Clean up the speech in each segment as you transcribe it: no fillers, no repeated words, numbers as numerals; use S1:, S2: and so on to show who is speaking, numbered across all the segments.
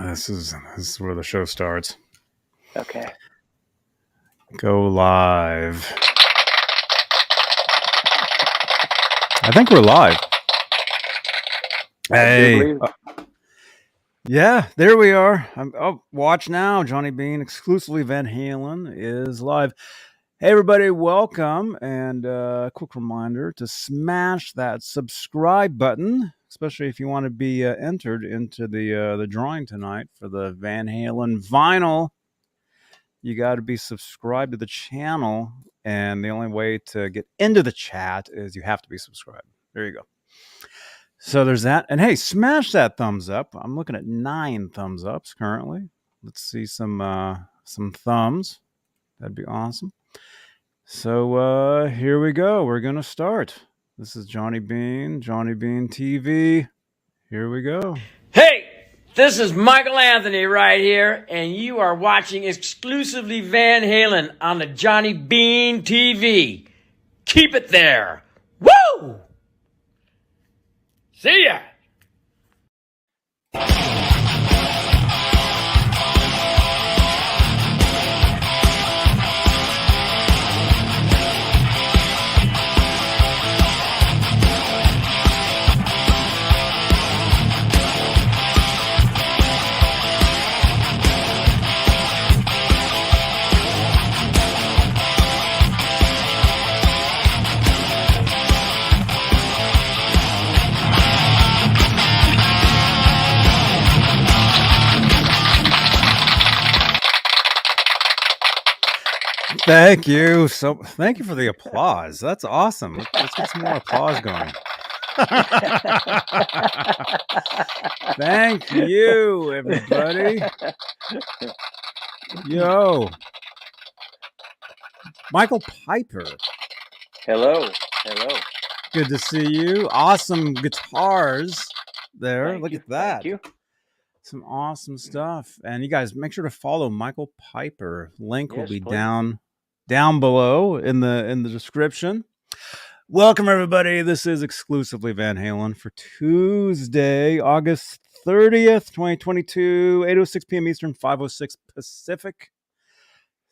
S1: This is where the show starts.
S2: Okay.
S1: Go live. I think we're live. Hey. Yeah, there we are. Watch now. Johnny Beane, exclusively Van Halen, is live. Hey, everybody, welcome. And a quick reminder to smash that subscribe button, especially if you want to be entered into the drawing tonight for the Van Halen Vinyl. You got to be subscribed to the channel, and the only way to get into the chat is you have to be subscribed. There you go. So there's that. And hey, smash that thumbs up. I'm looking at 9 thumbs ups currently. Let's see some thumbs. That'd be awesome. So here we go. We're gonna start. This is Johnny Beane TV. Here we go.
S3: Hey, this is Michael Anthony right here, and you are watching exclusively Van Halen on the Johnny Beane TV. Keep it there. Woo! See ya!
S1: Thank you. Thank you for the applause. That's awesome. Let's get some more applause going. Thank you, everybody. Yo. Michael Piper.
S2: Hello.
S1: Good to see you. Awesome guitars there. Look at that.
S2: Thank you.
S1: Some awesome stuff. And you guys make sure to follow Michael Piper. Link will be
S2: please.
S1: down below in the description. Welcome, everybody. This is exclusively Van Halen for Tuesday, August 30th, 2022, 8:06 p.m. Eastern, 5:06 Pacific,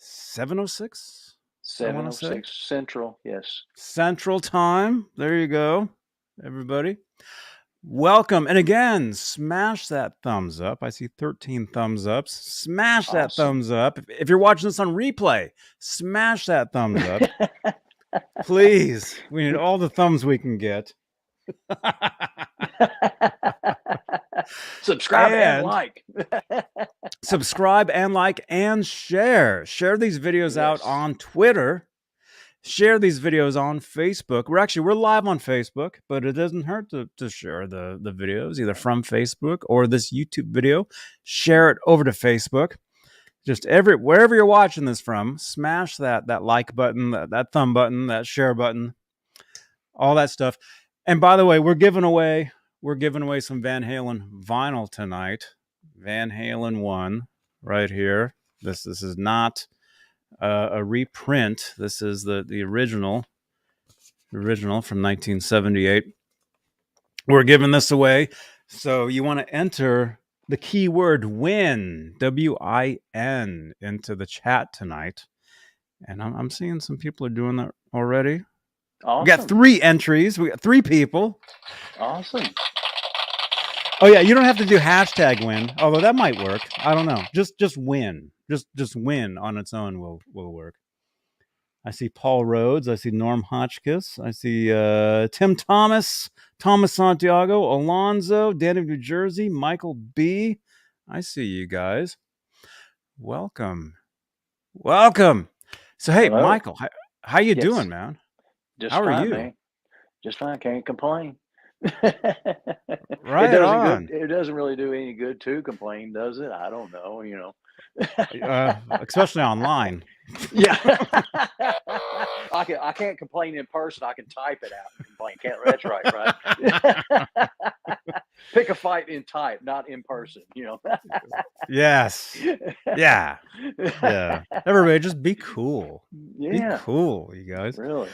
S1: 7:06?
S2: 7:06 Central, yes.
S1: Central time. There you go, everybody. Welcome. And again, smash that thumbs up. I see 13 thumbs ups. Smash that thumbs up. If you're watching this on replay, smash that thumbs up. Please. We need all the thumbs we can get.
S2: Subscribe and like.
S1: Subscribe and like and share. Share these videos out on Twitter. Share these videos on Facebook. We're live on Facebook, but it doesn't hurt to share the videos either from Facebook or this YouTube video. Share it over to Facebook. Just wherever you're watching this from, smash that like button, that thumb button, that share button, all that stuff. And by the way, we're giving away some Van Halen vinyl tonight. Van Halen 1 right here. This is not a reprint. This is the original from 1978. We're giving this away. So you want to enter the keyword WIN, WIN, into the chat tonight. And I'm seeing some people are doing that already.
S2: Awesome.
S1: We got 3 entries. We got 3 people.
S2: Awesome.
S1: Oh yeah, you don't have to do hashtag win, although that might work. I don't know. Just win. Just win on its own will work. I see Paul Rhodes. I see Norm Hotchkiss. I see Tim Thomas, Thomas Santiago, Alonzo, Danny, New Jersey, Michael B. I see you guys. Welcome. So hey, hello. Michael, how you doing, man?
S2: How
S1: are you?
S2: Man. Just fine. Can't complain.
S1: Right on.
S2: It doesn't really do any good to complain, does it? I don't know.
S1: Especially online.
S2: Yeah. I can't complain in person. I can type it out and complain. That's right? Pick a fight in type, not in person,
S1: Yes. Yeah. Everybody just be cool.
S2: Yeah.
S1: Be cool, you guys.
S2: Really?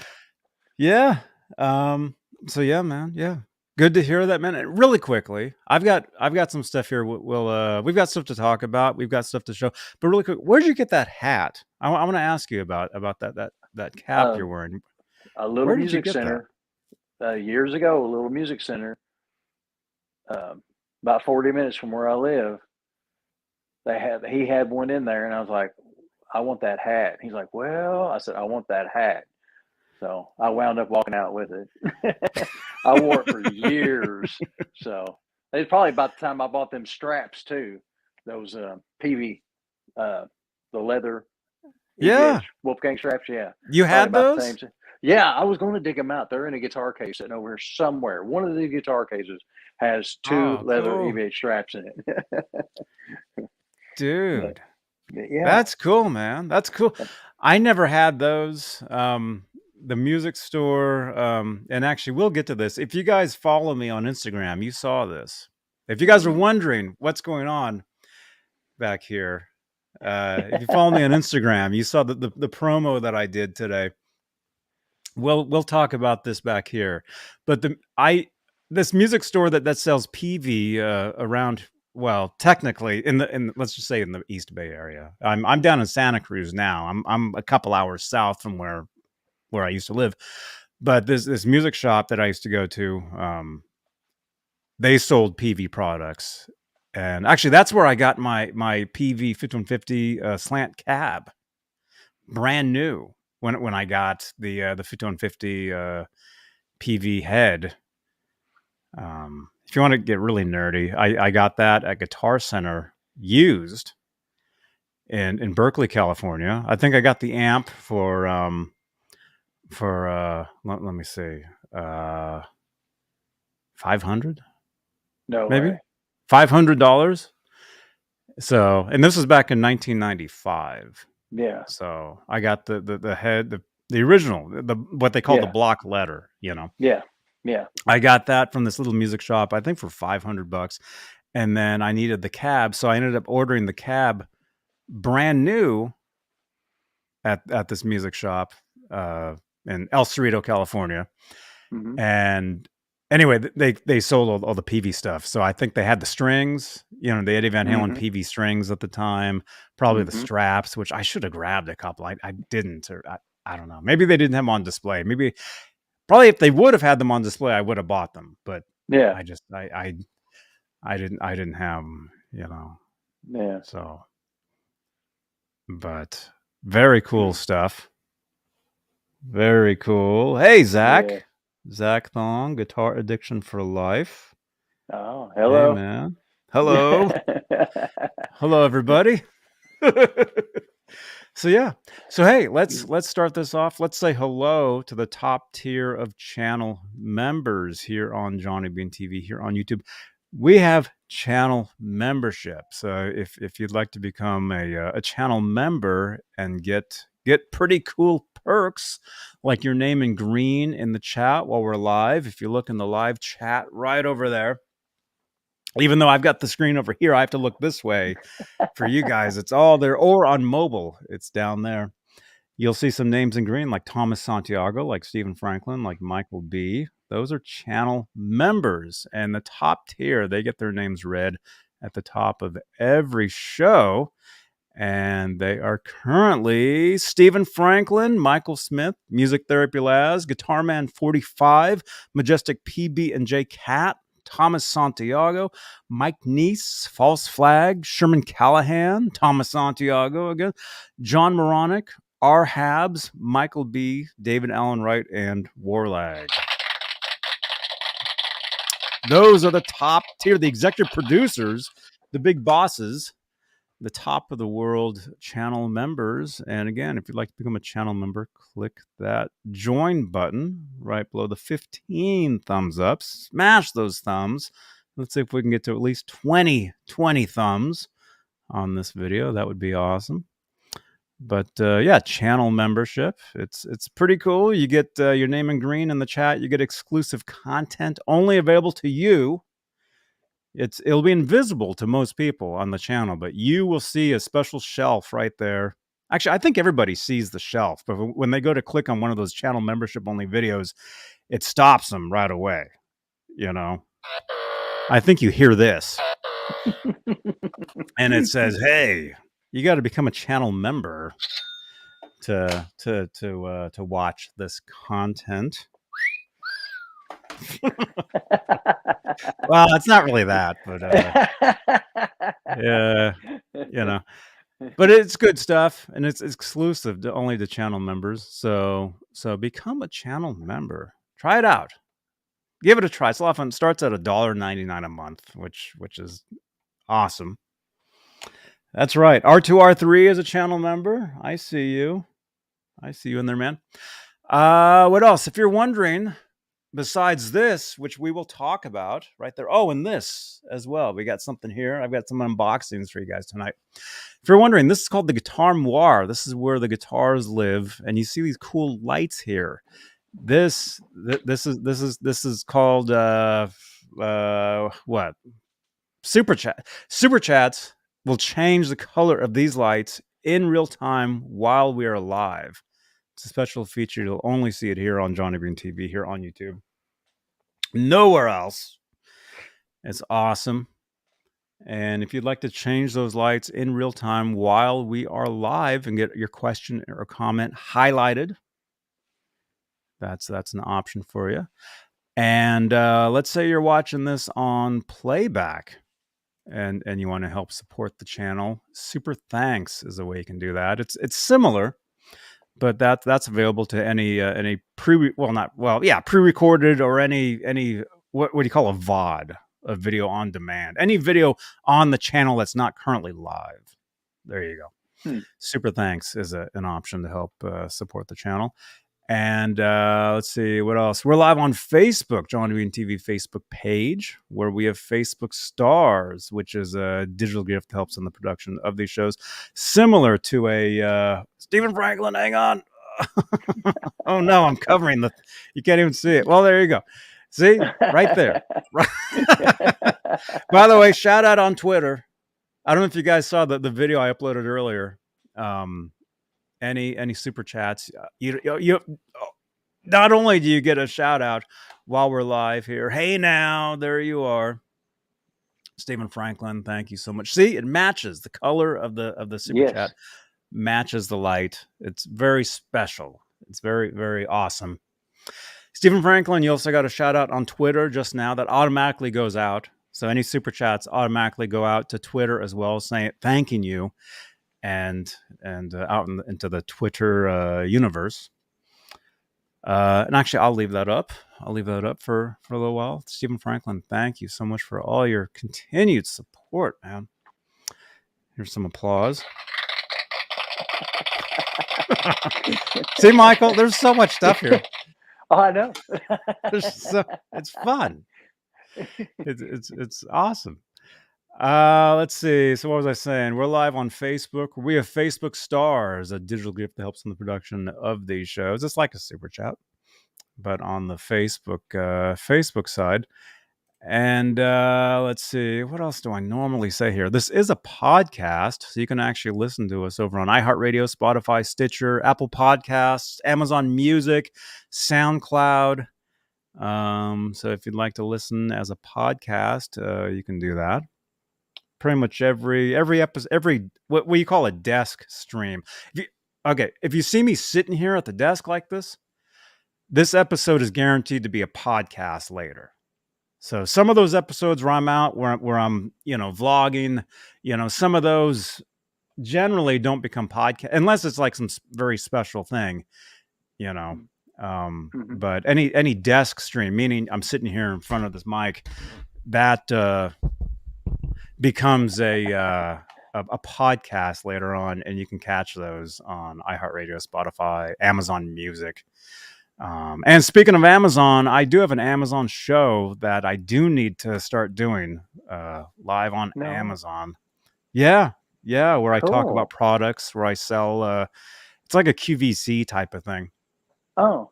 S1: Yeah. So yeah, man. Yeah. Good to hear that, man. And really quickly, I've got some stuff here. We've got stuff to talk about. We've got stuff to show. But really quick, where'd you get that hat? I want to ask you about that cap you're
S2: Um,
S1: wearing.
S2: a little
S1: Where did you
S2: music
S1: get that?
S2: center years ago. A little music center, about 40 minutes from where I live. He had one in there, and I was like, I want that hat. He's like, well, I said, I want that hat. So I wound up walking out with it. I wore it for years. So it's probably about the time I bought them straps too. Those PV, the leather EVH
S1: Yeah,
S2: Wolfgang straps. Yeah,
S1: you
S2: probably
S1: had
S2: about the same.
S1: those.
S2: Yeah, I was going to dig them out. They're in a guitar case sitting over here somewhere. One of the guitar cases has two
S1: Oh,
S2: leather
S1: cool,
S2: EVH straps in it. But
S1: dude.
S2: yeah,
S1: That's cool, man. That's cool. I never had those. The music store, and actually, we'll get to this. If you guys follow me on Instagram, you saw this. If you guys are wondering what's going on back here, if you follow me on Instagram, you saw the promo that I did today. We'll talk about this back here, but this music store that sells PV around, well, technically in let's just say in the East Bay area. I'm down in Santa Cruz now. I'm a couple hours south from where I used to live, but this music shop that I used to go to, they sold PV products, and actually that's where I got my PV FUTONE 50 slant cab, brand new. When I got the FUTONE 50 PV head. If you want to get really nerdy, I got that at Guitar Center used in Berkeley, California. I think I got the amp for let me see, 500,
S2: no
S1: maybe
S2: way.
S1: $500. So, and this was back in 1995.
S2: Yeah,
S1: So I got the head, the original, the what they call the
S2: yeah,
S1: block letter, you know.
S2: yeah, yeah.
S1: I got that from this little music shop, I think for $500. And then I needed the cab, so I ended up ordering the cab brand new at this music shop in El Cerrito, California.
S2: Hmm.
S1: And anyway, they sold all the PV stuff. So I think they had the strings, you know, the Eddie Van Halen
S2: Hmm.
S1: PV strings at the time, probably the
S2: Hmm.
S1: straps, which I should have grabbed a couple. I didn't, or I don't know. Maybe they didn't have them on display. Maybe probably if they would have had them on display, I would have bought them. But
S2: Yeah,
S1: I just I didn't have them, you know.
S2: yeah,
S1: So, but very cool
S2: mm,
S1: stuff. Very cool. Hey,
S2: yeah.
S1: Zach Thong, Guitar Addiction for Life.
S2: Oh,
S1: Hey,
S2: hello.
S1: man. Hello. Hello, everybody. So yeah. So hey, let's start this off. Let's say hello to the top tier of channel members here on Johnny Bean TV here on YouTube. We have channel membership. So if you'd like to become a channel member and get pretty cool perks like your name in green in the chat while we're live, if you look in the live chat right over there, even though I've got the screen over here, I have to look this way for you guys. It's all there, or on mobile, it's down there. You'll see some names in green like Thomas Santiago, like Stephen Franklin, like Michael B. Those are channel members. And the top tier, they get their names read at the top of every show. And they are currently Stephen Franklin, Michael Smith, Music Therapy Laz, Guitar Man 45, Majestic PB and J Cat, Thomas Santiago, Mike Neese, False Flag, Sherman Callahan, Thomas Santiago again, John Moronic, R. Habs, Michael B., David Allen Wright, and Warlag. Those are the top tier, the executive producers, the big bosses, the top of the world channel members. And again, if you'd like to become a channel member, click that join button right below the 15 thumbs up. Smash those thumbs. Let's see if we can get to at least 20 thumbs on this video. That would be awesome. But yeah, channel membership. It's pretty cool. You get your name in green in the chat. You get exclusive content only available to you. It'll be invisible to most people on the channel, but you will see a special shelf right there. Actually, I think everybody sees the shelf, but when they go to click on one of those channel membership only videos, it stops them right away. you know, I think you hear this, and it says, "Hey, you got to become a channel member to watch this content." Well, it's not really that, but yeah, you know, but it's good stuff, and it's exclusive to only to channel members. So become a channel member. Try it out. Give it a try. It's a lot of fun. It starts at $1.99 a month, which is awesome. That's right. R2R3 is a channel member. I see you. I see you in there, man. What else? If you're wondering, besides this, which we will talk about right there. Oh, and this as well. We got something here. I've got some unboxings for you guys tonight. If you're wondering, this is called the Guitar Moire. This is where the guitars live, and you see these cool lights here. This is called what? Super chat. Super chats will change the color of these lights in real time while we are live. It's a special feature. You'll only see it here on Johnny Beane TV, here on YouTube. Nowhere else. It's awesome. And if you'd like to change those lights in real time while we are live and get your question or comment highlighted, that's an option for you. And let's say you're watching this on playback and you want to help support the channel. Super thanks is a way you can do that. It's similar, but that's available to any pre-recorded or any what do you call a VOD, a video on demand, any video on the channel that's not currently live. There you go. Super thanks is an option to help support the channel. And let's see what else. We're live on Facebook, Johnny Beane TV Facebook page, where we have Facebook Stars, which is a digital gift that helps in the production of these shows, similar to a Stephen Franklin. Hang on. Oh no, I'm covering the. You can't even see it. Well, there you go. See, right there. By the way, shout out on Twitter. I don't know if you guys saw the video I uploaded earlier. Any super chats, you not only do you get a shout out while we're live here. Hey now, there you are, Stephen Franklin. Thank you so much. See, it matches the color of the super chat, matches the light. It's very special. It's very, very awesome. Stephen Franklin, you also got a shout out on Twitter just now that automatically goes out. So any super chats automatically go out to Twitter as well, saying thanking you. And out into the Twitter universe. And actually, I'll leave that up. I'll leave that up for a little while. Stephen Franklin, thank you so much for all your continued support, man. Here's some applause. See, Michael, there's so much stuff here.
S2: Oh, I know.
S1: It's fun. It's awesome. Let's see. So what was I saying? We're live on Facebook. We have Facebook Stars, a digital gift that helps in the production of these shows. It's like a super chat, but on the Facebook side. And let's see. What else do I normally say here? This is a podcast, so you can actually listen to us over on iHeartRadio, Spotify, Stitcher, Apple Podcasts, Amazon Music, SoundCloud. So if you'd like to listen as a podcast, you can do that. Pretty much every episode, what you call a desk stream. If you see me sitting here at the desk like this episode is guaranteed to be a podcast later. So some of those episodes where I'm out, where I'm, vlogging, some of those generally don't become podcast unless it's like some very special thing, But any desk stream, meaning I'm sitting here in front of this mic, that becomes a podcast later on, and you can catch those on iHeartRadio, Spotify, Amazon Music. And speaking of Amazon, I do have an Amazon show that I do need to start doing live on Amazon. Yeah, where I talk about products, where I sell. It's like a QVC type of thing.
S2: Oh.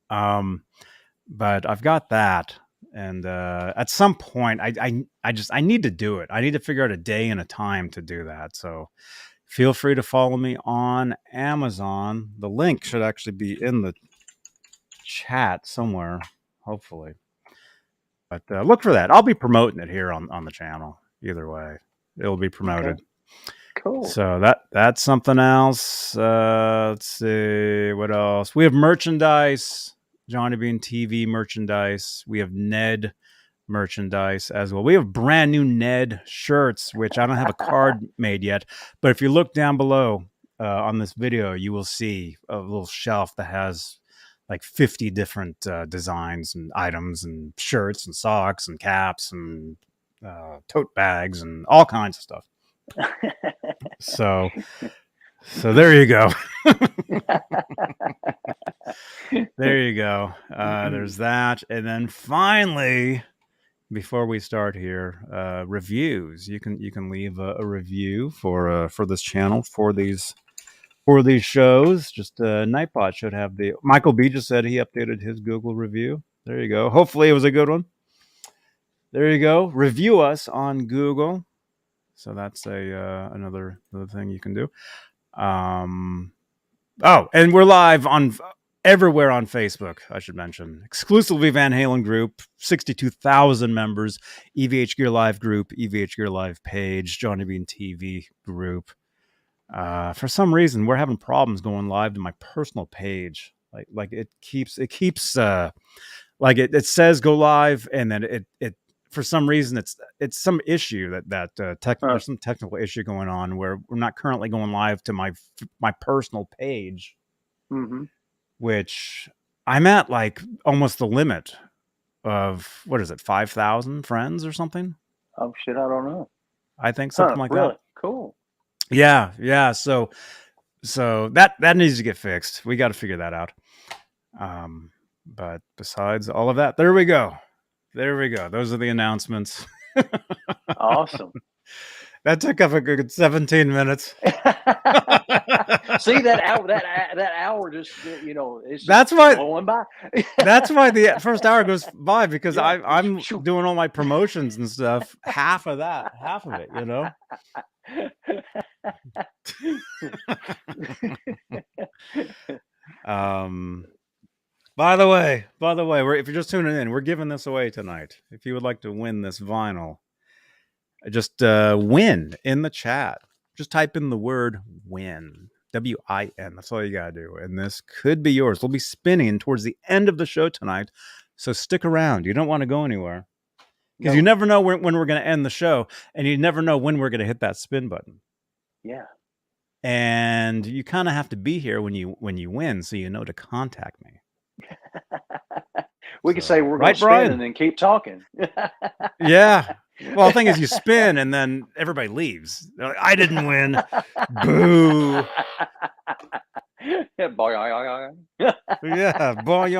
S1: But I've got that. And at some point, I need to do it. I need to figure out a day and a time to do that. So feel free to follow me on Amazon. The link should actually be in the chat somewhere, hopefully. But look for that. I'll be promoting it here on the channel. Either way, it'll be promoted.
S2: Okay. Cool.
S1: So that's something else. Let's see what else. We have merchandise, Johnny Beane TV merchandise. We have Ned merchandise as well. We have brand new Ned shirts, which I don't have a card made yet. But if you look down below on this video, you will see a little shelf that has like 50 different designs and items and shirts and socks and caps and tote bags and all kinds of stuff. So there you go. There you go. There's that. And then finally, before we start here, reviews. You can leave a review for this channel, for these shows. Just Nightbot should have the Michael B just said he updated his Google review. There you go. Hopefully it was a good one. There you go. Review us on Google. So that's another thing you can do. Oh, and we're live on everywhere on Facebook, I should mention. Exclusively Van Halen group, 62,000 members, EVH Gear Live group, EVH Gear Live page, Johnny Beane TV group. For some reason, we're having problems going live to my personal page. Like it keeps like it says go live, and then it for some reason it's some issue there's some technical issue going on where we're not currently going live to my personal page, which I'm at like almost the limit of, what is it, 5,000 friends or something?
S2: Oh shit, I don't know.
S1: I think something like
S2: really?
S1: that.
S2: Cool.
S1: Yeah. So that needs to get fixed. We got to figure that out. But besides all of that, there we go. Those are the announcements.
S2: Awesome.
S1: That took up a good 17 minutes.
S2: See, that hour just, it's
S1: that's why
S2: going by.
S1: That's why the first hour goes by, because I'm doing all my promotions and stuff. Half of it, By the way, if you're just tuning in, we're giving this away tonight. If you would like to win this vinyl, just win in the chat. Just type in the word win, WIN. That's all you gotta do, and this could be yours. We'll be spinning towards the end of the show tonight, so stick around. You don't want to go anywhere, because you never know when we're going to end the show, and you never know when we're going to hit that spin button.
S2: Yeah.
S1: And you kind of have to be here when you win, so you know to contact me.
S2: We could say we're going to spin and then keep talking.
S1: Yeah. Well, the thing is, you spin and then everybody leaves. They're like, I didn't win. Boo.
S2: Yeah, boy.
S1: Yeah, boy.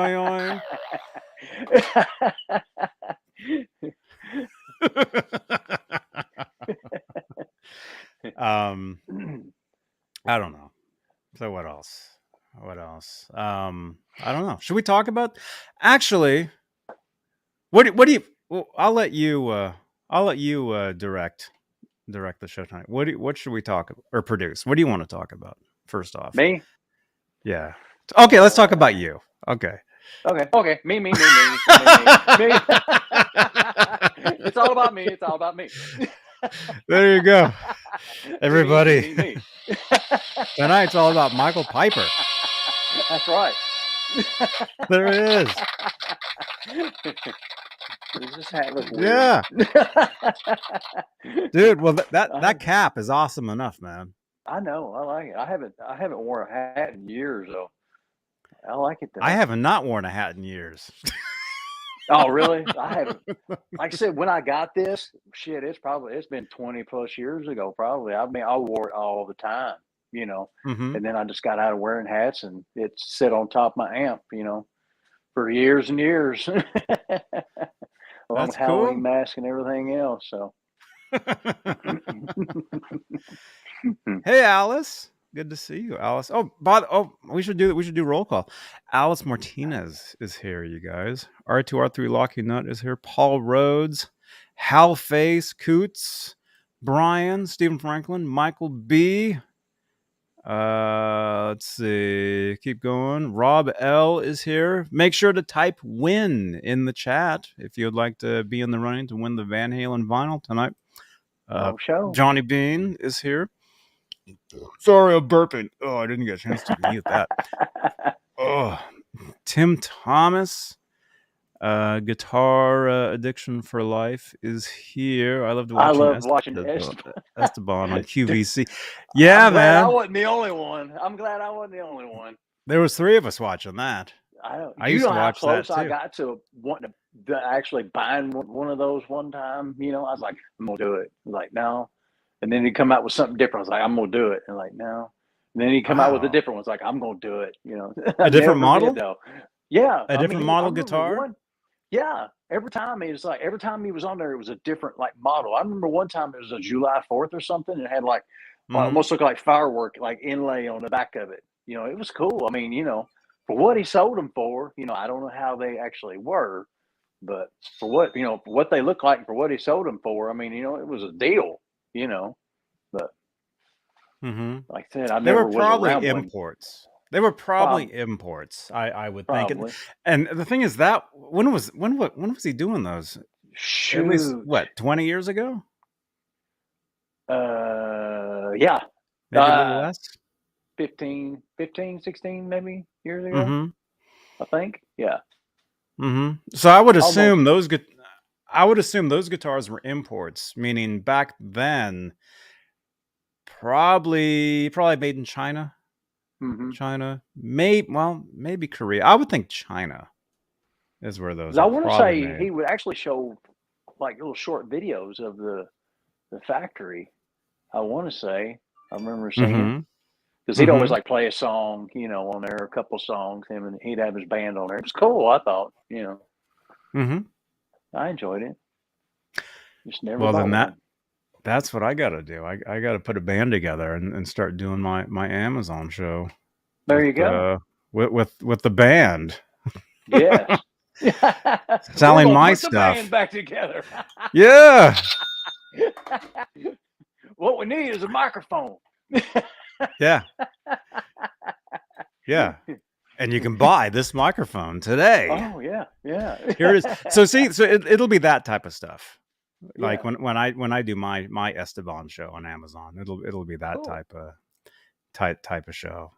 S1: I don't know. So what else? I don't know. Should we talk about? Actually, what do you? Well, I'll let you direct the show tonight. What should we talk about or produce? What do you want to talk about first off?
S2: Me?
S1: Yeah. Okay, let's talk about you. Okay.
S2: Me. It's all about me.
S1: There you go. Everybody.
S2: Me.
S1: Tonight's all about Michael Piper.
S2: That's right.
S1: There it is. Yeah. Dude, well that cap is awesome enough, man.
S2: I know. I like it. I haven't worn a hat in years though. I like it though.
S1: I have not worn a hat in years.
S2: Oh, really? I haven't. Like I said, when I got this, shit, it's been 20 plus years ago, probably. I mean, I wore it all the time, and then I just got out of wearing hats, and it sit on top of my amp, for years and years. Along with Halloween mask and everything else. So,
S1: hey, Alice. Good to see you, Alice. We should do roll call. Alice Martinez is here, you guys. R2R3 Locky Nut is here. Paul Rhodes, Hal Face, Coots, Brian, Stephen Franklin, Michael B. Let's see. Keep going. Rob L is here. Make sure to type win in the chat if you'd like to be in the running to win the Van Halen vinyl tonight.
S2: No show.
S1: Johnny Beane is here. Sorry, I'm burping. Oh, I didn't get a chance to mute that. Oh, Tim Thomas, Guitar Addiction for Life is here. I loved watching Esteban on QVC. Yeah,
S2: I'm glad
S1: man.
S2: I wasn't the only one.
S1: There was 3 of us watching that. I used to watch that too.
S2: I got to wanting to actually buying one of those one time. You know, I was like, I'm gonna do it. Like, no. And then he'd come out with something different. I was like, I'm gonna do it. And like, no. And then he'd come out with a different one. It's like, I'm gonna do it. You know,
S1: a different model.
S2: Yeah,
S1: a different model guitar.
S2: Yeah, every time he was on there, it was a different like model. I remember one time it was a July 4th or something, and it had like almost looked like firework like inlay on the back of it. You know, it was cool. I mean, you know, for what he sold them for, you know, I don't know how they actually were, but for what they look like and for what he sold them for, I mean, you know, it was a deal. You know, but like I said,
S1: they were probably imports. They were probably imports. I would think. And the thing is that when was he doing those?
S2: Shoot.
S1: At least what, 20 years ago?
S2: Yeah.
S1: Maybe a little less.
S2: 15, 16 maybe years ago. I think. Yeah.
S1: So I would assume those guitars were imports, meaning back then probably made in China. China, maybe Korea. I would think China is where those.
S2: I want to say he would actually show like little short videos of the factory. I want to say I remember seeing because he'd always like play a song, you know, on there, a couple songs. Him and he'd have his band on there. It was cool. I thought, you know, I enjoyed it. Just never.
S1: Well, then that's what I got to do. I got to put a band together and start doing my Amazon show.
S2: There you go.
S1: With the band.
S2: Yes.
S1: Selling my stuff.
S2: Put the band back together.
S1: Yeah.
S2: What we need is a microphone.
S1: Yeah. Yeah. And you can buy this microphone today.
S2: Oh yeah, yeah.
S1: Here it is. So it'll be that type of stuff. Like when I do my Esteban show on Amazon, it'll be that type of show.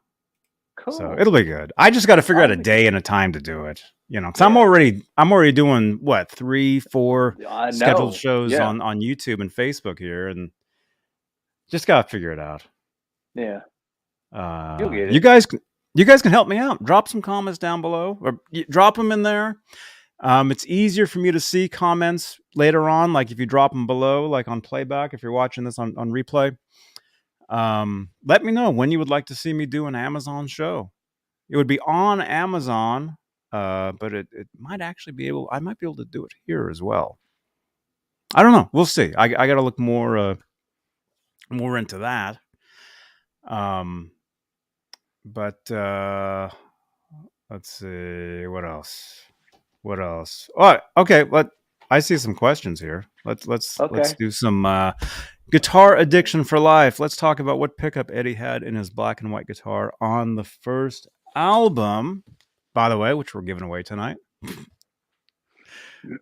S2: Cool.
S1: So it'll be good. I just got to figure out a day and a time to do it. You know, because I'm already doing what 3-4 scheduled shows on YouTube and Facebook here, and just got to figure it out.
S2: Yeah.
S1: You'll get it. You guys can help me out. Drop some comments down below, or drop them in there. It's easier for me to see comments later on, like if you drop them below, like on playback. If you're watching this on replay. Let me know when you would like to see me do an Amazon show. It would be on Amazon, but it might actually I might be able to do it here as well. I don't know. We'll see. I got to look more into that. But let's see what else. Oh, okay. I see some questions here. Let's do some guitar addiction for life. Let's talk about what pickup Eddie had in his black and white guitar on the first album, by the way, which we're giving away tonight.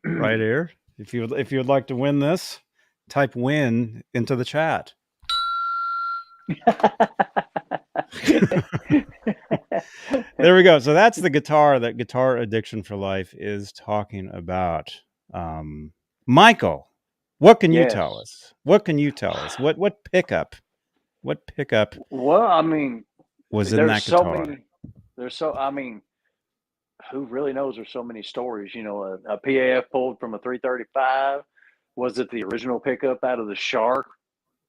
S1: Right here. If you would like to win this, type win into the chat. There we go. So that's the guitar that Guitar Addiction for Life is talking about. Michael, what can you tell us? What pickup?
S2: Well, I mean,
S1: was in that guitar?
S2: I mean, who really knows? There's so many stories. You know, a PAF pulled from a 335. Was it the original pickup out of the Shark?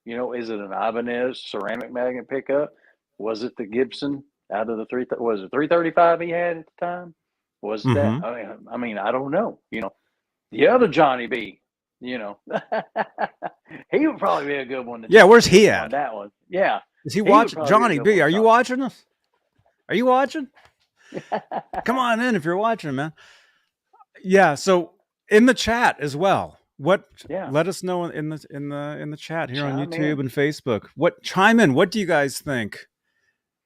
S2: You know, is it an Ibanez ceramic magnet pickup? Was it the Gibson out of the 335 he had at the time? Was that? I mean, I don't know. You know, the other Johnny B. You know, he would probably be a good one.
S1: Where's he at?
S2: On that one. Yeah.
S1: Is he watching? Johnny B, are you watching us? Are you watching? Come on in if you're watching, man. Yeah. So in the chat as well. Let us know in the chat here on YouTube and Facebook. Chime in. What do you guys think?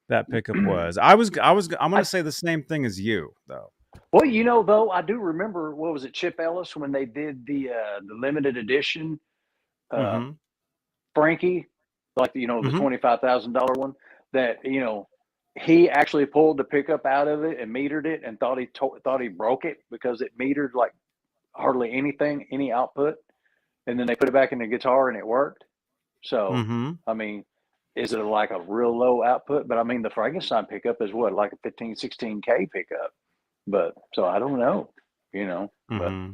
S1: that pickup was. I'm going to say the same thing as you, though.
S2: Well, you know, though, I do remember, what was it, Chip Ellis, when they did the limited edition
S1: Mm-hmm.
S2: Frankie, like, you know, the
S1: Mm-hmm.
S2: $25,000 one, that, you know, he actually pulled the pickup out of it and metered it and thought he broke it because it metered like hardly anything, any output. And then they put it back in the guitar and it worked. So,
S1: Mm-hmm.
S2: I mean, is it like a real low output? But I mean, the Frankenstein pickup is what, like a 15, 16K pickup. But so I don't know, you know, but
S1: Mm-hmm.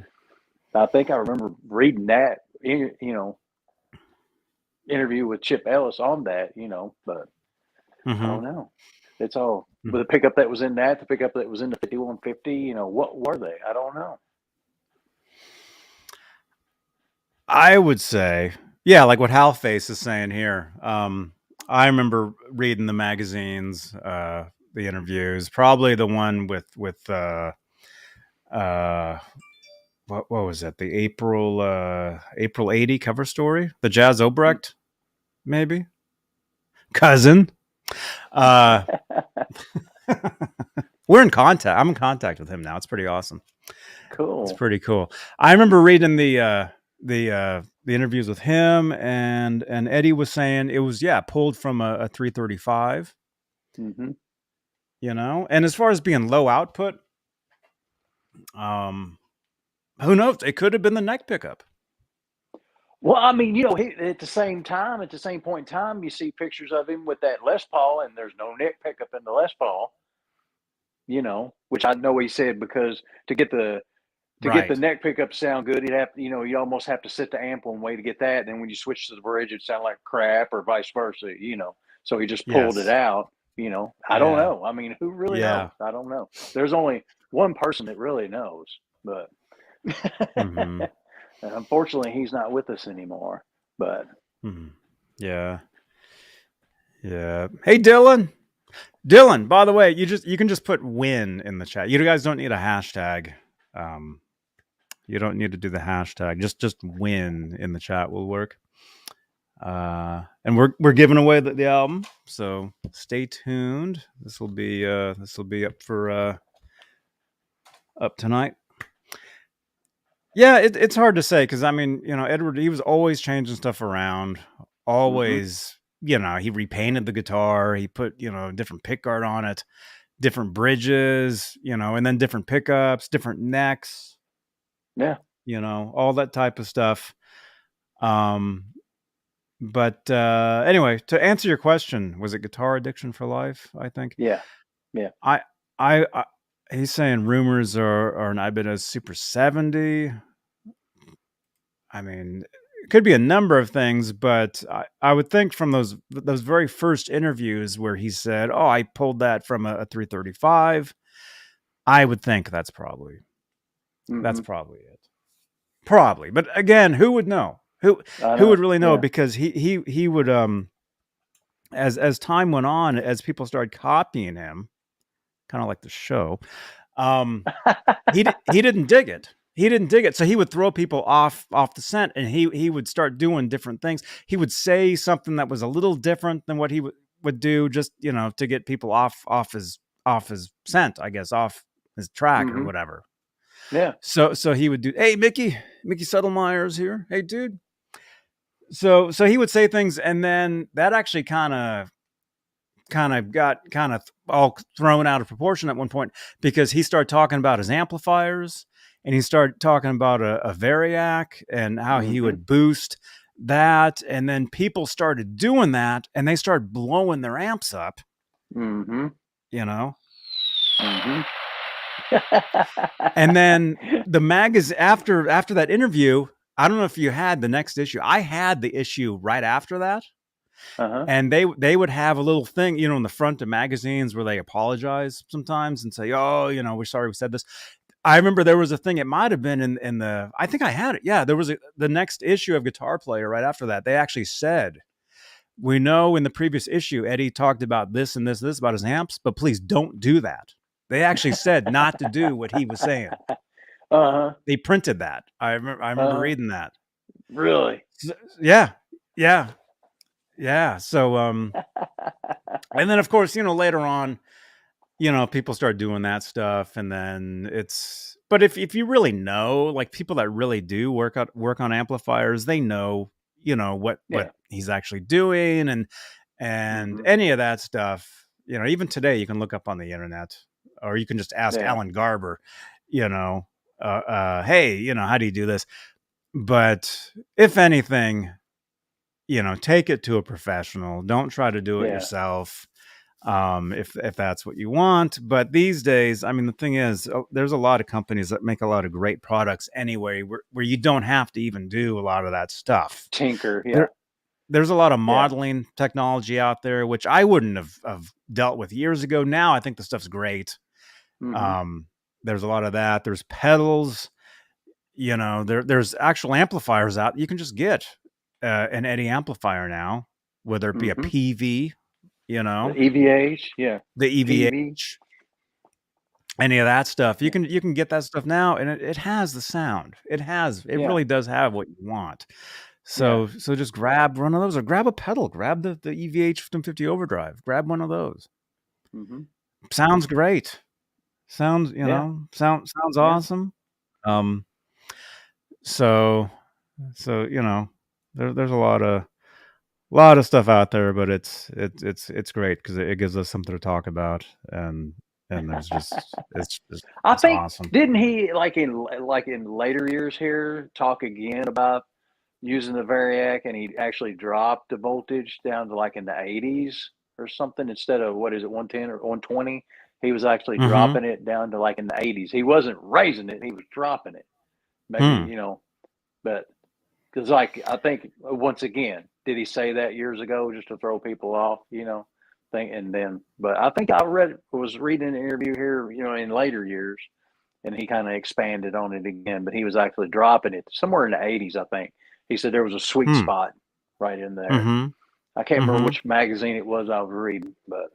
S2: I think I remember reading that, you know, interview with Chip Ellis on that, you know, but I
S1: Mm-hmm.
S2: don't know. It's all, but the pickup that was in that, the pickup that was in the 5150, you know, what were they? I don't know.
S1: I would say, yeah, like what Hal Face is saying here. I remember reading the magazines, the interviews, probably the one with what was it? The April 80 cover story, the Jazz Obrecht, maybe cousin. Uh, we're in contact. I'm in contact with him now. It's pretty awesome. It's
S2: Cool.
S1: pretty cool. I remember reading the interviews with him, and Eddie was saying it was, yeah, pulled from a 335.
S2: Mm-hmm.
S1: You know, and as far as being low output, um, who knows? It could have been the neck pickup.
S2: Well, I mean, you know, at the same point in time, you see pictures of him with that Les Paul, and there's no neck pickup in the Les Paul, you know, which I know he said because to get the
S1: Right.
S2: neck pickup to sound good, you'd have, you know, you almost have to sit the amp one way to get that. And then when you switch to the bridge, it'd sound like crap or vice versa, you know. So he just pulled it
S1: Yes.
S2: out, you know. I don't
S1: Yeah.
S2: know. I mean, who really
S1: Yeah.
S2: knows? I don't know. There's only one person that really knows, but
S1: Mm-hmm.
S2: unfortunately, he's not with us anymore. But
S1: Mm-hmm. Yeah. Yeah. Hey, Dylan. Dylan, by the way, you can just put win in the chat. You guys don't need a hashtag. Um, you don't need to do the hashtag. Just win in the chat will work. And we're giving away the album, so stay tuned. This will be up for up tonight. Yeah, it's hard to say because I mean, you know, Edward, he was always changing stuff around. Always, you know, he repainted the guitar. He put, you know, different pick guard on it, different bridges, you know, and then different pickups, different necks.
S2: yeah,
S1: You know, all that type of stuff. But anyway, to answer your question, was it Guitar Addiction for Life? I think.
S2: yeah.
S1: I, I he's saying rumors are an Ibanez Super 70. I mean, it could be a number of things, but I would think from those very first interviews where he said, "Oh, I pulled that from a 335." I would think that's probably it. Probably, but again, who would know? Who would really know?
S2: Yeah.
S1: Because he would as time went on, as people started copying him, kind of like the show, he didn't dig it. He didn't dig it, so he would throw people off the scent, and he would start doing different things. He would say something that was a little different than what he would do, just, you know, to get people off his scent, I guess, off his track or whatever.
S2: Yeah.
S1: So he would do, hey, Mickey Settlemeyer's here. Hey, dude. So he would say things, and then that actually kind of got all thrown out of proportion at one point because he started talking about his amplifiers, and he started talking about a Variac and how he would boost that, and then people started doing that, and they started blowing their amps up. You know. And then the magazine after that interview, I don't know if you had the next issue. I had the issue right after that. And they would have a little thing, you know, in the front of magazines where they apologize sometimes and say, "Oh, you know, we're sorry we said this." I remember there was a thing. It might have been in the. I think I had it. Yeah, there was the next issue of Guitar Player right after that. They actually said, "We know in the previous issue Eddie talked about this and this about his amps, but please don't do that." They actually said not to do what he was saying. They printed that. I remember reading that.
S2: Really?
S1: Yeah. So And then, of course, later on, people start doing that stuff, and then it's. But if you really know, like people that really do work on amplifiers, they know, what
S2: Yeah.
S1: he's actually doing, and any of that stuff. Even today, you can look up on the internet, or you can just ask
S2: Yeah.
S1: Alan Garber, hey, how do you do this? But if anything, take it to a professional. Don't try to do it
S2: Yeah.
S1: yourself. If that's what you want. But these days, I mean, the thing is, there's a lot of companies that make a lot of great products anyway, where you don't have to even do a lot of that stuff.
S2: Tinker. Yeah.
S1: There's a lot of modeling technology out there, which I wouldn't have dealt with years ago. Now I think the stuff's great. There's a lot of that. There's pedals. There's actual amplifiers out. You can just get an Eddy amplifier now, whether it be a PV.
S2: The EVH, yeah,
S1: the EVH,
S2: PV.
S1: any of that stuff. You can get that stuff now, and it has the sound. It really does have what you want. So just grab one of those, or grab a pedal. Grab the EVH 1550 Overdrive. Grab one of those. Sounds great. Sounds sounds awesome. So there's a lot of stuff out there, but it's great because it gives us something to talk about, and there's just it's
S2: I think
S1: awesome.
S2: Didn't he like in later years here talk again about using the Variac, and he actually dropped the voltage down to like in the 80s or something instead of 110 or 120? He was actually dropping it down to like in the 80s. He wasn't raising it; he was dropping it. Maybe but because I think once again, did he say that years ago just to throw people off? But I think I was reading an interview here, in later years, and he kind of expanded on it again. But he was actually dropping it somewhere in the 80s. I think he said there was a sweet spot right in there. I can't remember which magazine it was I was reading, but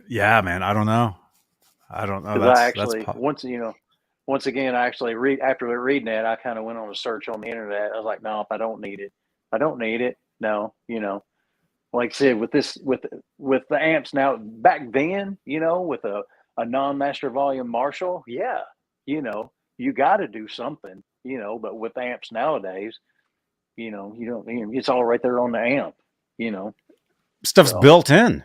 S1: yeah, man, I don't know.
S2: Once again, I actually after reading that, I kind of went on a search on the internet. I was like, no, I don't need it. I don't need it. No, like I said, with the amps now, back then, with a non-master volume Marshall, you got to do something, but with amps nowadays, you don't, it's all right there on the amp,
S1: Stuff's built in.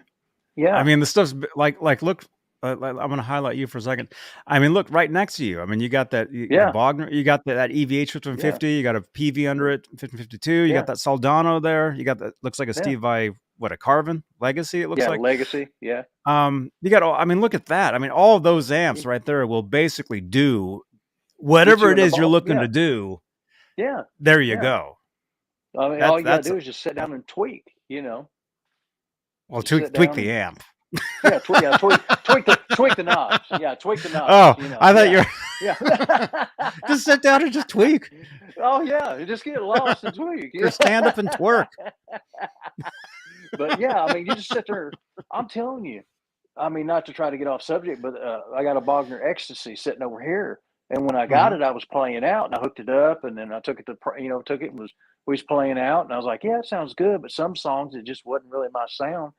S2: Yeah.
S1: I mean, the stuff's like look, I'm going to highlight you for a second. I mean, look right next to you. I mean, you got that the Bogner, you got that EVH 1550, you got a PV under it, 1552, you got that Soldano there, you got that looks like a Steve Vai, a Carvin Legacy, it looks like.
S2: Legacy,
S1: you got all, I mean, look at that. I mean, all of those amps right there will basically do whatever it is you're looking to do.
S2: Yeah.
S1: There you go.
S2: I mean, all you got to do is just sit down and tweak,
S1: Well, tweak the amp.
S2: Tweak the knobs. Yeah, tweak the knobs.
S1: Oh, I thought you're. Just sit down and just tweak.
S2: Oh yeah, just get lost and tweak.
S1: Just stand up and twerk.
S2: But yeah, I mean, you just sit there. I'm telling you. I mean, not to try to get off subject, but I got a Bogner Ecstasy sitting over here, and when I got it, I was playing out, and I hooked it up, and then I took it to, we was playing out, and I was like, yeah, it sounds good, but some songs it just wasn't really my sound.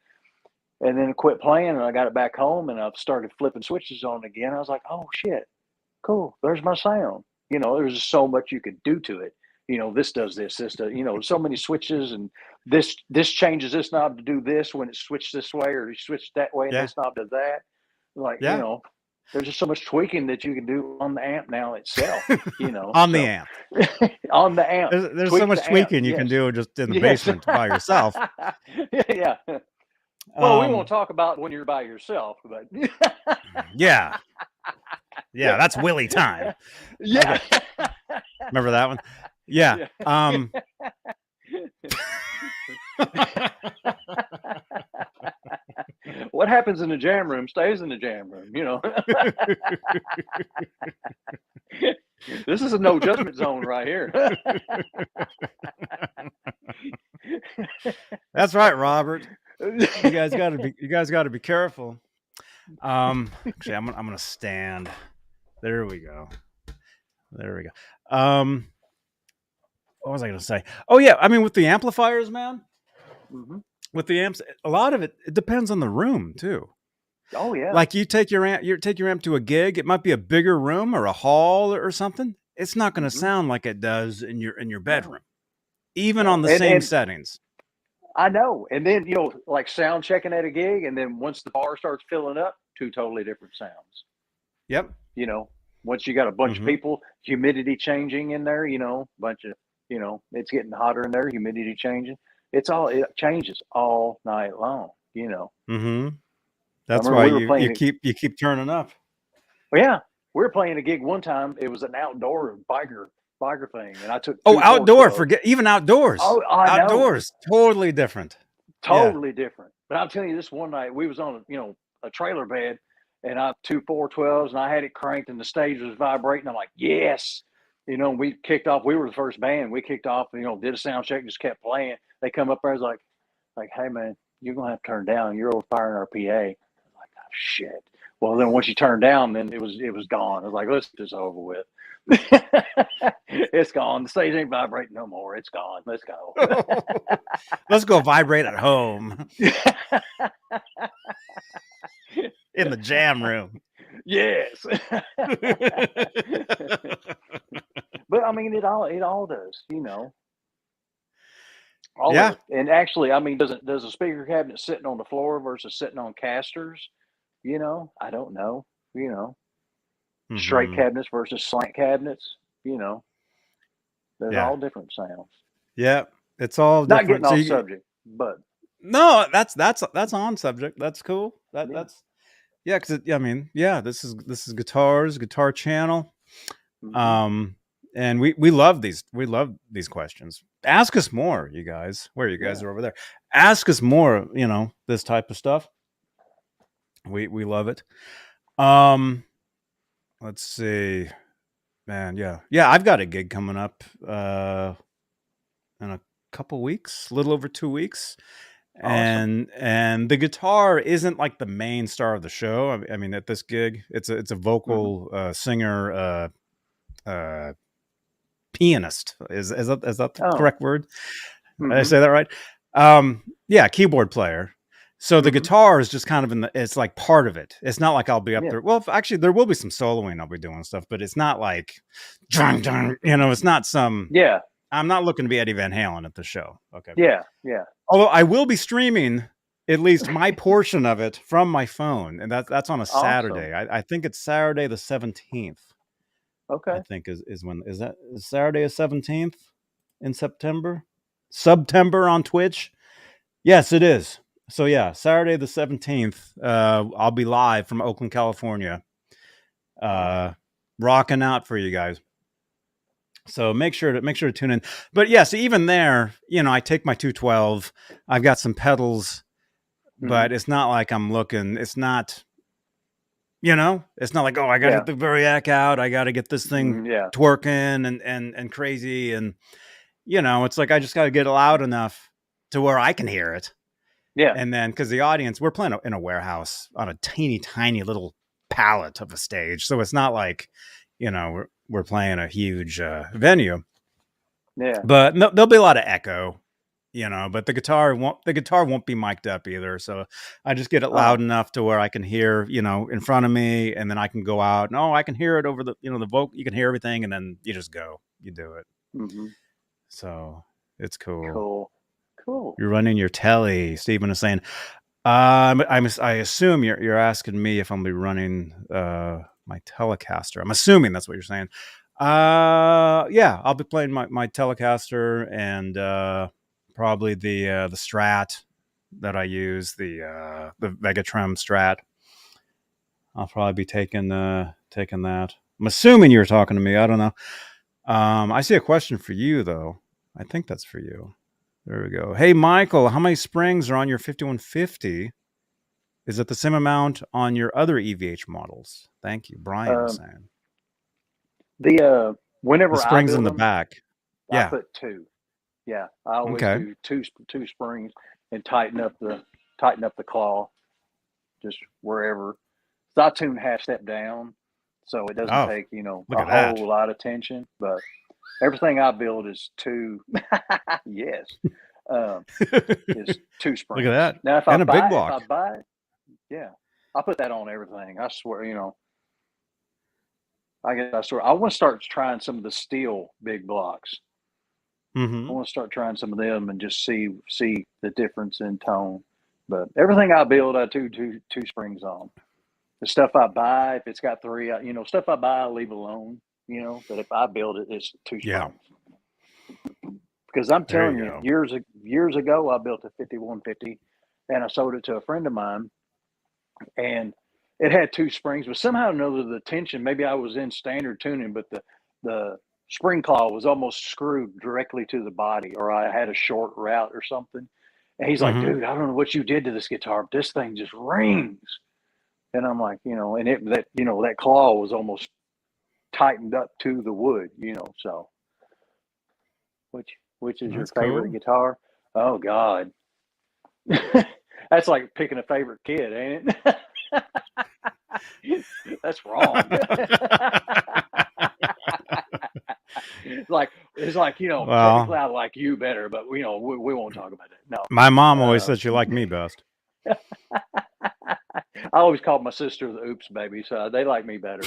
S2: And then quit playing, and I got it back home, and I've started flipping switches on again. I was like, oh shit, cool, there's my sound. There's just so much you could do to it. This does this does, so many switches, and this changes this knob to do this when it's switched this way, or you switch that way and this knob does that. Like, there's just so much tweaking that you can do on the amp now itself,
S1: on the amp.
S2: On the amp.
S1: There's so much tweaking you can do just in the basement by yourself.
S2: Yeah. Well, we won't talk about when you're by yourself, but
S1: yeah, that's Willie time.
S2: Yeah,
S1: okay. Remember that one? Yeah.
S2: What happens in the jam room stays in the jam room, This is a no judgment zone right here.
S1: That's right, Robert. You guys got to be careful. Actually, I'm gonna stand. There we go. What was I gonna say? Oh yeah, I mean with the amplifiers, man. with the amps, a lot of it depends on the room too.
S2: Oh yeah.
S1: Like you take your amp to a gig, it might be a bigger room or a hall or something. It's not going to sound like it does in your bedroom, even on the same settings.
S2: I know. And then, like sound checking at a gig, and then once the bar starts filling up, two totally different sounds.
S1: Yep.
S2: Once you got a bunch of people, humidity changing in there, bunch of, it's getting hotter in there, humidity changing. It changes all night long,
S1: That's why you keep turning up.
S2: Well, yeah. We were playing a gig one time. It was an outdoor biker thing, and I took
S1: outdoor. Forget even outdoors.
S2: Oh, I
S1: outdoors,
S2: know.
S1: Totally different.
S2: Totally different. But I'm telling you, this one night we was on a trailer bed, and I 2 412s, and I had it cranked, and the stage was vibrating. I'm like, yes. We kicked off. We were the first band. We kicked off, did a sound check, just kept playing. They come up there, I was like, hey man, you're gonna have to turn down. You're overfiring our PA. I'm like, oh shit. Well, then once you turn down, then it was gone. I was like, let's just over with. It's gone. The stage ain't vibrating no more. It's gone. Let's go.
S1: Let's go vibrate at home. In the jam room.
S2: Yes. But I mean, it all does, All of it. And actually, I mean, does a speaker cabinet sitting on the floor versus sitting on casters? I don't know. Straight cabinets versus slant cabinets. There's all different sounds.
S1: Yeah, it's all
S2: not
S1: different.
S2: getting off subject, but
S1: no, that's on subject. That's cool. That's because I mean, this is guitar channel, and we love these. We love these questions. Ask us more, you guys. Where you guys are over there. Ask us more. This type of stuff. We love it. Let's see, man. Yeah. I've got a gig coming up in a couple weeks, a little over 2 weeks. Awesome. And the guitar isn't like the main star of the show. I mean, at this gig, it's a vocal singer, pianist. Is that the correct word? Did I say that right? Keyboard player. So the guitar is just kind of it's like part of it. It's not like I'll be up there. Well, actually, there will be some soloing. I'll be doing stuff, but it's not like, it's not some.
S2: Yeah.
S1: I'm not looking to be Eddie Van Halen at the show. Okay.
S2: Yeah.
S1: Although I will be streaming at least my portion of it from my phone, and that's on a Saturday. I think it's Saturday the 17th.
S2: Okay.
S1: I think is that Saturday the 17th in September? September on Twitch? Yes, it is. So Saturday the 17th, I'll be live from Oakland, California, rocking out for you guys. So make sure to tune in. But so even there, I take my 212. I've got some pedals, but it's not like I'm looking. It's not, it's not like, oh, I got to get the Variac out. I got to get this thing twerking and crazy. And, it's like I just got to get it loud enough to where I can hear it.
S2: Yeah.
S1: And then because the audience, we're playing in a warehouse on a tiny little pallet of a stage. So it's not like, we're playing a huge venue.
S2: Yeah.
S1: But no, there'll be a lot of echo, but the guitar won't be mic'd up either. So I just get it loud enough to where I can hear, in front of me, and then I can go out and I can hear it over the, the vocal, you can hear everything, and then you just go, you do it. So it's cool. Cool. You're running your telly. Stephen is saying, I assume you're asking me if I'm be running my Telecaster. I'm assuming that's what you're saying. I'll be playing my Telecaster and probably the Strat that I use, the Vega Trem Strat. I'll probably be taking that. I'm assuming you're talking to me. I don't know. I see a question for you though. I think that's for you. There we go. Hey, Michael, how many springs are on your 5150? Is it the same amount on your other EVH models? Thank you. Brian was saying.
S2: Whenever
S1: the springs
S2: I
S1: in the
S2: them,
S1: back.
S2: I put 2. Yeah, I always do two springs and tighten up the claw just wherever. So I tune half step down, so it doesn't take a whole lot of tension. But everything I build is 2. Yes, is 2 springs.
S1: Look at that.
S2: Now, if
S1: And
S2: I
S1: a big
S2: buy
S1: block.
S2: it, yeah, I put that on everything. I swear, you know. I swear, I want to start trying some of the steel big blocks. I
S1: Mm-hmm.
S2: want to start trying some of them and just see the difference in tone. But everything I build, I do two springs on. The stuff I buy, if it's got 3, you know, stuff I buy, I leave alone. You know, but if I build it, it's 2
S1: Yeah.
S2: springs. Because I'm
S1: There
S2: telling
S1: you
S2: you,
S1: go.
S2: years ago, I built a 5150, and I sold it to a friend of mine, and it had 2 springs, but somehow or another, the tension, maybe I was in standard tuning, but the spring claw was almost screwed directly to the body, or I had a short route or something. And he's like,
S1: Mm-hmm.
S2: dude, I don't know what you did to this guitar, but this thing just rings. And I'm like, you know, and that claw was almost tightened up to the wood, you know. So which is your
S1: That's
S2: favorite
S1: cool.
S2: guitar? Oh God. That's like picking a favorite kid, ain't it? That's wrong. It's like, you know, technically
S1: Well,
S2: I like you better, but you know, we won't talk about that. No.
S1: my mom always said she liked me best.
S2: I always called my sister the oops baby, so they like me better.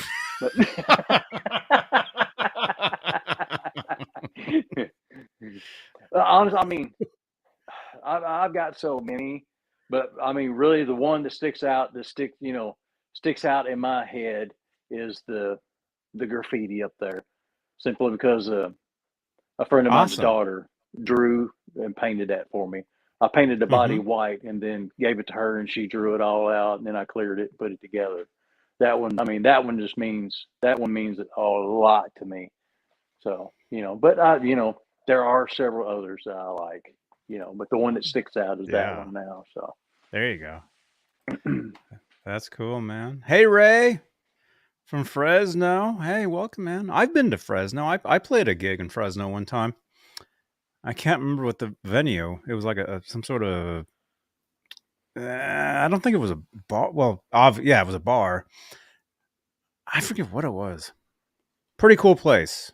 S2: But honestly, I mean, I've got so many, but I mean, really, the one that sticks out, sticks out in my head is the graffiti up there, simply because a friend of mine's
S1: Awesome.
S2: daughter drew and painted that for me. I painted the body
S1: Mm-hmm.
S2: white and then gave it to her, and she drew it all out, and then I cleared it, put it together. That one, I mean, that one means a lot to me. So, you know, but there are several others that I like, you know, but the one that sticks out is that
S1: Yeah.
S2: one now. So
S1: There you go. That's cool, man. Hey, Ray from Fresno. Hey, welcome, man. I've been to Fresno. I played a gig in Fresno one time. I can't remember what the venue. It was like some sort of. I don't think it was a bar. Well, yeah, it was a bar. I forget what it was. Pretty cool place.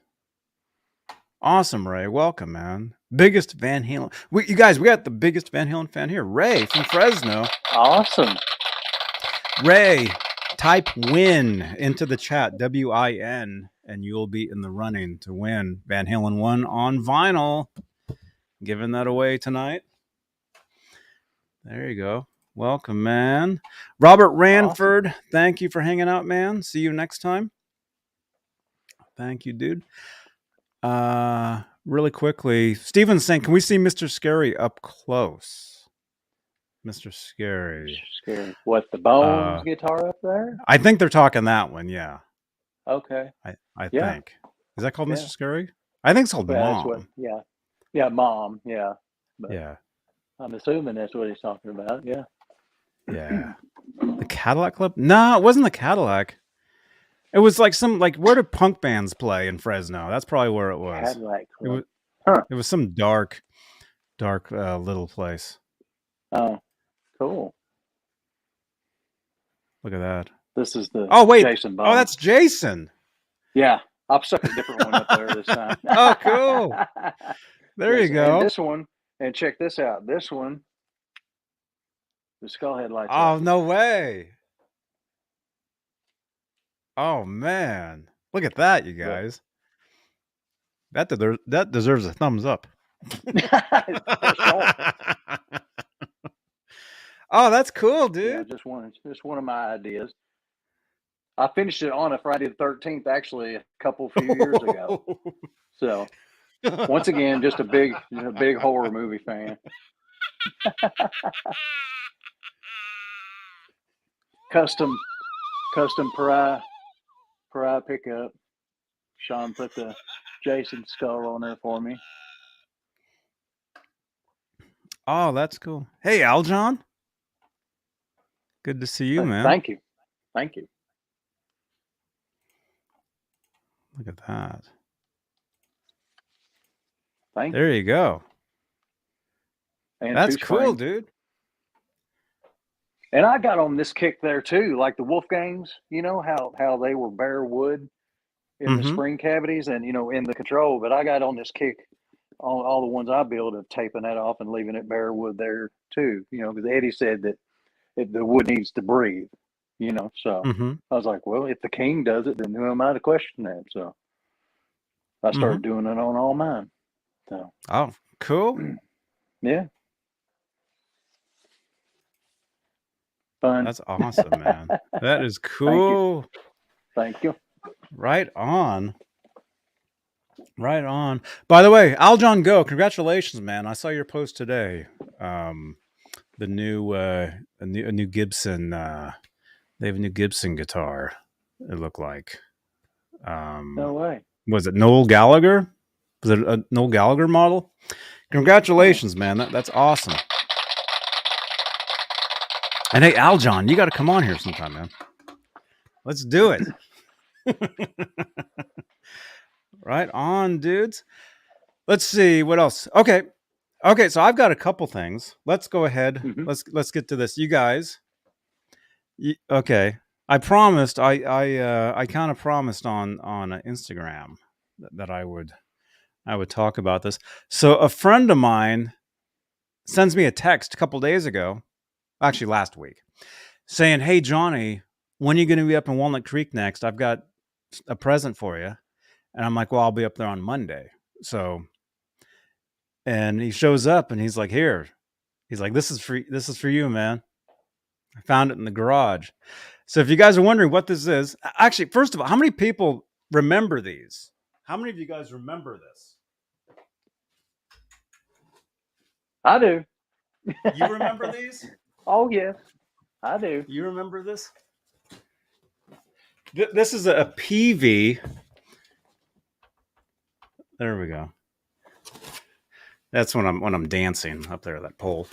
S1: Awesome, Ray. Welcome, man. Biggest Van Halen. You guys, we got the biggest Van Halen fan here. Ray from Fresno.
S2: awesome.
S1: Ray, type win into the chat, WIN, and you'll be in the running to win Van Halen 1 on vinyl. Giving that away tonight. There you go. Welcome, man. Robert Ranford, awesome. Thank you for hanging out, man. See you next time. Thank you, dude. Really quickly, Steven's saying, can we see Mr. Scary up close? Mr. Scary.
S2: What, the Bones guitar up there?
S1: I think they're talking that one, yeah.
S2: Okay.
S1: I think. Is that called Mr. Scary? I think it's called Mom.
S2: Yeah, Mom, yeah.
S1: But yeah.
S2: I'm assuming that's what he's talking about, yeah.
S1: Yeah. The Cadillac Club? No, it wasn't the Cadillac. It was like where do punk bands play in Fresno? That's probably where it was.
S2: Cadillac Club.
S1: It was some dark little place.
S2: Oh, cool.
S1: Look at that.
S2: This is the
S1: Jason Bones. Oh, that's Jason.
S2: Yeah, I've stuck a different one up there this time.
S1: Oh, cool. There you go.
S2: And this one, and check this out. This one, the skull head lights
S1: up. No way. Oh, man. Look at that, you guys. Yeah. That deserves a thumbs up. Oh, that's cool, dude.
S2: Yeah, just one of my ideas. I finished it on a Friday the 13th, actually, a few years ago. So, once again, just a big horror movie fan. Custom Pariah pickup. Sean put the Jason skull on there for me.
S1: Oh, that's cool. Hey, Aljon. Good to see you, man.
S2: Thank you.
S1: Look at that.
S2: Thank
S1: there you go.
S2: And
S1: that's cool, dude.
S2: And I got on this kick there too, like the Wolfgangs, you know, how they were bare wood in the spring cavities and, you know, in the control. But I got on this kick all the ones I build of taping that off and leaving it bare wood there too. Because Eddie said that the wood needs to breathe. So
S1: Mm-hmm.
S2: I was like, well, if the king does it, then who am I to question that? So I started doing it on all mine. So
S1: Oh, cool.
S2: yeah, fun.
S1: That's awesome, man. That is cool.
S2: Thank you.
S1: Right on. Right on. By the way, Aljon Go, congratulations, man. I saw your post today. The new a new Gibson they have a new Gibson guitar, it looked like.
S2: No way.
S1: Was it Noel Gallagher? Was it a Noel Gallagher model? Congratulations, man. That's awesome. And hey, Aljon, you got to come on here sometime, man. Let's do it. Right on, dudes. Let's see what else. Okay, so I've got a couple things. Let's go ahead.
S2: Mhm.
S1: Let's get to this. You guys. Okay. I promised. I kind of promised on Instagram that I would talk about this. So a friend of mine sends me a text a couple days ago, actually last week, saying, "Hey Johnny, when are you going to be up in Walnut Creek next? I've got a present for you." And I'm like, "Well, I'll be up there on Monday." So, and he shows up and he's like, "Here." He's like, "This is for you, man. I found it in the garage." So if you guys are wondering what this is, actually, first of all, how many people remember these? How many of you guys remember this?
S2: I do.
S1: You remember these?
S2: Oh yes, I do.
S1: You remember this? This is a PV. There we go. That's when I'm dancing up there, that pole.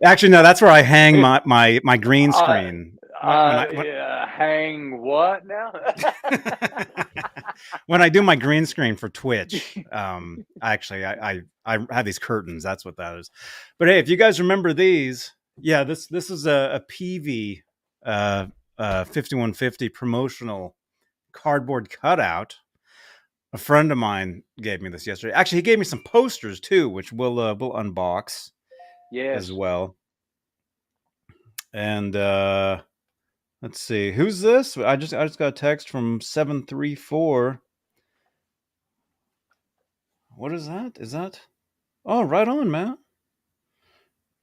S1: Actually, no, that's where I hang my green screen.
S2: Hang what now?
S1: When I do my green screen for Twitch, actually, I have these curtains. That's what that is. But hey, if you guys remember these, yeah, this is a PV 5150 promotional cardboard cutout. A friend of mine gave me this yesterday. Actually, he gave me some posters too, which we'll unbox as well. And let's see, who's this? I just got a text from 734. What is that? Is that? Oh, right on, man.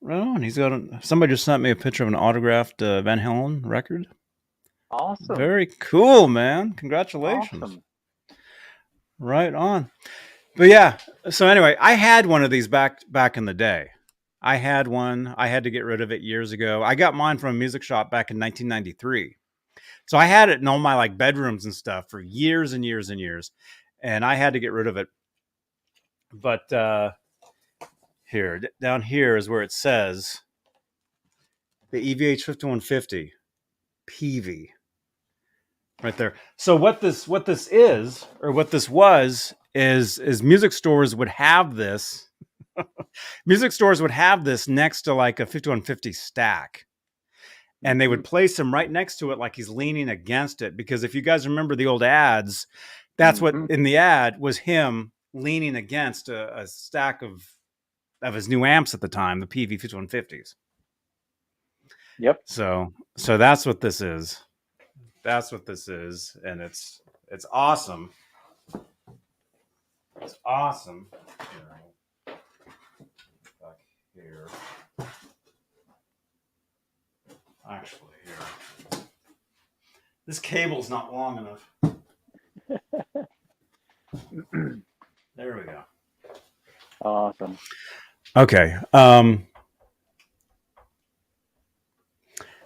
S1: Right on. He's got somebody just sent me a picture of an autographed Van Halen record.
S2: Awesome.
S1: Very cool, man. Congratulations.
S2: Awesome.
S1: Right on. But yeah, so anyway, I had one of these back in the day. I had one. I had to get rid of it years ago. I got mine from a music shop back in 1993. So I had it in all my like bedrooms and stuff for years and years and years. And I had to get rid of it. But here, down here is where it says the EVH 5150 PV. Right there. So what this is, or what this was, is music stores would have this. Music stores would have this next to like a 5150 stack. And they would place him right next to it like he's leaning against it. Because if you guys remember the old ads, that's what in the ad was him leaning against a stack of his new amps at the time, the PV 5150s.
S2: Yep.
S1: So that's what this is. That's what this is, and it's awesome. It's awesome. Back here. Actually, here. This cable's not long enough. There we go.
S2: Awesome.
S1: Okay.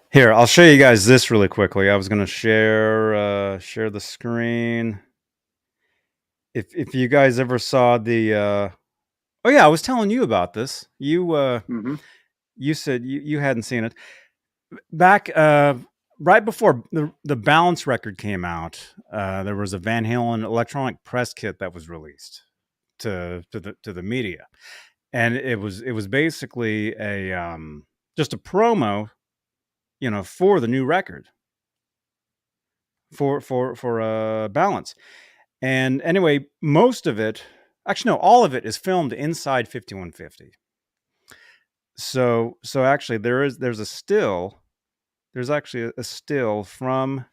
S1: Here, I'll show you guys this really quickly. I was going to share the screen. If you guys ever saw the oh yeah, I was telling you about this. You you said you hadn't seen it. Back right before the Balance record came out, there was a Van Halen electronic press kit that was released to the media. And it was basically a just a promo, for the new record, for Balance. And anyway, most of it, actually no, all of it is filmed inside 5150. So actually there's a still, there's actually a still from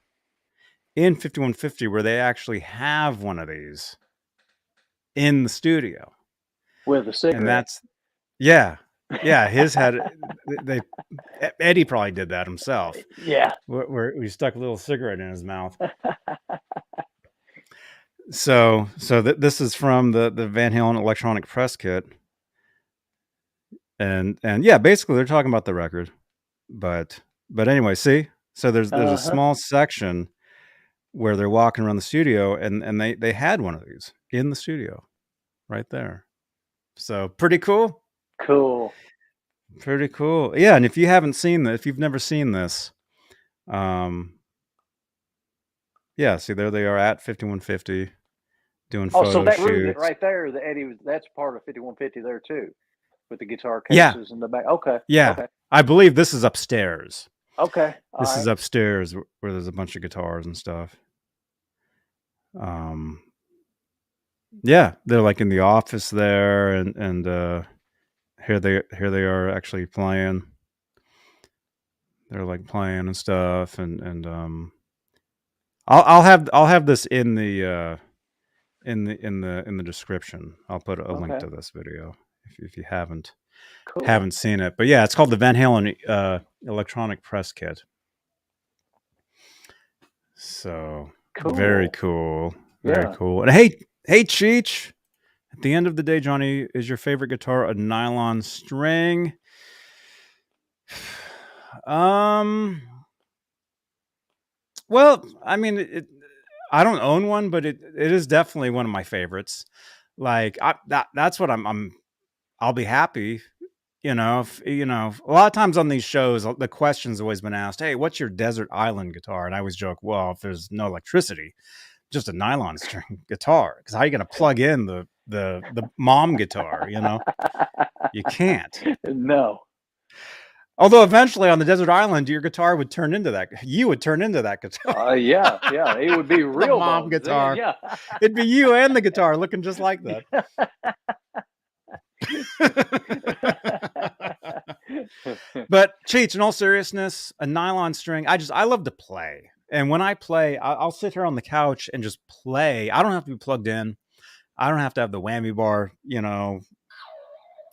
S1: in 5150 where they actually have one of these in the studio.
S2: With a cigarette.
S1: And that's, yeah, his had, Eddie probably did that himself.
S2: Yeah.
S1: Where he stuck a little cigarette in his mouth. So this is from the Van Halen electronic press kit. And yeah, basically they're talking about the record. But anyway, see? So there's a small section where they're walking around the studio and they had one of these in the studio right there. So pretty cool. Pretty cool. Yeah, and if you haven't seen this, if you've never seen this, yeah, see there they are at 5150 doing photo
S2: so that
S1: shoots.
S2: right there, the Eddie was, that's part of 5150 there too, with the guitar cases in the back. Okay.
S1: Yeah.
S2: Okay.
S1: I believe this is upstairs.
S2: Okay.
S1: This is upstairs where there's a bunch of guitars and stuff. Yeah, they're like in the office there, and here they are actually playing. They're like playing and stuff, and I'll have this in the description. I'll put a link to this video if you haven't seen it. But yeah, it's called the Van Halen electronic press kit. So very cool. Very cool. And hey Cheech, at the end of the day, Johnny, is your favorite guitar a nylon string? Well, I mean, I don't own one, but it is definitely one of my favorites. Like that's what I'll be happy. If a lot of times on these shows, the question's always been asked, "Hey, what's your desert island guitar?" And I always joke, "Well, if there's no electricity, just a nylon string guitar. Because how are you going to plug in the mom guitar? You can't."
S2: No.
S1: Although eventually on the desert island, your guitar would turn into that. You would turn into that guitar.
S2: Yeah, it would be real
S1: mom guitar.
S2: Then, yeah,
S1: it'd be you and the guitar looking just like that. But Cheech, in all seriousness, a nylon string, I love to play. And when I play, I'll sit here on the couch and just play. I don't have to be plugged in. I don't have to have the whammy bar,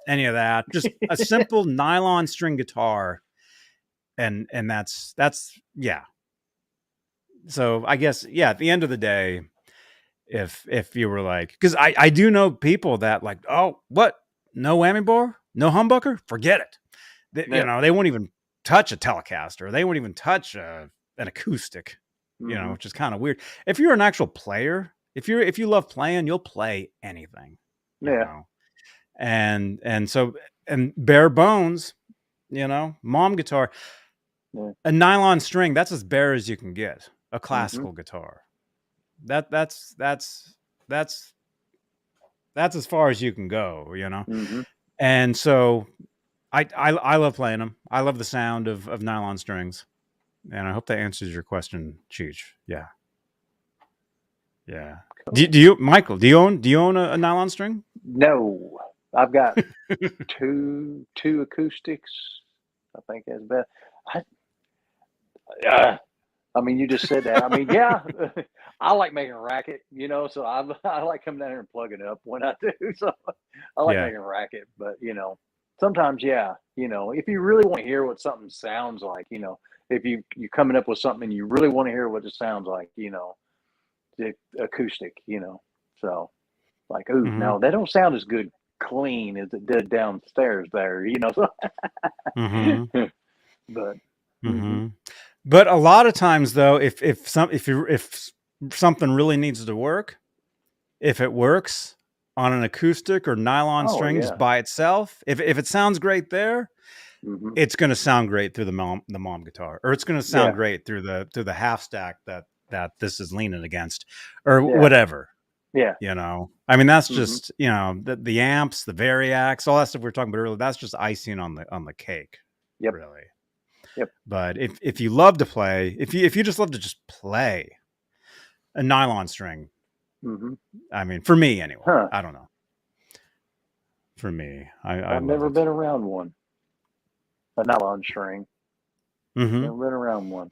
S1: any of that. Just a simple nylon string guitar. And that's yeah. So I guess, yeah, at the end of the day, if you were like, because I do know people that like, oh, what? No whammy bar? No humbucker? Forget it. They won't even touch a Telecaster. They won't even touch an acoustic, which is kind of weird. If you're an actual player, if you love playing, you'll play anything. And so bare bones, mom guitar, a nylon string, that's as bare as you can get. A classical guitar. That's as far as you can go, And so I love playing them. I love the sound of nylon strings. And I hope that answers your question, Cheech. Yeah. Yeah. Cool. Do you, Michael, do you own a nylon string?
S2: No. I've got two acoustics. I think that's best. I mean, you just said that. I mean, yeah, I like making a racket, so I like coming down here and plugging up when I do. So I like making a racket, but sometimes, if you really want to hear what something sounds like, if you're coming up with something and you really want to hear what it sounds like, the acoustic, so like, ooh, no, that don't sound as good clean as it did downstairs there, so. But.
S1: But a lot of times, though, if something really needs to work, if it works on an acoustic or nylon string just by itself, if it sounds great there, it's going to sound great through the mom guitar, or it's going to sound great through the half stack that this is leaning against, or whatever.
S2: Yeah,
S1: I mean, that's just the amps, the Variacs, all that stuff we were talking about earlier. That's just icing on the cake.
S2: Yep.
S1: Really.
S2: Yep.
S1: But if you love to play, if you just love to just play, a nylon string
S2: Mm-hmm.
S1: I mean, for me anyway.
S2: Huh.
S1: I don't know. For me, I
S2: I've
S1: love
S2: never
S1: it.
S2: been around one. A nylon string.
S1: Mm-hmm.
S2: Never been around one.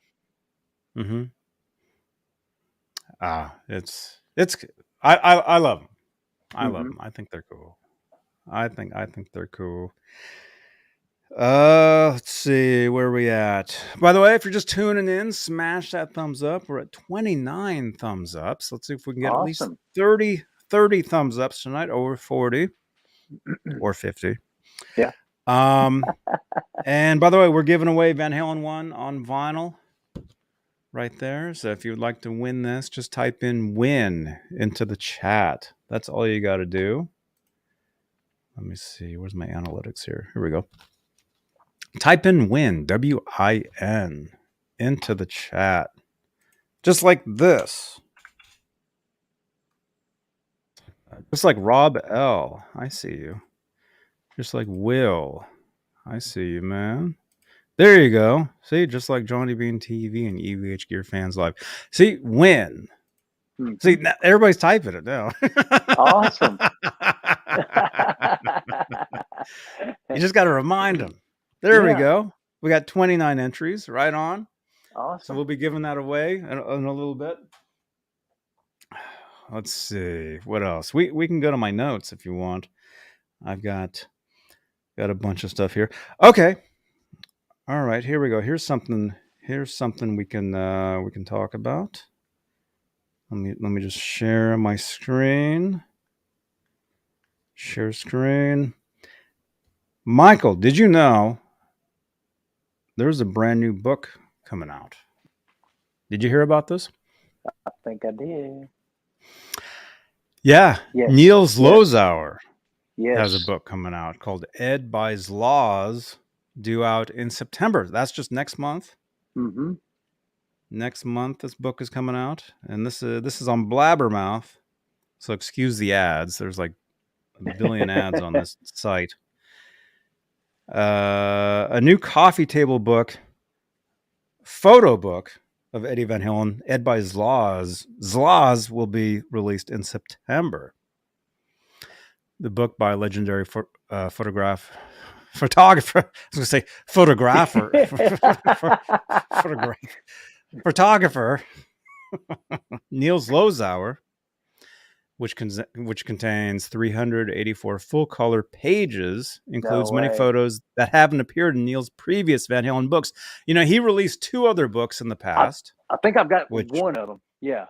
S1: Mm-hmm. It's I love them. I love
S2: Mm-hmm.
S1: them. I think they're cool. I think they're cool. Let's see where we at. By the way, if you're just tuning in, smash that thumbs up. We're at 29 thumbs ups. Let's see if we can get at least
S2: Awesome.
S1: 30 thumbs ups tonight, over 40 or 50.
S2: Yeah.
S1: And by the way, we're giving away Van Halen 1 on vinyl right there. So if you would like to win this, just type in win into the chat. That's all you got to do. Let me see. Where's my analytics here? Here we go. Type in win, W-I-N, into the chat. Just like this. Just like Rob L. I see you. Just like Will. I see you, man. There you go. See, just like Johnny Beane TV and EVH Gear Fans Live. See, win.
S2: Mm-hmm.
S1: See, now everybody's typing it now.
S2: Awesome.
S1: You just got to remind them. There we
S2: Yeah.
S1: go. We got 29 entries. Right on.
S2: Awesome.
S1: So we'll be giving that away in a little bit. Let's see. What else? We can go to my notes if you want. I've got a bunch of stuff here. Okay. All right, here we go. Here's something we can talk about. Let me just share my screen. Share screen. Michael, did you know there's a brand new book coming out? Did you hear about this?
S2: I think I did.
S1: Yeah.
S2: Yes.
S1: Niels Lozauer
S2: Yes.
S1: has a book coming out called Ed Buys Laws, due out in September. That's just next month.
S2: Mm-hmm.
S1: Next month, this book is coming out, and this is on Blabbermouth. So excuse the ads. There's like a billion ads on this site. A new coffee table book, photo book of Eddie Van Halen, Ed by Zlaws. Zlaws will be released in September. The book by legendary photographer. I was going to say photographer. Photographer. Niels Lozauer, which contains 384 full color pages, includes many photos that haven't appeared in Niels' previous Van Halen books. You know, he released 2 other books in the past.
S2: I think I've got one of them. Yeah.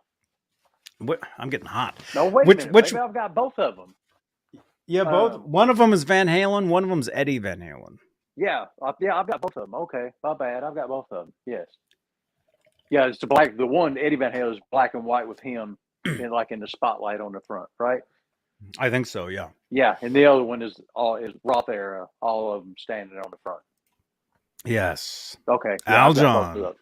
S1: I'm getting hot.
S2: No, wait a minute. Maybe I've got both of them.
S1: Yeah, both. One of them is Van Halen. One of them is Eddie Van Halen.
S2: Yeah. I've got both of them. Okay. My bad. I've got both of them. Yes. Yeah, it's the one Eddie Van Halen is black and white with him in the spotlight on the front, right?
S1: I think so, yeah.
S2: Yeah, and the other one is Roth era, all of them standing on the front.
S1: Yes.
S2: Okay.
S1: Yeah, Al John.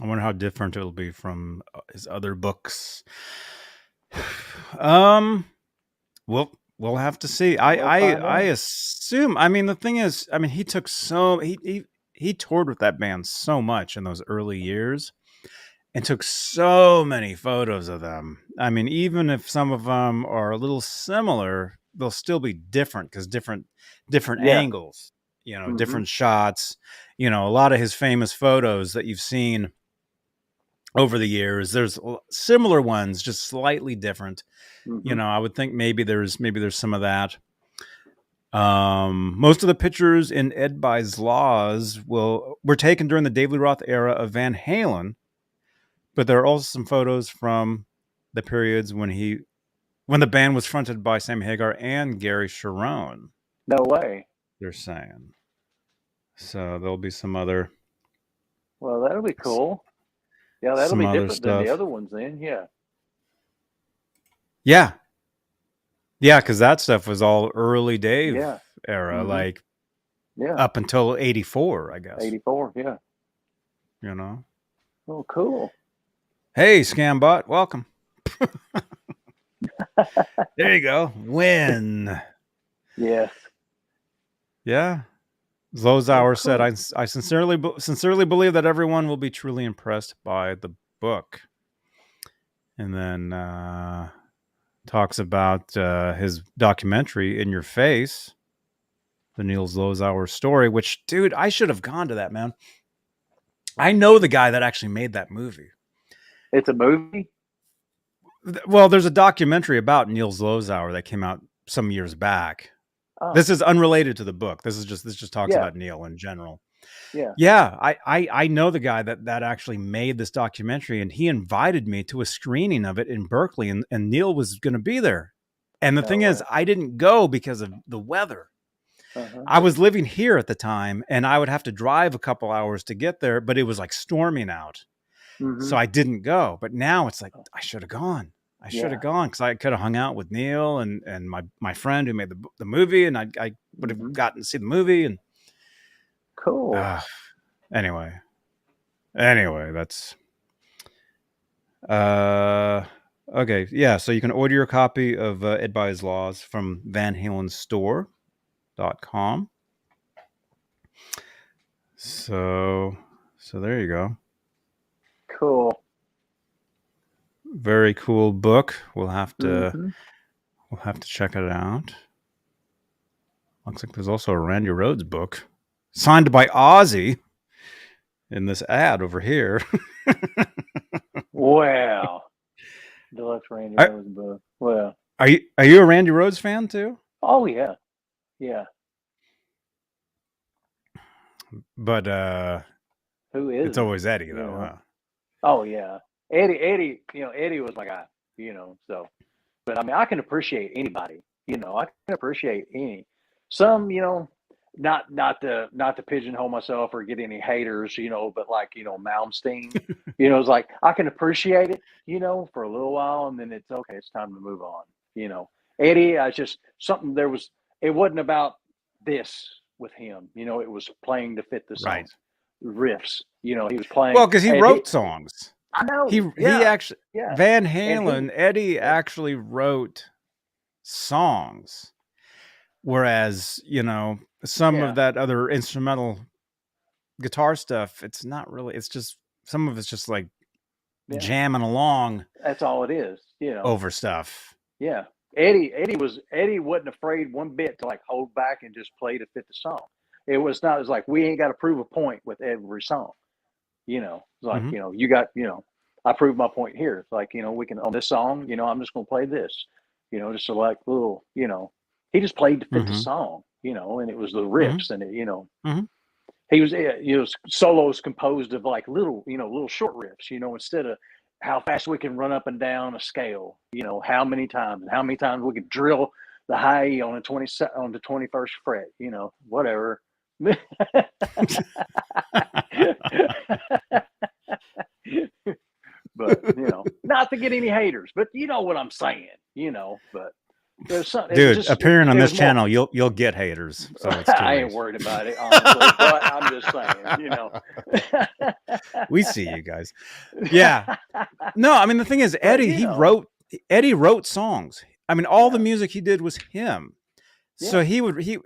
S1: I wonder how different it'll be from his other books. We'll have to see. I assume. I mean, the thing is, I mean, he took he toured with that band so much in those early years, and took so many photos of them. I mean, even if some of them are a little similar, they'll still be different because different angles. You know, different shots. You know, a lot of his famous photos that you've seen over the years, there's similar ones, just slightly different. You know, I would think maybe there's some of that. Most of the pictures in Ed Buys Laws were taken during the Dave Lee Roth era of Van Halen, but there are also some photos from the periods when the band was fronted by Sammy Hagar and Gary Sharon.
S2: No way.
S1: They're saying. So there'll be some other.
S2: Well, that'll be cool. Yeah, that'll be different than the other ones then. Yeah.
S1: Yeah. Yeah, because that stuff was all early Dave era, like up until 84, I guess.
S2: 84, yeah.
S1: You know?
S2: Oh, cool.
S1: Hey, Scambot, welcome. There you go. Win.
S2: Yes.
S1: Yeah. Lozauer said, I sincerely believe that everyone will be truly impressed by the book. And then talks about his documentary In Your Face, the Niels Lozauer story, which, dude, I should have gone to that, man. I know the guy that actually made that movie.
S2: It's a movie?
S1: Well, there's a documentary about Niels Lozauer that came out some years back.
S2: Oh.
S1: This is unrelated to the book. This just talks
S2: Yeah.
S1: about Neil in general.
S2: Yeah.
S1: Yeah, I know the guy that actually made this documentary, and he invited me to a screening of it in Berkeley, and Neil was going to be there. And the thing is, I didn't go because of the weather. I was living here at the time, and I would have to drive a couple hours to get there, but it was like storming out. So I didn't go. But now it's like, I should have gone. I should have gone because I could have hung out with Neil and my friend who made the movie, and I would have gotten to see the movie. And
S2: cool.
S1: Anyway, that's okay. Yeah, so you can order your copy of Ed by His Laws from VanHalenStore.com. So there you go.
S2: Cool.
S1: Very cool book. We'll have to check it out. Looks like there's also a Randy Rhoads book signed by Ozzy in this ad over here.
S2: Wow. Deluxe Randy Rhoads book. Well,
S1: are you a Randy Rhoads fan too?
S2: Oh yeah. Yeah.
S1: But
S2: who is
S1: it's always Eddie though, huh?
S2: Oh yeah. Eddie, Eddie was my guy, so, but I mean, I can appreciate anybody, I can appreciate some, not to pigeonhole myself or get any haters, but like, Malmsteen, it's like, I can appreciate it, for a little while, and then it's okay. It's time to move on. Eddie, I just, it wasn't about this with him, it was playing to fit the song.
S1: Right.
S2: Riffs, he was playing.
S1: Well, because he wrote songs.
S2: I know.
S1: He actually Van Halen, Eddie actually wrote songs, whereas some of that other instrumental guitar stuff, it's not really. It's just some of it's just like jamming along.
S2: That's all it is,
S1: over stuff.
S2: Yeah, Eddie wasn't afraid one bit to like hold back and just play to fit the song. It was like we ain't got to prove a point with every song. It's like, you got, I proved my point here. It's like, we can, on this song, I'm just going to play this, just to like little, he just played to fit the song, and it was the riffs and it, he was, solos composed of like little, little short riffs, instead of how fast we can run up and down a scale, how many times we could drill the high E on the 21st fret, whatever. But not to get any haters, but you know what I'm saying, but there's something,
S1: dude, appearing on this channel, you'll get haters, so it's
S2: I ain't worried about it, honestly, but I'm just saying,
S1: we see you guys. No, I mean, the thing is, Eddie wrote songs. I mean, all the music he did was him. So he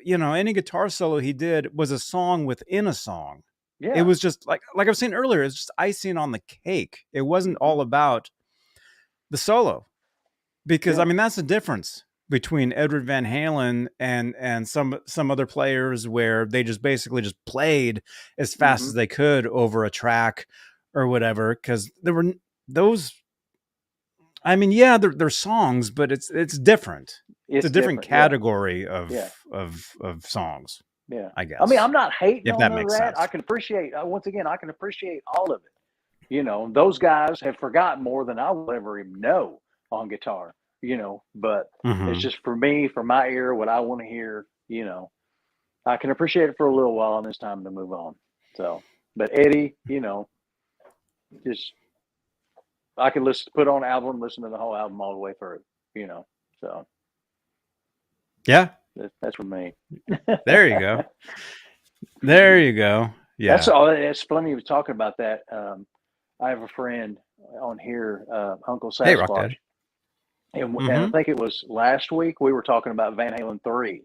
S1: any guitar solo he did was a song within a song. Yeah. It was just like I was saying earlier, it's just icing on the cake. It wasn't all about the solo. Because I mean, that's the difference between Edward Van Halen and some other players where they just basically just played as fast as they could over a track or whatever. Because there were those. I mean, they're songs, but it's different. It's a different category of songs.
S2: Yeah,
S1: I guess.
S2: I mean, I'm not hating
S1: if
S2: on
S1: that makes sense.
S2: I can appreciate. Once again, I can appreciate all of it. Those guys have forgotten more than I will ever even know on guitar. But it's just for me, for my ear, what I want to hear. I can appreciate it for a little while, and it's time to move on. So, but Eddie, just I could put on an album, listen to the whole album all the way through. So
S1: yeah.
S2: That's for me.
S1: There you go. There you go. Yeah.
S2: That's all. It's funny you were talking about that. I have a friend on here, Uncle Sasquatch. And I think it was last week we were talking about Van Halen 3.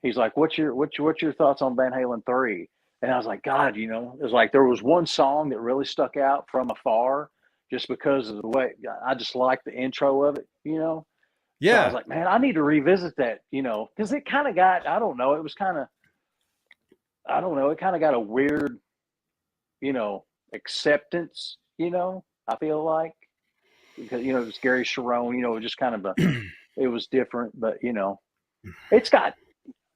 S2: He's like, "What's your thoughts on Van Halen 3?" And I was like, "God, it was like there was one song that really stuck out from afar, just because of the way I just liked the intro of it, So I was
S1: Yeah.
S2: like, man, I need to revisit that, because it kind of got, I don't know, it was kind of, I don't know, it kind of got a weird, acceptance, I feel like, because, it was Gary Sharon, just kind of it was different, but, it's got,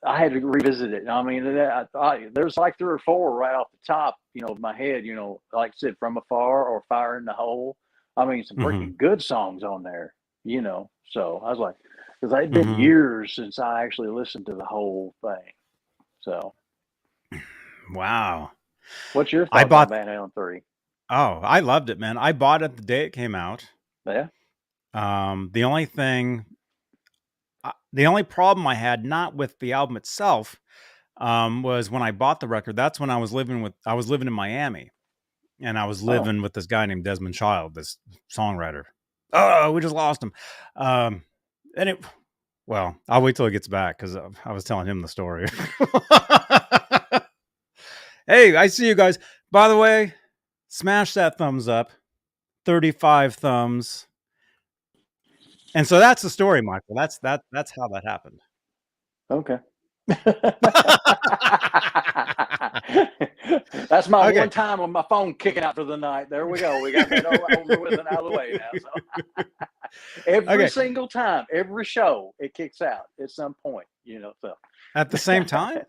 S2: I had to revisit it. I mean, there's like 3 or 4 right off the top, of my head, like I said, From Afar or Fire in the Hole. I mean, some
S1: Mm-hmm.
S2: freaking good songs on there, So I was like, because it'd been
S1: Mm-hmm.
S2: years since I actually listened to the whole thing. So,
S1: Wow.
S2: what's your
S1: I
S2: thoughts on
S1: bought.
S2: Van Halen 3?
S1: Oh, I loved it, man. I bought it the day it came out.
S2: Yeah.
S1: The only thing, the only problem I had, not with the album itself, was when I bought the record. That's when I was living in Miami, and I was
S2: Oh,
S1: living with this guy named Desmond Child, this songwriter. Oh, we just lost him. And it, well, I'll wait till he gets back because I was telling him the story. Hey, I see you guys. By the way, smash that thumbs up. 35 thumbs. And so that's the story, Michael. That's how that happened.
S2: okay. That's my
S1: Okay.
S2: one time on my phone kicking out for the night. There we go. We got that over with and out of the way now. So. Every single time, every show, it kicks out at some point, So
S1: At the same time?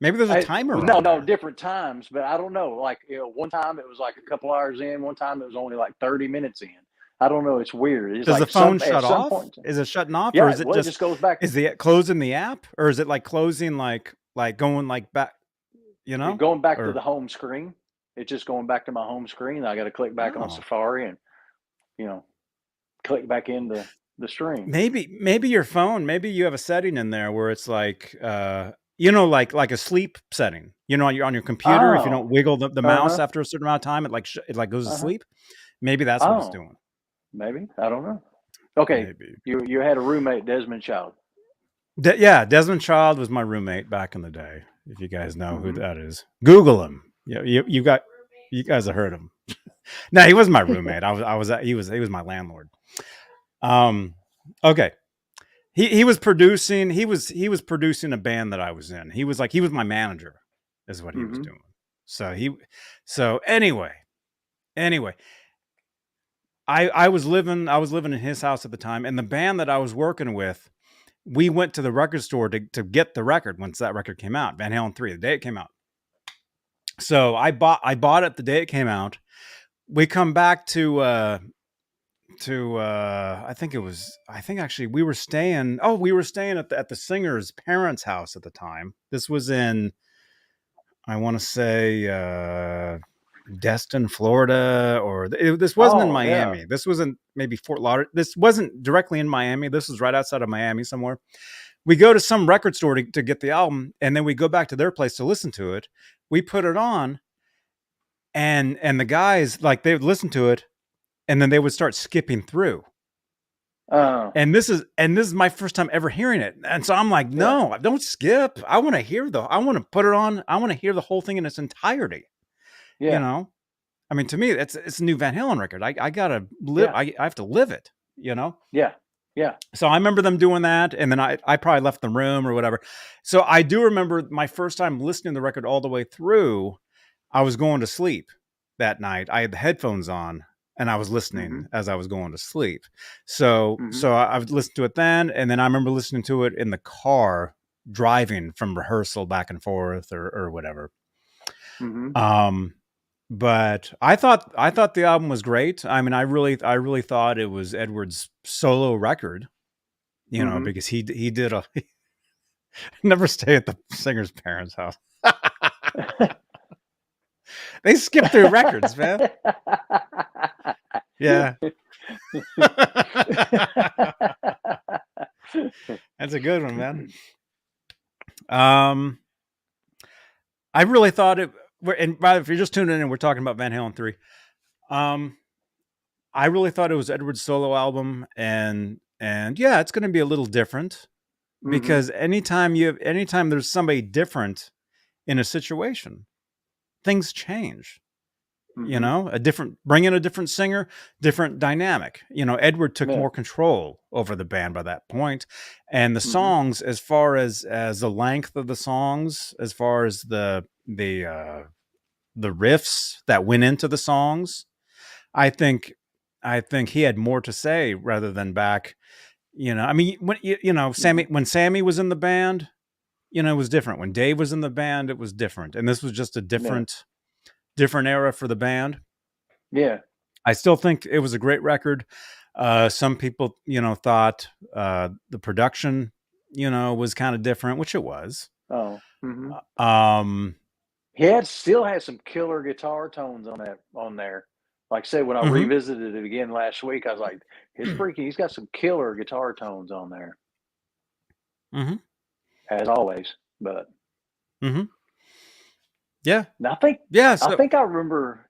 S1: Maybe there's a timer.
S2: No, different times, but I don't know. Like, one time it was like a couple hours in, one time it was only like 30 minutes in. I don't know. It's weird. It's
S1: Does
S2: like
S1: the phone shut
S2: at some
S1: off?
S2: point,
S1: Is it shutting off,
S2: yeah,
S1: or is it
S2: it just goes back.
S1: Is it closing the app, or is it like closing, like going like back?
S2: Going back to the home screen. It's just going back to my home screen. I got to click back on Safari and, click back into the stream.
S1: Maybe your phone. Maybe you have a setting in there where it's like, like a sleep setting. On your computer, if you don't wiggle the mouse after a certain amount of time, it goes to sleep. Maybe that's what it's doing.
S2: Maybe, I don't know. Okay, maybe. You had a roommate, Desmond Child.
S1: Yeah, Desmond Child was my roommate back in the day. If you guys know who that is, Google him. You guys have heard him. No, he wasn't my roommate. He was my landlord. Okay. He was producing a band that I was in. He was my manager, is what he was doing. So anyway, I was living in his house at the time, and the band that I was working with, we went to the record store to get the record once that record came out, Van Halen 3, the day it came out. So I bought it the day it came out. We come back to I think actually we were staying at the singer's parents' house at the time. This was in, I want to say, Destin, Florida, or this wasn't in Miami. Yeah. This wasn't maybe Fort Lauderdale. This wasn't directly in Miami. This was right outside of Miami somewhere. We go to some record store to get the album, and then we go back to their place to listen to it. We put it on, and the guys, like, they would listen to it, and then they would start skipping through. And this is my first time ever hearing it. And so I'm like, no, don't skip. I want to put it on. I want to hear the whole thing in its entirety. Yeah. I mean, to me, it's a new Van Halen record. I gotta live. Yeah. I have to live it, Yeah.
S2: Yeah.
S1: So I remember them doing that. And then I probably left the room or whatever. So I do remember my first time listening to the record all the way through. I was going to sleep that night. I had the headphones on and I was listening as I was going to sleep. So I would listen to it then. And then I remember listening to it in the car, driving from rehearsal back and forth or whatever. But I thought the album was great. I mean, I really thought it was Edward's solo record, because he did never stay at the singer's parents' house. They skip through records, man. Yeah. That's a good one, man. I really thought it. And if you're just tuning in, we're talking about Van Halen 3. I really thought it was Edward's solo album, and yeah, it's going to be a little different because anytime there's somebody different in a situation, things change. You know, bring in a different singer, different dynamic. You know, Edward took more control over the band by that point, and the songs, as far as the length of the songs, as far as the riffs that went into the songs, I think he had more to say rather than back. You know, I mean, when when Sammy was in the band, you know, it was different. When Dave was in the band, it was different, and this was just a different era for the band.
S2: Yeah.
S1: I still think it was a great record. Some people, you know, thought the production, you know, was kind of different, which it was.
S2: Oh. He still has some killer guitar tones on there. Like I said, when I revisited it again last week, I was like, he's got some killer guitar tones on there. As always, but.
S1: Yeah.
S2: And I think I remember,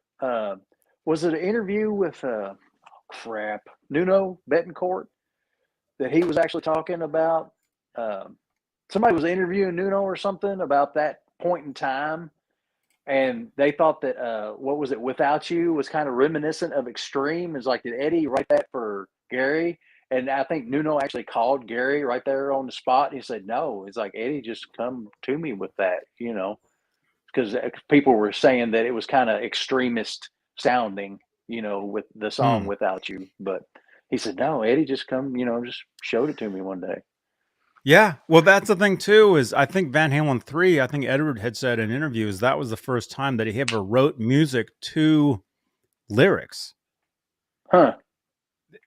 S2: was it an interview with Nuno Betancourt that he was actually talking about? Somebody was interviewing Nuno or something about that point in time, and they thought that what was it, Without You was kind of reminiscent of Extreme. It's like, did Eddie write that for Gary? And I think Nuno actually called Gary right there on the spot. He said, no, it's like, Eddie just come to me with that, you know, because people were saying that it was kind of extremist sounding, you know, with the song Without You. But he said, no, Eddie just just showed it to me one day.
S1: Yeah. Well, that's the thing too, is I think Van Halen 3, I think Edward had said in interviews, that was the first time that he ever wrote music to lyrics.
S2: Huh.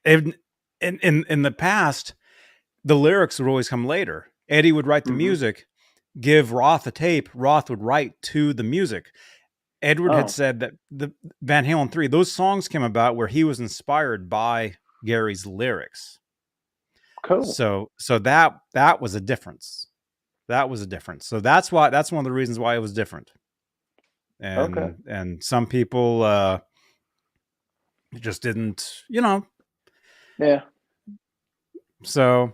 S1: In the past, the lyrics would always come later. Eddie would write the music, give Roth a tape. Roth would write to the music. Edward had said that the Van Halen 3, those songs came about where he was inspired by Gary's lyrics.
S2: Cool.
S1: So that was a difference. That was a difference. So that's one of the reasons why it was different. And some people just didn't, you know.
S2: Yeah.
S1: So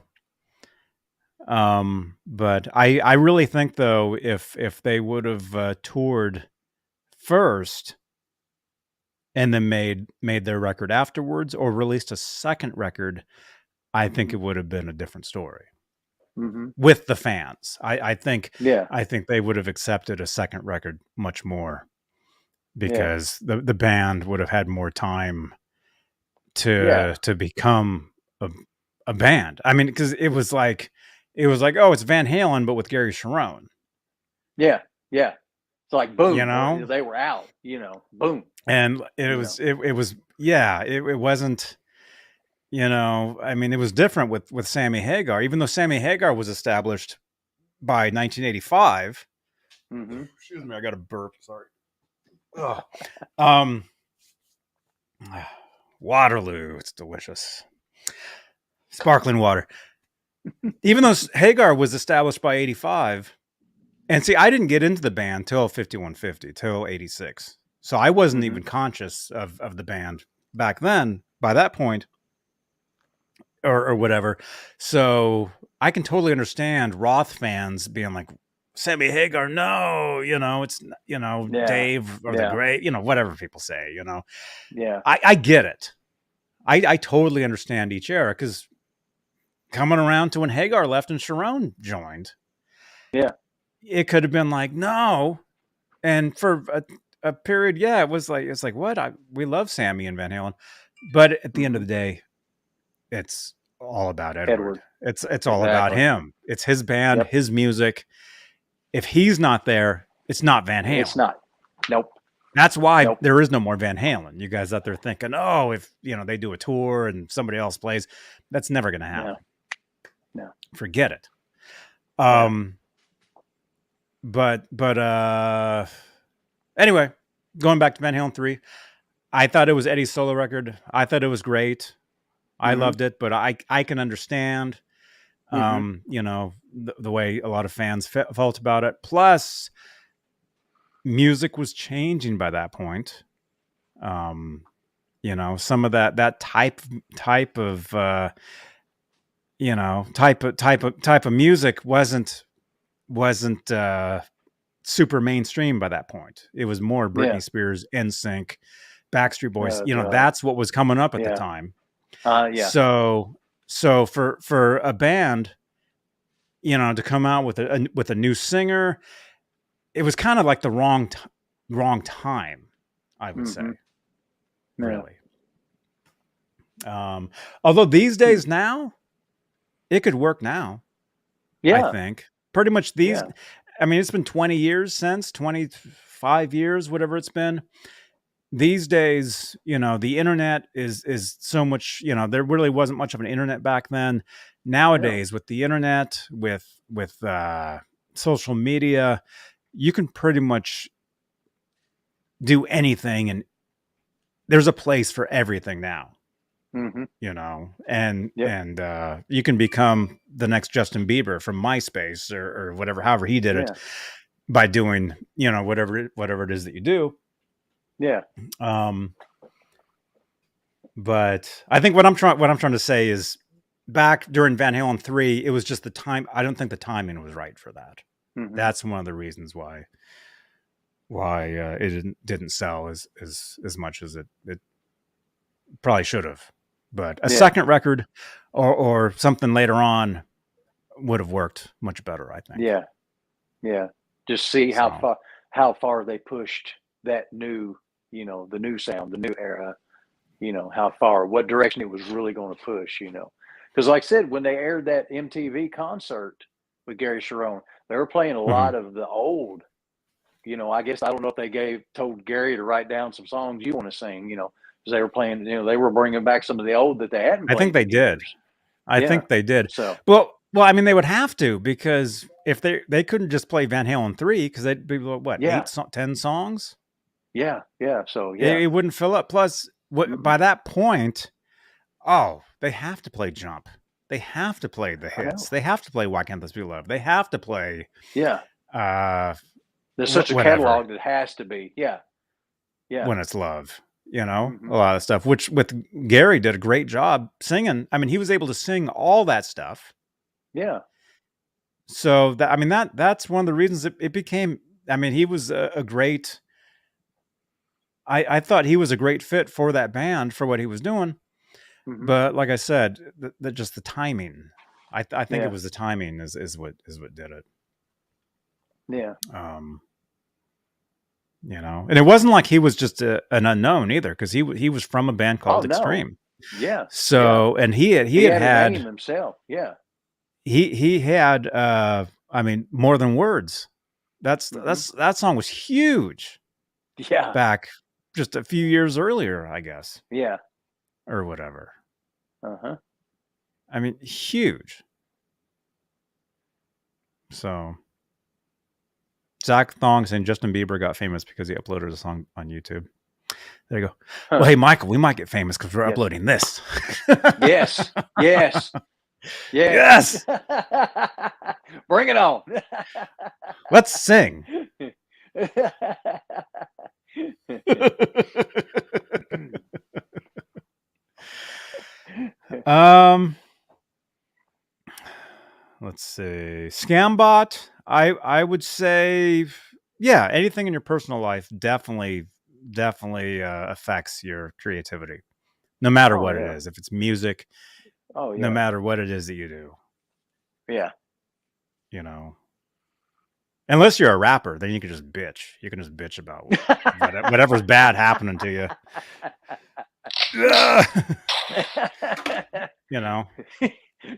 S1: but I really think though, if they would have toured first and then made their record afterwards, or released a second record, I think it would have been a different story with the fans. I think they would have accepted a second record much more, because the band would have had more time to become a band. I mean, because it was like, oh, it's Van Halen, but with Gary Cherone.
S2: Yeah. Yeah. It's like, boom,
S1: you know,
S2: they were out, you know, boom.
S1: And it wasn't, you know, I mean, it was different with Sammy Hagar, even though Sammy Hagar was established by 1985. Excuse me, I got a burp. Sorry. Waterloo, it's delicious. Sparkling water. Even though Hagar was established by 85, and see, I didn't get into the band till 5150, till 86. So I wasn't even conscious of the band back then, by that point. Or whatever. So I can totally understand Roth fans being like, Sammy Hagar, no, you know, it's, you know, Dave or the Great, you know, whatever people say, you know.
S2: Yeah.
S1: I get it. I totally understand each era, because coming around to when Hagar left and Cherone joined, it could have been like, no. And for a period, it's like, what? We love Sammy and Van Halen. But at the end of the day, it's all about Edward. It's all about him. It's his band, his music. If he's not there, it's not Van Halen.
S2: It's not. Nope.
S1: That's why there is no more Van Halen. You guys out there thinking, oh, if you know they do a tour and somebody else plays, that's never going to happen.
S2: No.
S1: Forget it. But anyway, going back to Van Halen 3, I thought it was Eddie's solo record. I thought it was great. I loved it, but I can understand, you know, the way a lot of fans felt about it. Plus, music was changing by that point. You know, some of that type of you know, type of music wasn't super mainstream by that point. It was more Britney
S2: Yeah.
S1: Spears, NSYNC, Backstreet Boys.
S2: Oh,
S1: You know,
S2: God.
S1: that's what was coming up at the
S2: Yeah.
S1: time.
S2: Yeah.
S1: So for a band, you know, to come out with a new singer, it was kind of like the wrong time, I would say.
S2: Yeah.
S1: Really. Although these days now, it could work now. I
S2: Yeah.
S1: think pretty much these.
S2: Yeah.
S1: I mean, it's been 20 years since 25 years, whatever it's been. These days, you know, the internet is so much. You know, there really wasn't much of an internet back then. Nowadays, with the internet, with social media, you can pretty much do anything, and there's a place for everything now. You know, and you can become the next Justin Bieber from MySpace or whatever, however he did it, by doing, you know, whatever it is that you do.
S2: Yeah.
S1: But I think what I'm trying to say is, back during Van Halen 3, it was just the time. I don't think the timing was right for that. That's one of the reasons why it didn't sell as much as it probably should have. But a second record or something later on would have worked much better, I think.
S2: Yeah. Yeah. Just see how far they pushed that new, you know, the new sound, the new era, you know, what direction it was really going to push, you know. Because like I said, when they aired that MTV concert with Gary Cherone, they were playing a lot of the old, you know, I guess, I don't know if they told Gary to write down some songs you want to sing, you know, because they were playing, you know, they were bringing back some of the old that they hadn't played.
S1: I think they did. I think they did.
S2: So,
S1: well, I mean, they would have to, because if they couldn't just play Van Halen 3, because they'd be what, 10 songs?
S2: Yeah. So
S1: it wouldn't fill up. Plus, by that point, they have to play Jump. They have to play the hits. They have to play Why Can't This Be Love? They have to play.
S2: Yeah. There's such a catalog that has to be. Yeah.
S1: When It's Love, you know, a lot of stuff, which with Gary did a great job singing. I mean, he was able to sing all that stuff.
S2: Yeah.
S1: So that's one of the reasons it became. I mean, he was a great. I thought he was a great fit for that band for what he was doing, but like I said, just the timing. I think it was the timing is what did it.
S2: Yeah.
S1: You know, and it wasn't like he was just an unknown either, because he was from a band called Extreme.
S2: Yeah.
S1: So and he had
S2: a name himself. Yeah.
S1: He had I mean, More Than Words. That song was huge.
S2: Yeah.
S1: Back just a few years earlier, I guess.
S2: Yeah.
S1: Or whatever.
S2: I
S1: mean, huge. So Zach Thong saying Justin Bieber got famous because he uploaded a song on YouTube. There you go. Well, hey, Michael, we might get famous because we're uploading this.
S2: Yes. Bring it on.
S1: Let's sing. Let's see. Scambot. I would say, yeah, anything in your personal life definitely affects your creativity, no matter what it is. If it's music, no matter what it is that you do.
S2: Yeah.
S1: You know, unless you're a rapper, then you can just bitch. You can just bitch about whatever's bad happening to you. You know,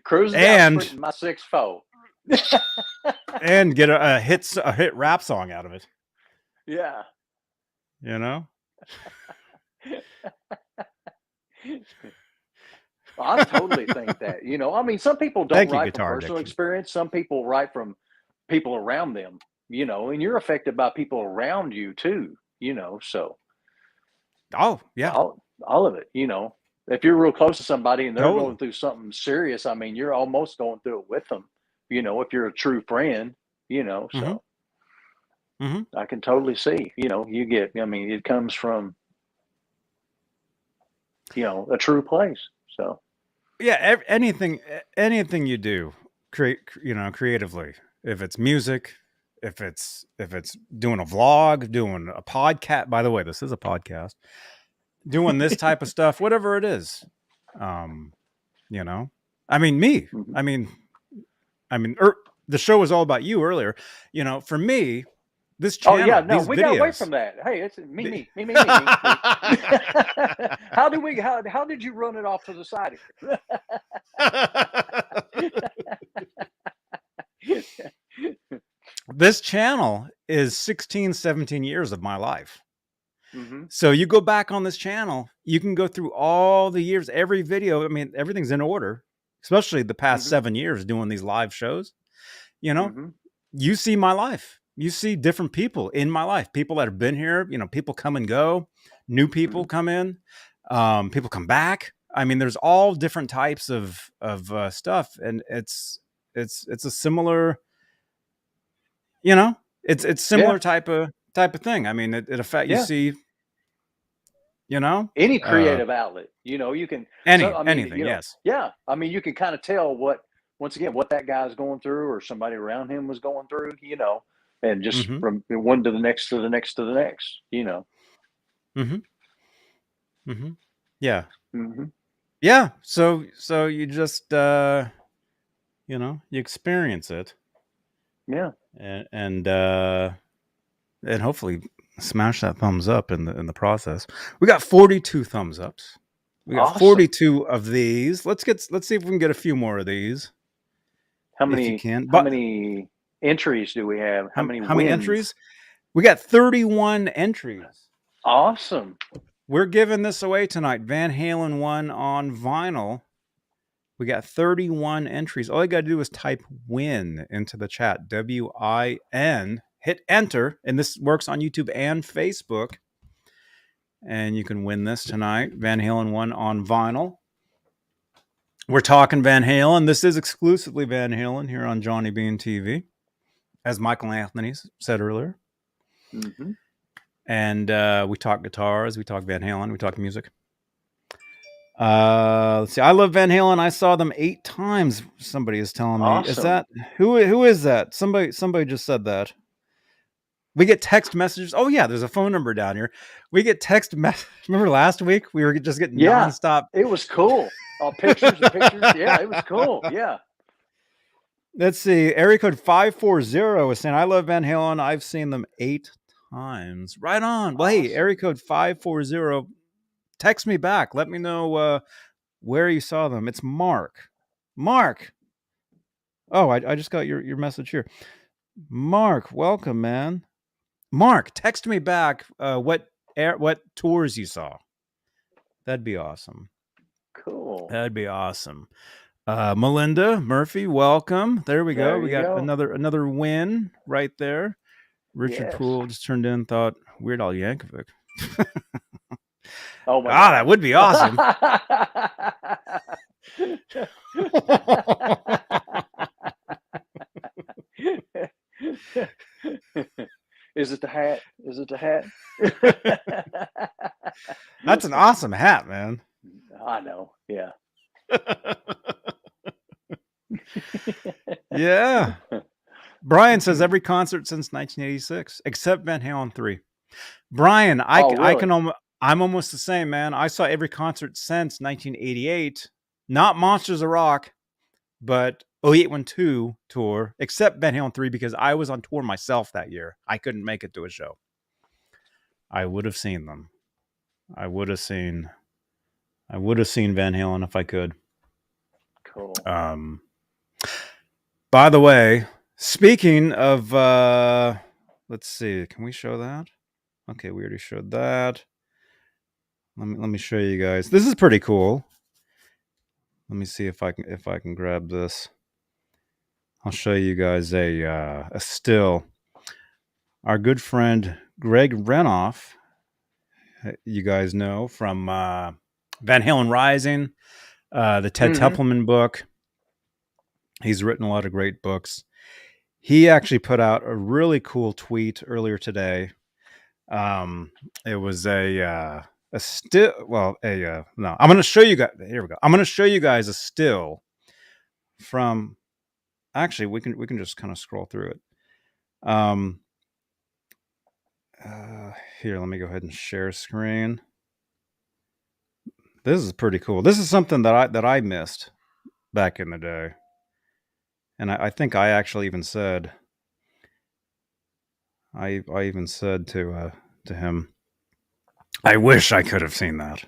S2: cruising down my 6'4",
S1: and get a hit rap song out of it.
S2: Yeah.
S1: You know.
S2: I totally think that. You know, I mean, some people don't write from personal experience. Some people write from people around them. You know, and you're affected by people around you too. You know, so.
S1: Oh yeah.
S2: All of it. You know. If you're real close to somebody and they're going through something serious, I mean, you're almost going through it with them, you know, if you're a true friend, you know, so I can totally see, you know, it comes from, you know, a true place. So,
S1: yeah, anything you do creatively, if it's music, if it's doing a vlog, doing a podcast. By the way, this is a podcast. Doing this type of stuff, whatever it is. You know, I mean, me.
S2: Mhm.
S1: I mean, the show was all about you earlier. You know, for me, this
S2: Oh yeah,
S1: channel,
S2: no,
S1: these
S2: we got away
S1: videos.
S2: from that. Hey, it's me. How did you run it off to the side here?
S1: This channel is 16, 17 years of my life.
S2: Mm-hmm.
S1: So you go back on this channel, you can go through all the years, every video. I mean, everything's in order, especially the past
S2: Mm-hmm.
S1: 7 years doing these live shows. You know,
S2: Mm-hmm.
S1: you see my life. You see different people in my life, people that have been here. You know, people come and go, new people come in, people come back. I mean, there's all different types of stuff, and it's a similar, you know, it's similar
S2: Yeah.
S1: type of thing. I mean, it affects. You
S2: Yeah.
S1: see, you know,
S2: Any creative outlet, you know, you can.
S1: anything.
S2: You know,
S1: Yes.
S2: yeah. I mean, you can kind of tell what that guy's going through, or somebody around him was going through, you know, and just
S1: Mm-hmm.
S2: from one to the next to the next to the next, you know.
S1: Mm-hmm. Mm-hmm. Yeah.
S2: Mm-hmm.
S1: Yeah. So you just you know, you experience it.
S2: Yeah.
S1: And hopefully smash that thumbs up in the process. We got 42 thumbs ups. We got
S2: Awesome.
S1: 42 of these. Let's see if we can get a few more of these.
S2: How
S1: if you
S2: many
S1: can.
S2: how
S1: But
S2: many entries do we have? How many
S1: how many
S2: wins?
S1: entries? We got 31 entries.
S2: Awesome.
S1: We're giving this away tonight. Van Halen 1 on vinyl. We got 31 entries. All you got to do is type win into the chat. WIN. Hit enter. And this works on YouTube and Facebook. And you can win this tonight. Van Halen 1 on vinyl. We're talking Van Halen. This is exclusively Van Halen here on Johnny Beane TV, as Michael Anthony said earlier.
S2: Mm-hmm.
S1: And we talk guitars, we talk Van Halen, we talk music. Let's see. I love Van Halen. I saw them 8 times. Somebody is telling me.
S2: Awesome.
S1: Is that who is that? Somebody just said that. We get text messages. Oh yeah, there's a phone number down here. We get text messages. Remember last week we were just getting nonstop.
S2: It was cool. Pictures and pictures. Yeah, it was cool. Yeah.
S1: Let's see. Area code 540 is saying, I love Van Halen. I've seen them 8 times. Right on. Well,
S2: Awesome.
S1: hey, area code 540. Text me back. Let me know where you saw them. It's Mark. Mark. Oh, I just got your message here. Mark, welcome, man. Mark, text me back what tours you saw. That'd be awesome.
S2: Cool.
S1: That'd be awesome. Melinda Murphy, welcome. There we go. We got another win right there. Richard Poole just turned in, thought Weird Al Yankovic.
S2: Oh my God,
S1: that would be awesome.
S2: Is it the hat? Is it the hat?
S1: That's an awesome hat, man.
S2: I know. Yeah.
S1: Yeah. Brian says every concert since 1986, except Van Halen 3. Brian, I'm almost the same, man. I saw every concert since 1988, not Monsters of Rock, but 0812 tour, except Van Halen 3 because I was on tour myself that year. I couldn't make it to a show. I would have seen them. I would have seen Van Halen if I could.
S2: Cool.
S1: By the way, speaking of let's see, can we show that? Okay, we already showed that. Let me show you guys. This is pretty cool. Let me see if I can grab this. I'll show you guys a still. Our good friend Greg Renoff, you guys know from Van Halen Rising, the Ted Templeman book. He's written a lot of great books. He actually put out a really cool tweet earlier today. It was no, I'm going to show you guys. Here we go. I'm going to show you guys a still from. Actually, we can just kind of scroll through it. Um, here, let me go ahead and share screen. This is pretty cool. This is something that I missed back in the day, and I think I actually even said I even said to him, I wish I could have seen that.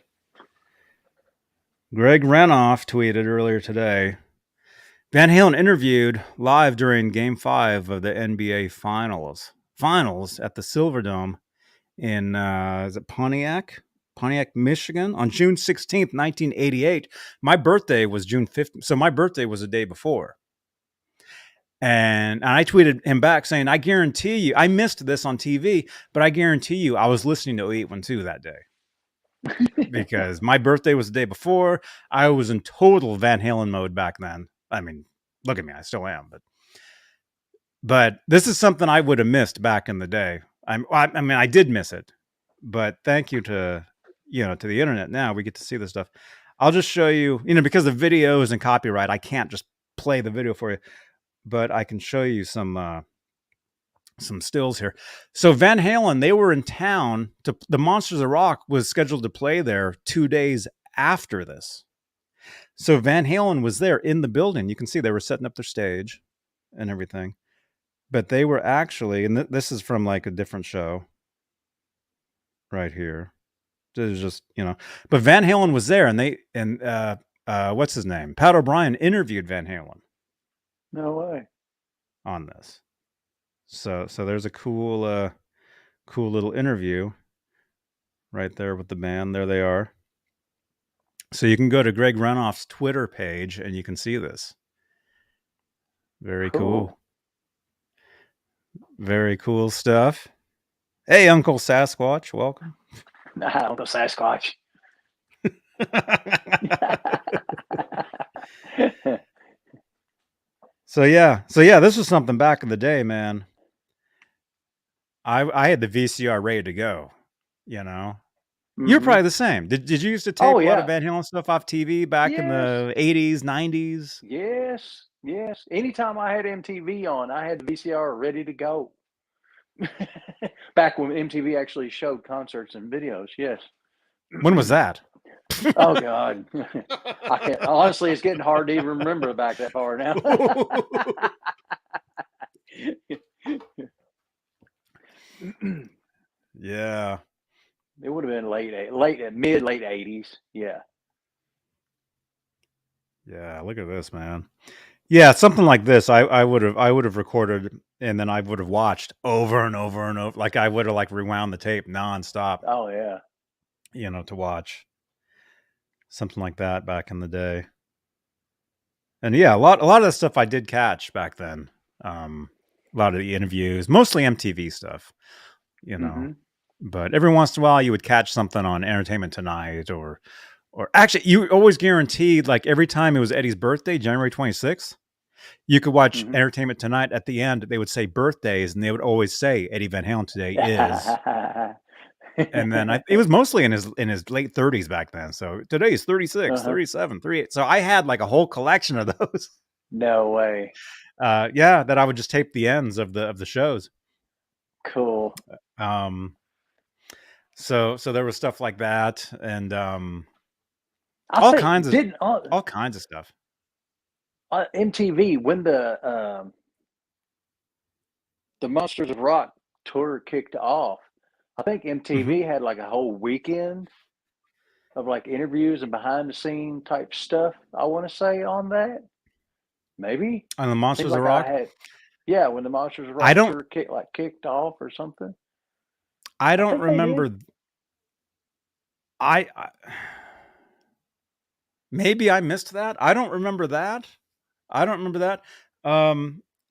S1: Greg Renoff tweeted earlier today, Van Halen interviewed live during Game 5 of the NBA Finals at the Silverdome in is it Pontiac, Michigan, on June 16th, 1988. My birthday was June 5th, so my birthday was the day before. And I tweeted him back saying, I guarantee you, I missed this on TV, but I guarantee you I was listening to 812 that day. Because my birthday was the day before. I was in total Van Halen mode back then. I mean, look at me, I still am, but this is something I would have missed back in the day. I mean, I did miss it, but thank you to the internet. Now we get to see this stuff. I'll just show you, because the video is in copyright, I can't just play the video for you, but I can show you some stills here. So Van Halen, they were in town the Monsters of Rock was scheduled to play there 2 days after this. So Van Halen was there in the building. You can see they were setting up their stage and everything. But they were actually, and this is from like a different show right here. This is just, but Van Halen was there, and what's his name? Pat O'Brien interviewed Van Halen.
S2: No way.
S1: On this. So there's a cool little interview right there with the band. There they are. So you can go to Greg Renoff's Twitter page and you can see this. Very cool. Very cool stuff. Hey, Uncle Sasquatch, welcome.
S2: Uncle Sasquatch.
S1: So yeah, this was something back in the day, man. I had the VCR ready to go, You're probably the same. Did you used to tape a lot of Van Halen stuff off TV back in the 80s, 90s?
S2: Yes. Anytime I had MTV on, I had the VCR ready to go. Back when MTV actually showed concerts and videos, yes.
S1: When was that?
S2: Oh God, I can't. Honestly, it's getting hard to even remember back that far now.
S1: Yeah,
S2: it would have been late 80s. Yeah.
S1: Look at this, man. Yeah, something like this. I would have recorded, and then I would have watched over and over and over. Like I would have rewound the tape nonstop.
S2: Oh yeah.
S1: To watch something like that back in the day. And yeah, a lot of that stuff I did catch back then. A lot of the interviews, mostly MTV stuff, But every once in a while, you would catch something on Entertainment Tonight, or actually, you always guaranteed, like every time it was Eddie's birthday, January 26th, you could watch Entertainment Tonight. At the end, they would say birthdays, and they would always say Eddie Van Halen today is. And then it was mostly in his late 30s back then. So today is 36, 37, 38. So I had like a whole collection of those.
S2: No way.
S1: That I would just tape the ends of the shows.
S2: Cool.
S1: So there was stuff like that, and all kinds of stuff.
S2: MTV, when the Monsters of Rock tour kicked off, I think MTV had like a whole weekend of like interviews and behind the scene type stuff. I want to say on that, maybe
S1: on the Monsters of Rock.
S2: When the Monsters of Rock tour kicked off or something.
S1: I don't remember. Maybe I missed that. I don't remember that.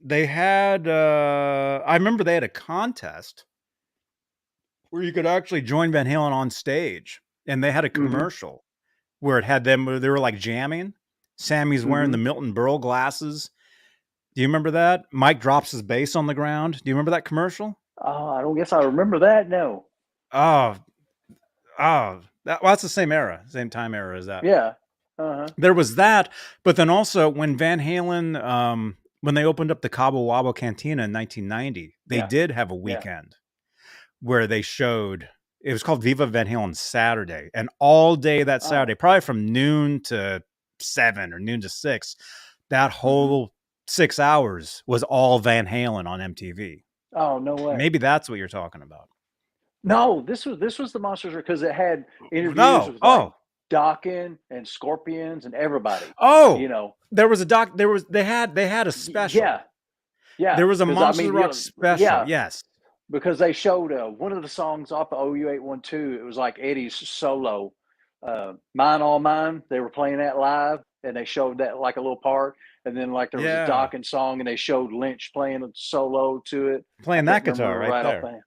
S1: They had. I remember they had a contest where you could actually join Van Halen on stage, and they had a commercial where it had them. They were like jamming. Sammy's wearing the Milton Berle glasses. Do you remember that? Mike drops his bass on the ground. Do you remember that commercial?
S2: Oh, I don't guess I remember that. No.
S1: That's the same time era as that.
S2: Yeah.
S1: There was that, but then also when Van Halen when they opened up the Cabo Wabo Cantina in 1990, they did have a weekend where they showed. It was called Viva Van Halen Saturday, and all day that Saturday, probably from noon to 7 or noon to 6, that whole 6 hours was all Van Halen on MTV.
S2: Oh, no way.
S1: Maybe that's what you're talking about.
S2: No, this was the Monsters, because it had interviews with like Dokken and Scorpions and everybody. You know,
S1: there was a they had a special.
S2: Yeah.
S1: There was a Monsters Rock special. Yes.
S2: Because they showed one of the songs off of OU812. It was like Eddie's solo, "Mine All Mine." They were playing that live, and they showed that like a little part. And then like there was a Dokken song, and they showed Lynch playing a solo to it,
S1: playing that guitar right there.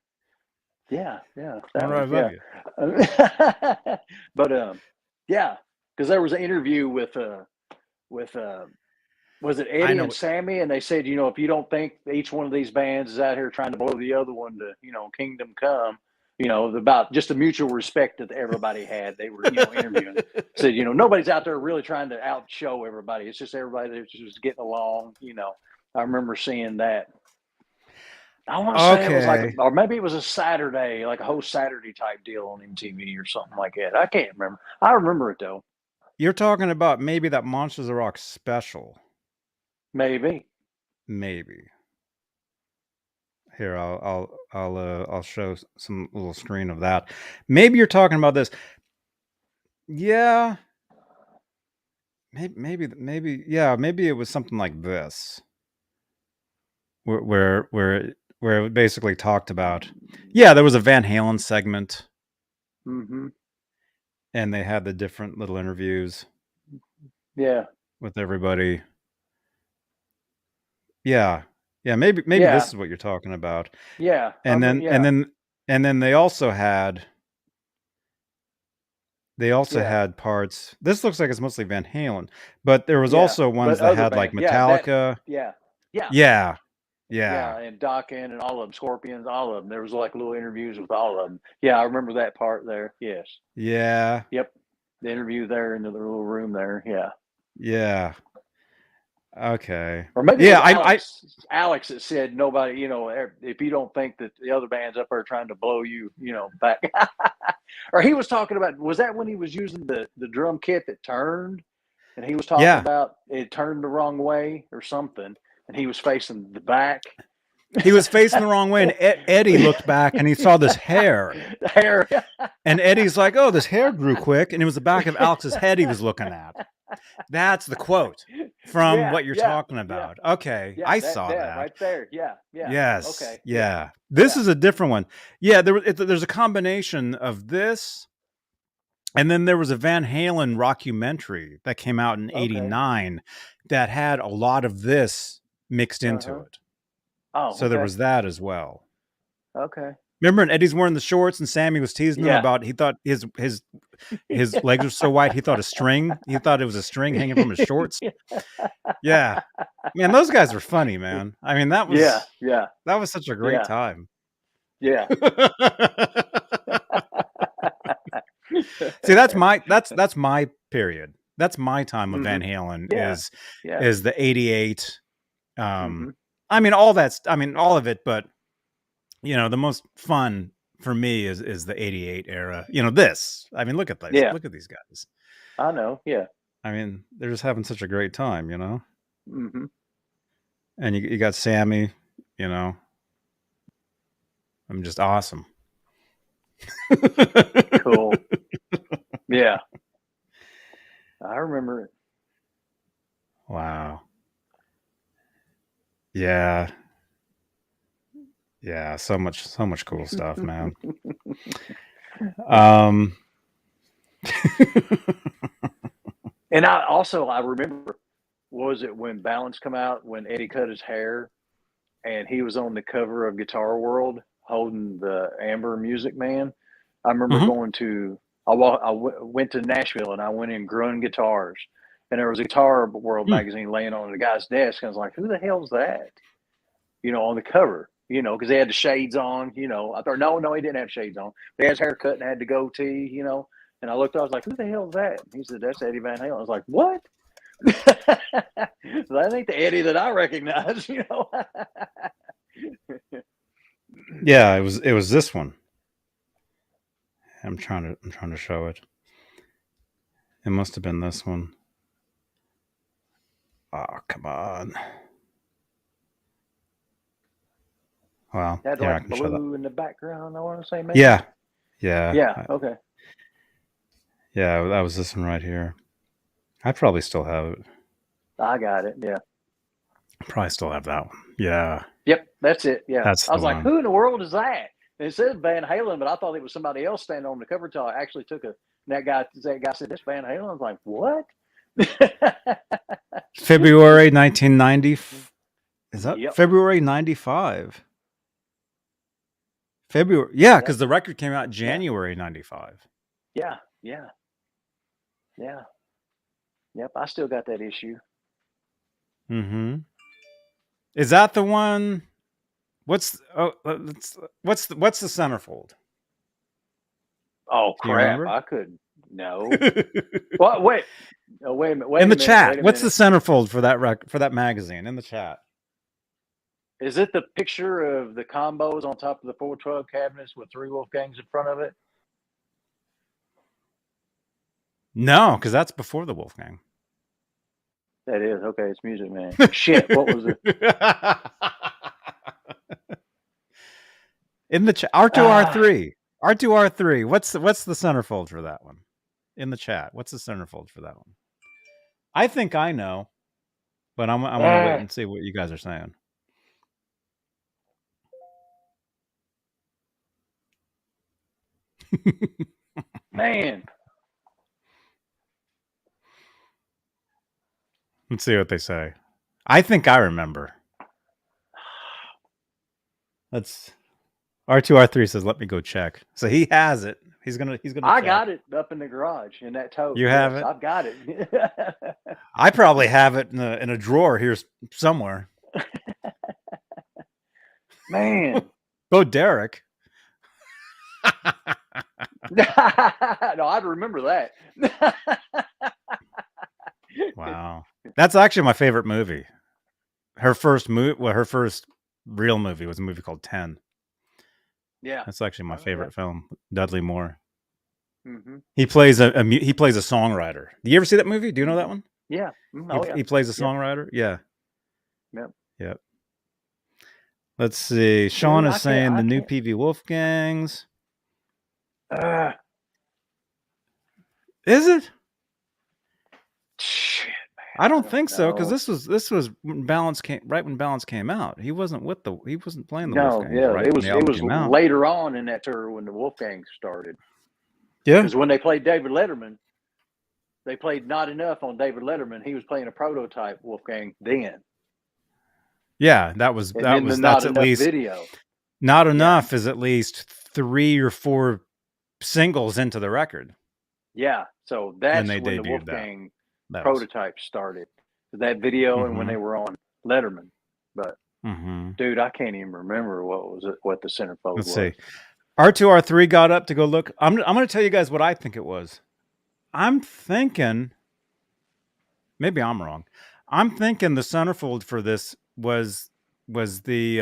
S2: Yeah.
S1: That was,
S2: But because there was an interview with was it Eddie and Sammy, and they said, you know, if you don't think each one of these bands is out here trying to blow the other one to, you know, kingdom come, you know, about just the mutual respect that everybody had. They were, you know, interviewing. Said, you know, nobody's out there really trying to outshow everybody. It's just everybody that's just getting along. You know, I remember seeing that. I want to say it was like, or maybe it was a Saturday, like a whole Saturday type deal on MTV or something like that. I can't remember. I remember it though.
S1: You're talking about maybe that Monsters of Rock special.
S2: Maybe.
S1: Here, I'll show some little screen of that. Maybe you're talking about this. Yeah. Maybe it was something like this. Where it basically talked about, there was a Van Halen segment.
S2: Mm-hmm.
S1: And they had the different little interviews.
S2: Yeah.
S1: With everybody. Yeah, maybe this is what you're talking about.
S2: Yeah.
S1: And then they also had had parts. This looks like it's mostly Van Halen, but there was also ones that had like Metallica.
S2: Yeah, and Dokken and all of them, Scorpions, all of them. There was like little interviews with all of them. Yeah, I remember that part there. Yes.
S1: Yeah.
S2: Yep. The interview there in the little room there. Yeah.
S1: Yeah. Okay.
S2: Or maybe Alex that said nobody, you know, if you don't think that the other band's up there trying to blow you, you know, back. Or he was talking about, was that when he was using the drum kit that turned? And he was talking about it turned the wrong way or something, and he was facing the back.
S1: He was facing the wrong way, and Eddie looked back and he saw this hair. And Eddie's like, "Oh, this hair grew quick," and it was the back of Alex's head he was looking at. That's the quote from what you're talking about. Yeah. Okay, I saw that
S2: right there. Yeah.
S1: Yes.
S2: Okay.
S1: Yeah. This is a different one. Yeah, there's a combination of this, and then there was a Van Halen rockumentary that came out in '89 that had a lot of this mixed into it.
S2: Oh,
S1: so there was that as well.
S2: Okay.
S1: Remember, and Eddie's wearing the shorts, and Sammy was teasing him about. He thought his legs were so white. He thought it was a string hanging from his shorts. Yeah, man, those guys were funny, man. I mean, that was that was such a great time.
S2: Yeah.
S1: See, that's my period. That's my time of Van Halen is the '88. I mean, all of it, but you know, the most fun for me is the '88 era. You know, this. I mean, look at this. Look at these guys.
S2: I know. Yeah.
S1: I mean, they're just having such a great time, you know.
S2: Mm-hmm.
S1: And you got Sammy, you know. I'm just awesome.
S2: Cool. Yeah. I remember it.
S1: Wow. Yeah. Yeah, so much cool stuff, man.
S2: And I remember, was it when Balance come out, when Eddie cut his hair and he was on the cover of Guitar World holding the Amber Music Man? I remember going to, I went to Nashville and I went in Grun Guitars, and there was a Guitar World magazine laying on the guy's desk. And I was like, who the hell's that? You know, on the cover, you know, because they had the shades on, you know. I thought, no, he didn't have shades on. He had his hair cut and had the goatee, you know. And I looked, I was like, who the hell is that? And he said, that's Eddie Van Halen. I was like, what? That ain't the Eddie that I recognize, you know.
S1: Yeah, it was this one. I'm trying to show it. It must have been this one. Oh, come on. Well,
S2: Had
S1: yeah, I
S2: like
S1: can show that.
S2: blue in the background, I want to say, maybe.
S1: Yeah. Yeah.
S2: Yeah. Okay.
S1: Yeah, that was this one right here. I probably still have it.
S2: I got it. Yeah.
S1: Probably still have that one. Yeah.
S2: Yep. That's it. Yeah.
S1: That's
S2: I was
S1: the
S2: like,
S1: one.
S2: who in the world is that? And it says Van Halen, but I thought it was somebody else standing on the cover till I actually took a. And that guy said, "This Van Halen." I was like, "What?"
S1: February 1990. Is that
S2: Yep.
S1: February 95? February. Yeah, because the record came out January 95.
S2: Yeah. Yeah. Yeah. Yep. I still got that issue.
S1: Mm-hmm. Is that the one? What's the centerfold?
S2: Oh
S1: Do you
S2: crap!
S1: remember?
S2: I couldn't. No. Well, wait. Oh, wait a minute. Wait
S1: In
S2: a
S1: the
S2: minute.
S1: chat,
S2: Wait a
S1: what's the
S2: minute.
S1: centerfold for that magazine? In the chat.
S2: Is it the picture of the combos on top of the 412 cabinets with 3 Wolfgangs in front of it?
S1: No, because that's before the Wolfgang.
S2: That is. Okay, it's Music Man. Shit, what was it?
S1: In the chat, R2R3. R2R3. What's the centerfold for that one? In the chat, what's the centerfold for that one? I think I know, but I'm gonna wait and see what you guys are saying.
S2: Man.
S1: Let's see what they say. I think I remember. Let's. R2R3 says, "Let me go check." So he has it. He's gonna.
S2: I
S1: check.
S2: got it up in the garage in that tote.
S1: You have it?
S2: I've got it.
S1: I probably have it in a drawer here somewhere.
S2: Man.
S1: Go, Derek.
S2: No, I'd remember that.
S1: Wow, that's actually my favorite movie. Her first her first real movie was a movie called 10.
S2: Yeah,
S1: that's actually my favorite film. Dudley Moore.
S2: Mm-hmm.
S1: He plays a songwriter. Do you ever see that movie? Do you know that one?
S2: Yeah. Yeah.
S1: He plays a songwriter. Yeah.
S2: Yep.
S1: Let's see. Sean is saying the new PV Wolfgangs. Is it?
S2: Shit, man.
S1: I don't think so, because this was when Balance came out. He wasn't playing the Wolfgangs.
S2: Yeah,
S1: right
S2: it was later on in that tour when the Wolfgangs started.
S1: Yeah,
S2: because when they played David Letterman, they played Not Enough on David Letterman. He was playing a prototype Wolfgang then.
S1: Yeah, that's at least
S2: video.
S1: Not Enough is at least 3 or 4 singles into the record.
S2: Yeah, so that's when the Wolfgang prototype started. That video and when they were on Letterman. But dude, I can't even remember what the centerfold was.
S1: Let's see. R2R3 got up to go look. I'm going to tell you guys what I think it was. I'm thinking, maybe I'm wrong. I'm thinking the centerfold for this was the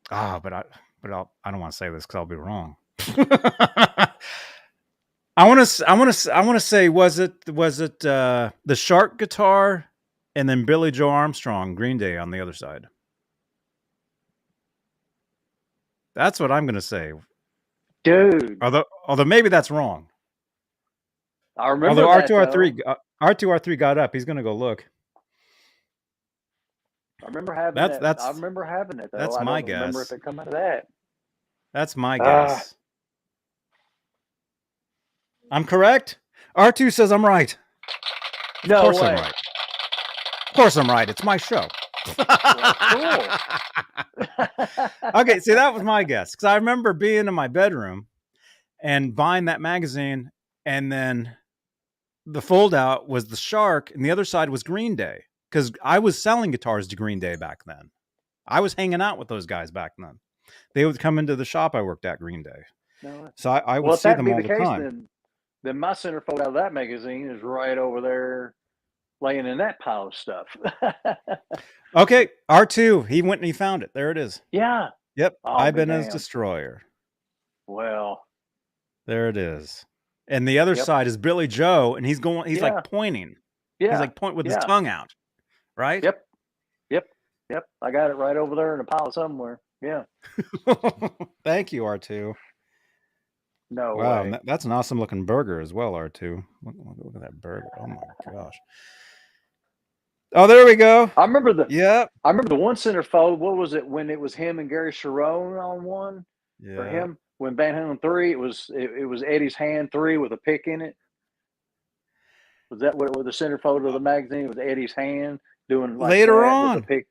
S1: but I don't want to say this because I'll be wrong. I want to say was it the Shark guitar and then Billy Joe Armstrong, Green Day on the other side. That's what I'm going to say.
S2: Dude.
S1: Although maybe that's wrong.
S2: I remember
S1: R2R3 got up. He's going to go look.
S2: I remember having that. I remember having it though.
S1: That's my guess. I
S2: remember if it come out of that.
S1: That's my guess. I'm correct? R2 says I'm right.
S2: No
S1: of course
S2: way.
S1: I'm right. Of course I'm right. It's my show.
S2: Well,
S1: cool. Okay, see, that was my guess. Because I remember being in my bedroom and buying that magazine, and then the fold out was the Shark, and the other side was Green Day. Because I was selling guitars to Green Day back then. I was hanging out with those guys back then. They would come into the shop I worked at, Green Day. No. So I would see them all the time.
S2: Then my centerfold out of that magazine is right over there laying in that pile of stuff.
S1: Okay, R2. He went and he found it. There it is.
S2: Yeah.
S1: Yep.
S2: I'll be
S1: Ibanez
S2: damned.
S1: Destroyer.
S2: Well.
S1: There it is. And the other
S2: Yep.
S1: side is Billy Joe, and he's going. He's
S2: Yeah.
S1: like pointing.
S2: Yeah.
S1: He's like pointing with his tongue out. Right.
S2: Yep. I got it right over there in a pile somewhere. Yeah.
S1: Thank you, R2.
S2: No
S1: Wow,
S2: way.
S1: that's an awesome looking burger as well, R2. Look at that burger. Oh my gosh. Oh, there we go.
S2: I remember the one centerfold. What was it when it was him and Gary Sharon on one?
S1: Yeah.
S2: For him when Van Halen 3, it was Eddie's hand 3 with a pick in it. Was that what the centerfold of the magazine? It was Eddie's hand doing like
S1: later
S2: that
S1: on?
S2: with the pick.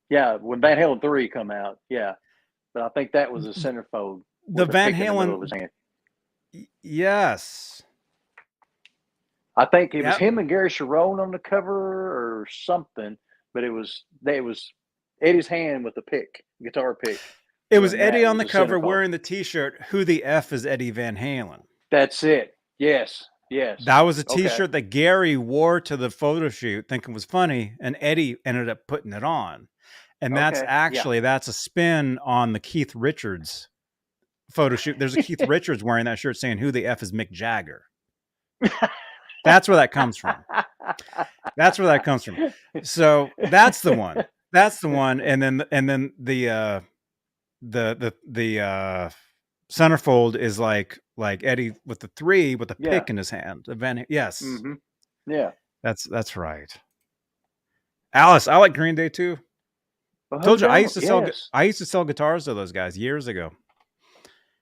S2: Yeah, when Van Halen 3 come out. Yeah, but I think that was a centerfold.
S1: The Van
S2: Halen. In the middle of his hand.
S1: Yes.
S2: I think it was him and Gary Sharon on the cover or something, but it was Eddie's hand with the pick, guitar pick.
S1: It was Eddie on the cover wearing the T-shirt. Who the F is Eddie Van Halen?
S2: That's it. Yes.
S1: That was a T-shirt that Gary wore to the photo shoot, thinking was funny, and Eddie ended up putting it on. And that's actually that's a spin on the Keith Richards photo shoot. There's a Keith Richards wearing that shirt saying, "Who the F is Mick Jagger?" That's where that comes from. That's where that comes from. So that's the one. That's the one. And then the centerfold is like Eddie with the 3 with the pick in his hand. Yes.
S2: Mm-hmm. Yeah.
S1: That's right. Alice, I like Green Day too. Well, told you I used to sell guitars to those guys years ago.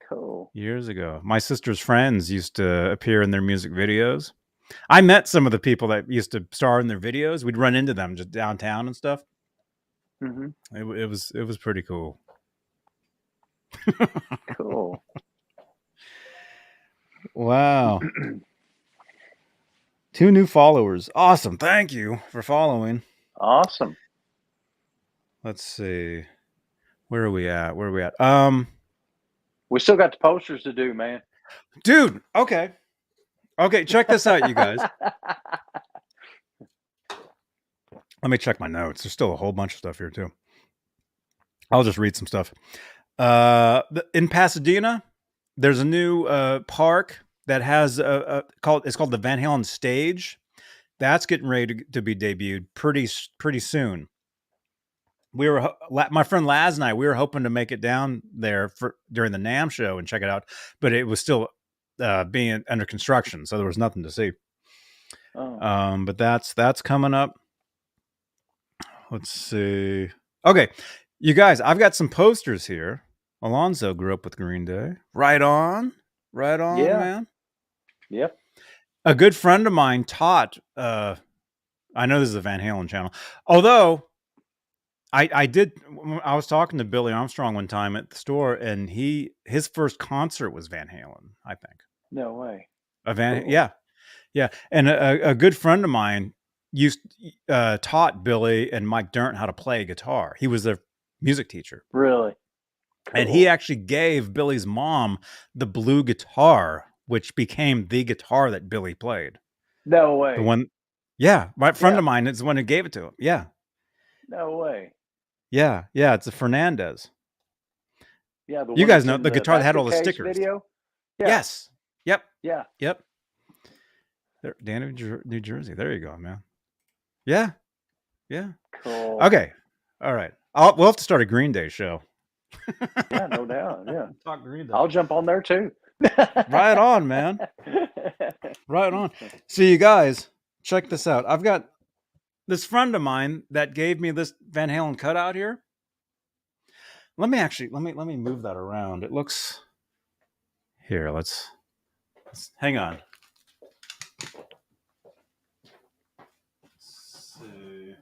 S2: Cool.
S1: Years ago. My sister's friends used to appear in their music videos. I met some of the people that used to star in their videos. We'd run into them just downtown and stuff.
S2: Mm-hmm.
S1: It was pretty cool.
S2: Cool.
S1: Wow. 2 new followers. Awesome. Thank you for following.
S2: Awesome.
S1: Let's see. Where are we at?
S2: We still got the posters to do, man.
S1: Dude, okay. Okay, check this out, you guys. Let me check my notes. There's still a whole bunch of stuff here, too. I'll just read some stuff. In Pasadena, there's a new park that has it's called the Van Halen Stage. That's getting ready to be debuted pretty soon. My friend Laz and I, we were hoping to make it down there during the NAMM show and check it out, but it was still being under construction, so there was nothing to see. But that's coming up. Let's see. Okay, you guys, I've got some posters here. Alonzo grew up with Green Day. Right on, man.
S2: Yep.
S1: A good friend of mine taught. I know this is a Van Halen channel, although I was talking to Billy Armstrong one time at the store, and his first concert was Van Halen, I think.
S2: No way.
S1: Yeah. And a good friend of mine taught Billy and Mike Dirnt how to play guitar. He was their music teacher.
S2: Really? Cool.
S1: And he actually gave Billy's mom the blue guitar, which became the guitar that Billy played.
S2: No way.
S1: The one, my friend of mine is the one who gave it to him. Yeah.
S2: No way.
S1: Yeah, it's a Fernandez.
S2: Yeah,
S1: you guys know the guitar that had all the stickers.
S2: Video? Yeah.
S1: Yes. Yep.
S2: Yeah.
S1: Yep. There, Danville, New Jersey. There you go, man. Yeah.
S2: Cool.
S1: Okay. All right. We'll have to start a Green Day show.
S2: Yeah, no doubt. Yeah.
S1: Talk Green Day.
S2: I'll jump on there too.
S1: Right on, man. Right on. So you guys, check this out. I've got this friend of mine that gave me this Van Halen cutout here. Let me move that around. It looks here. Let's hang on. Let's see.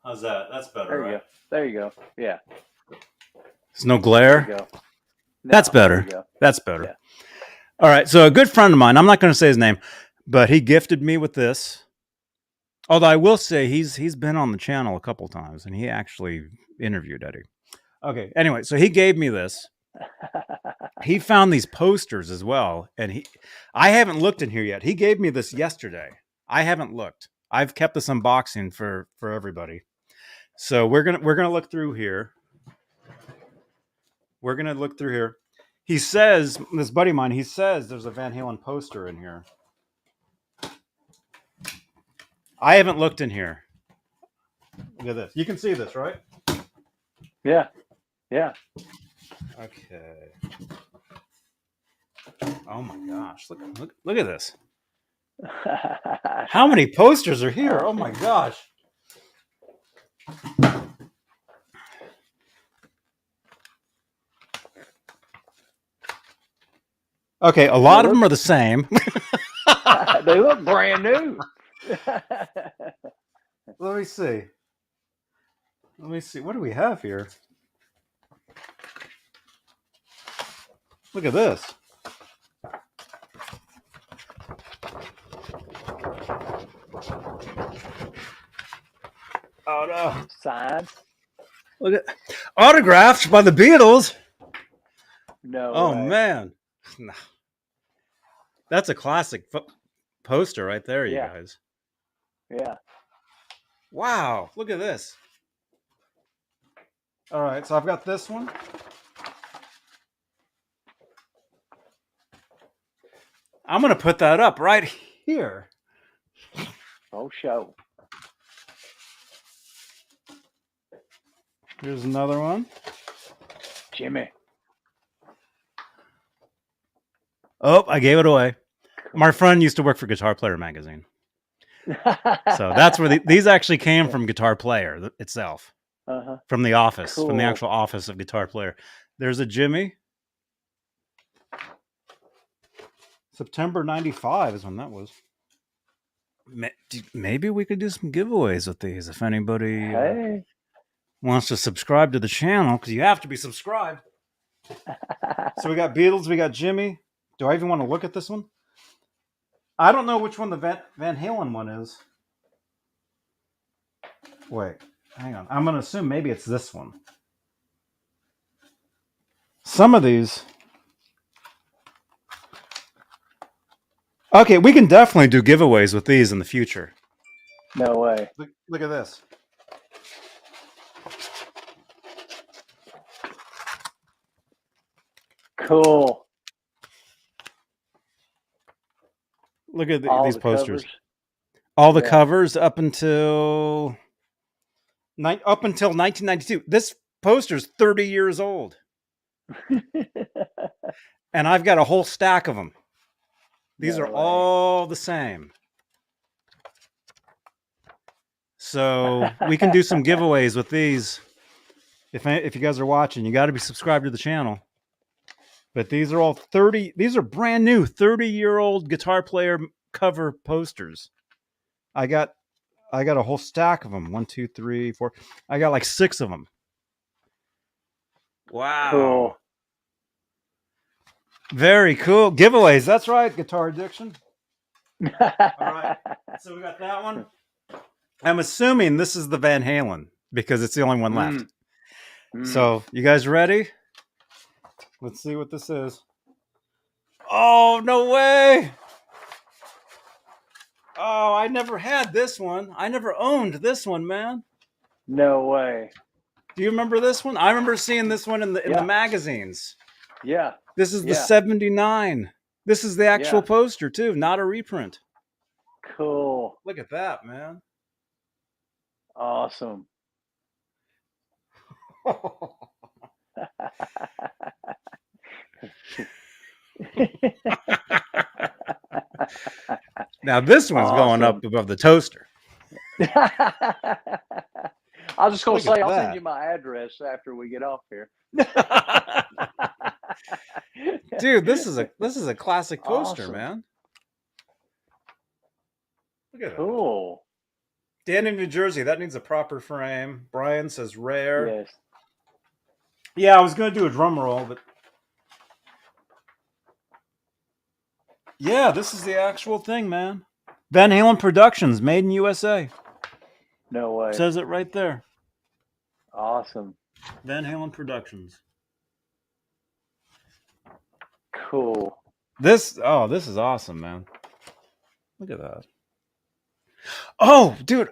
S1: How's that? That's better, right?
S2: There you go. Yeah.
S1: There's no glare.
S2: There you go. No,
S1: That's better. That's better. Yeah. All right. So a good friend of mine, I'm not going to say his name, but he gifted me with this. Although I will say he's been on the channel a couple times, and he actually interviewed Eddie. Okay. Anyway, so he gave me this. he found these posters as well, and I haven't looked in here yet. He gave me this yesterday. I haven't looked. I've kept this unboxing for everybody. So we're gonna look through here. We're gonna look through here. He says, this buddy of mine, he says there's a Van Halen poster in here. I haven't looked in here. Look at this. You can see this, right?
S2: Yeah. Yeah.
S1: Okay. Oh my gosh. Look at this. How many posters are here? Oh my gosh. Okay, a lot of them are the same.
S2: They look brand new.
S1: Let me see. What do we have here? Look at this. Oh no.
S2: Signed?
S1: Look at autographed by the Beatles.
S2: No.
S1: Oh
S2: way.
S1: man. No. That's a classic poster right there, you guys.
S2: Yeah.
S1: Wow, look at this. All right, so I've got this one. I'm going to put that up right here.
S2: Oh, show.
S1: Here's another one.
S2: Jimmy.
S1: Oh, I gave it away. My friend used to work for Guitar Player magazine. So that's where these actually came from Guitar Player itself. From the office, from the actual office of Guitar Player. There's a Jimmy. September 95 is when that was. Maybe we could do some giveaways with these if anybody wants to subscribe to the channel, because you have to be subscribed. So we got Beatles, we got Jimmy. Do I even want to look at this one? I don't know which one the Van Halen one is. Wait, hang on. I'm going to assume maybe it's this one. Some of these... Okay, we can definitely do giveaways with these in the future.
S2: No way.
S1: Look at this.
S2: Cool.
S1: Look at these
S2: the
S1: posters.
S2: covers.
S1: All the covers up until 1992. This poster's 30 years old. And I've got a whole stack of them. These are all the same. So we can do some giveaways with these. If you guys are watching, you got to be subscribed to the channel. But these are all 30. These are brand new 30-year-old Guitar Player cover posters. I got a whole stack of them. 1, 2, 3, 4. I got like 6 of them. Wow.
S2: Cool.
S1: Very cool. Giveaways. That's right, Guitar Addiction. All right. So we got that one. I'm assuming this is the Van Halen because it's the only one left. So you guys ready? Let's see what this is. Oh, no way. Oh, I never had this one. I never owned this one, man.
S2: No way.
S1: Do you remember this one? I remember seeing this one in the magazines.
S2: Yeah.
S1: This is the 79. This is the actual poster, too, not a reprint.
S2: Cool.
S1: Look at that, man.
S2: Awesome.
S1: Now, this one's going up above the toaster.
S2: I was just going to say, I'll
S1: that.
S2: send you my address after we get off here.
S1: Dude, this is a classic poster, man. Look at that.
S2: Cool.
S1: Dan in New Jersey, that needs a proper frame. Brian says rare.
S2: Yes.
S1: Yeah, I was going to do a drum roll, but... Yeah, this is the actual thing, man. Van Halen Productions, made in USA.
S2: No way.
S1: It says it right there.
S2: Awesome.
S1: Van Halen Productions.
S2: Cool.
S1: This is awesome, man. Look at that. Oh, dude,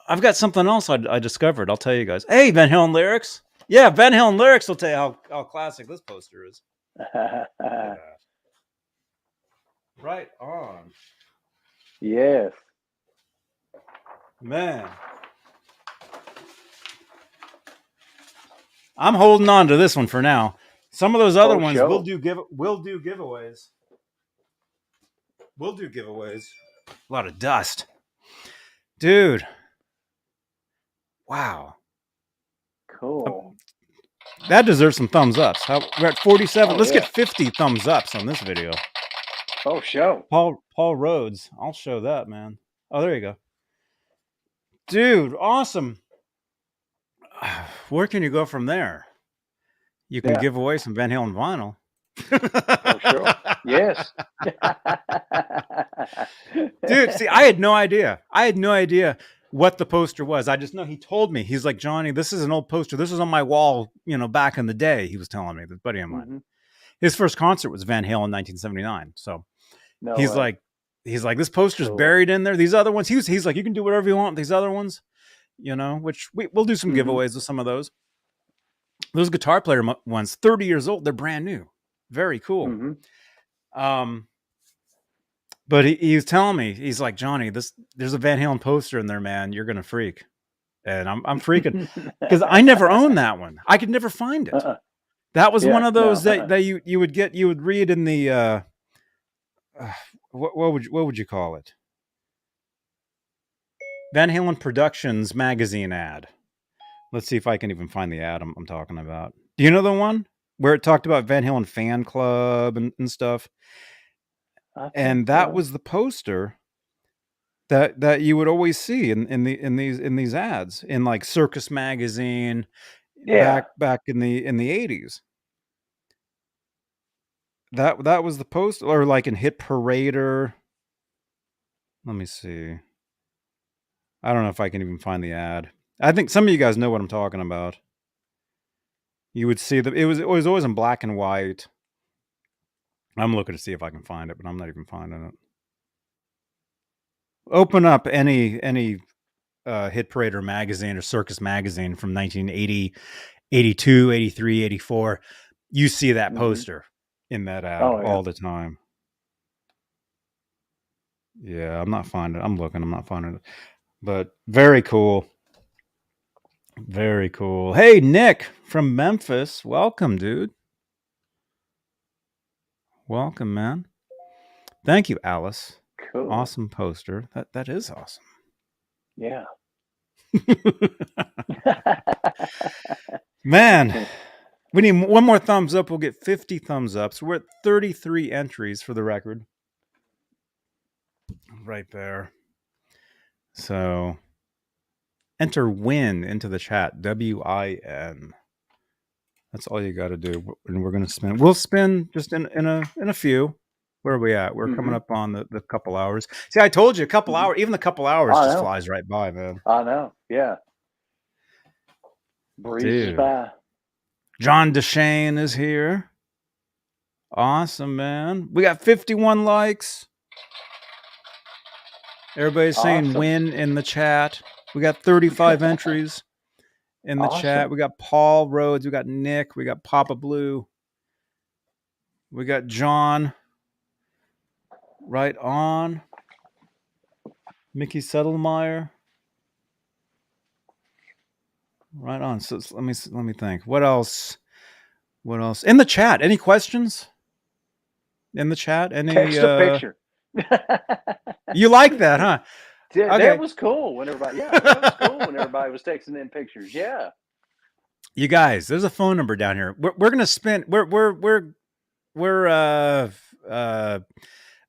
S1: I've got something else I discovered. I'll tell you guys. Hey, Van Halen lyrics. Yeah, Van Halen lyrics will tell you how classic this poster is. Look at that. Right on.
S2: Yes.
S1: Man. I'm holding on to this one for now. Some of those other ones
S2: sure.
S1: we'll do giveaways. We'll do giveaways. A lot of dust. Dude. Wow.
S2: Cool.
S1: That deserves some thumbs ups. We're at 47.
S2: Oh,
S1: Let's
S2: yeah.
S1: get 50 thumbs ups on this video.
S2: Oh, show.
S1: Paul Rhodes. I'll show that, man. Oh, there you go. Dude, awesome. Where can you go from there? You can give away some Van Halen vinyl.
S2: Oh, sure. Yes.
S1: Dude, see, I had no idea. What the poster was. I just know he told me. He's like, Johnny, this is an old poster. This was on my wall, back in the day. He was telling me, this buddy of mine. Mm-hmm. His first concert was Van Halen in 1979. So he's like, this poster's buried in there. These other ones, he's like, you can do whatever you want with these other ones, which we'll do some giveaways with some of those. Those guitar player ones, 30 years old, they're brand new. Very cool. Mm-hmm. But he was telling me, he's like, Johnny, there's a Van Halen poster in there, man. You're gonna freak, and I'm freaking because I never owned that one. I could never find it. That was one of those that you would read in the what would you call it? Van Halen Productions magazine ad. Let's see if I can even find the ad I'm talking about. Do you know the one where it talked about Van Halen fan club and stuff? And that was the poster that you would always see in these ads in like Circus magazine back in the 80s. That was the poster, or like in Hit Parader. Let me see. I don't know if I can even find the ad. I think some of you guys know what I'm talking about. You would see that it was always in black and white. I'm looking to see if I can find it, but I'm not even finding it. Open up any Hit Parader magazine or Circus magazine from 1980, 82, 83, 84. You see that poster in that ad all the time. Yeah, I'm not finding it. I'm looking. I'm not finding it. But very cool. Very cool. Hey, Nick from Memphis. Welcome, dude. Welcome, man. Thank you, Alice.
S2: Cool.
S1: Awesome poster. That is awesome.
S2: Yeah.
S1: Man, we need one more thumbs up. We'll get 50 thumbs ups. We're at 33 entries for the record. Right there. So enter WIN into the chat. WIN. That's all you got to do. And we're going to spin. We'll spin just in a few. Where are we at? We're coming up on the couple hours. See, I told you a couple hours. Even the couple hours just flies right by, man.
S2: I know. Yeah. Breezes by.
S1: John DeShane is here. Awesome, man. We got 51 likes. Everybody's saying WIN in the chat. We got 35 entries in the chat. We got Paul Rhodes. We got Nick. We got Papa Blue. We got John. Right on. Mickey Settlemeyer. Right on. So let me think. What else? In the chat, any questions? In the chat? Any
S2: text a picture.
S1: You like that, huh?
S2: Yeah, okay. That was cool when everybody was texting in pictures. Yeah.
S1: You guys, there's a phone number down here. We're gonna spin. We're a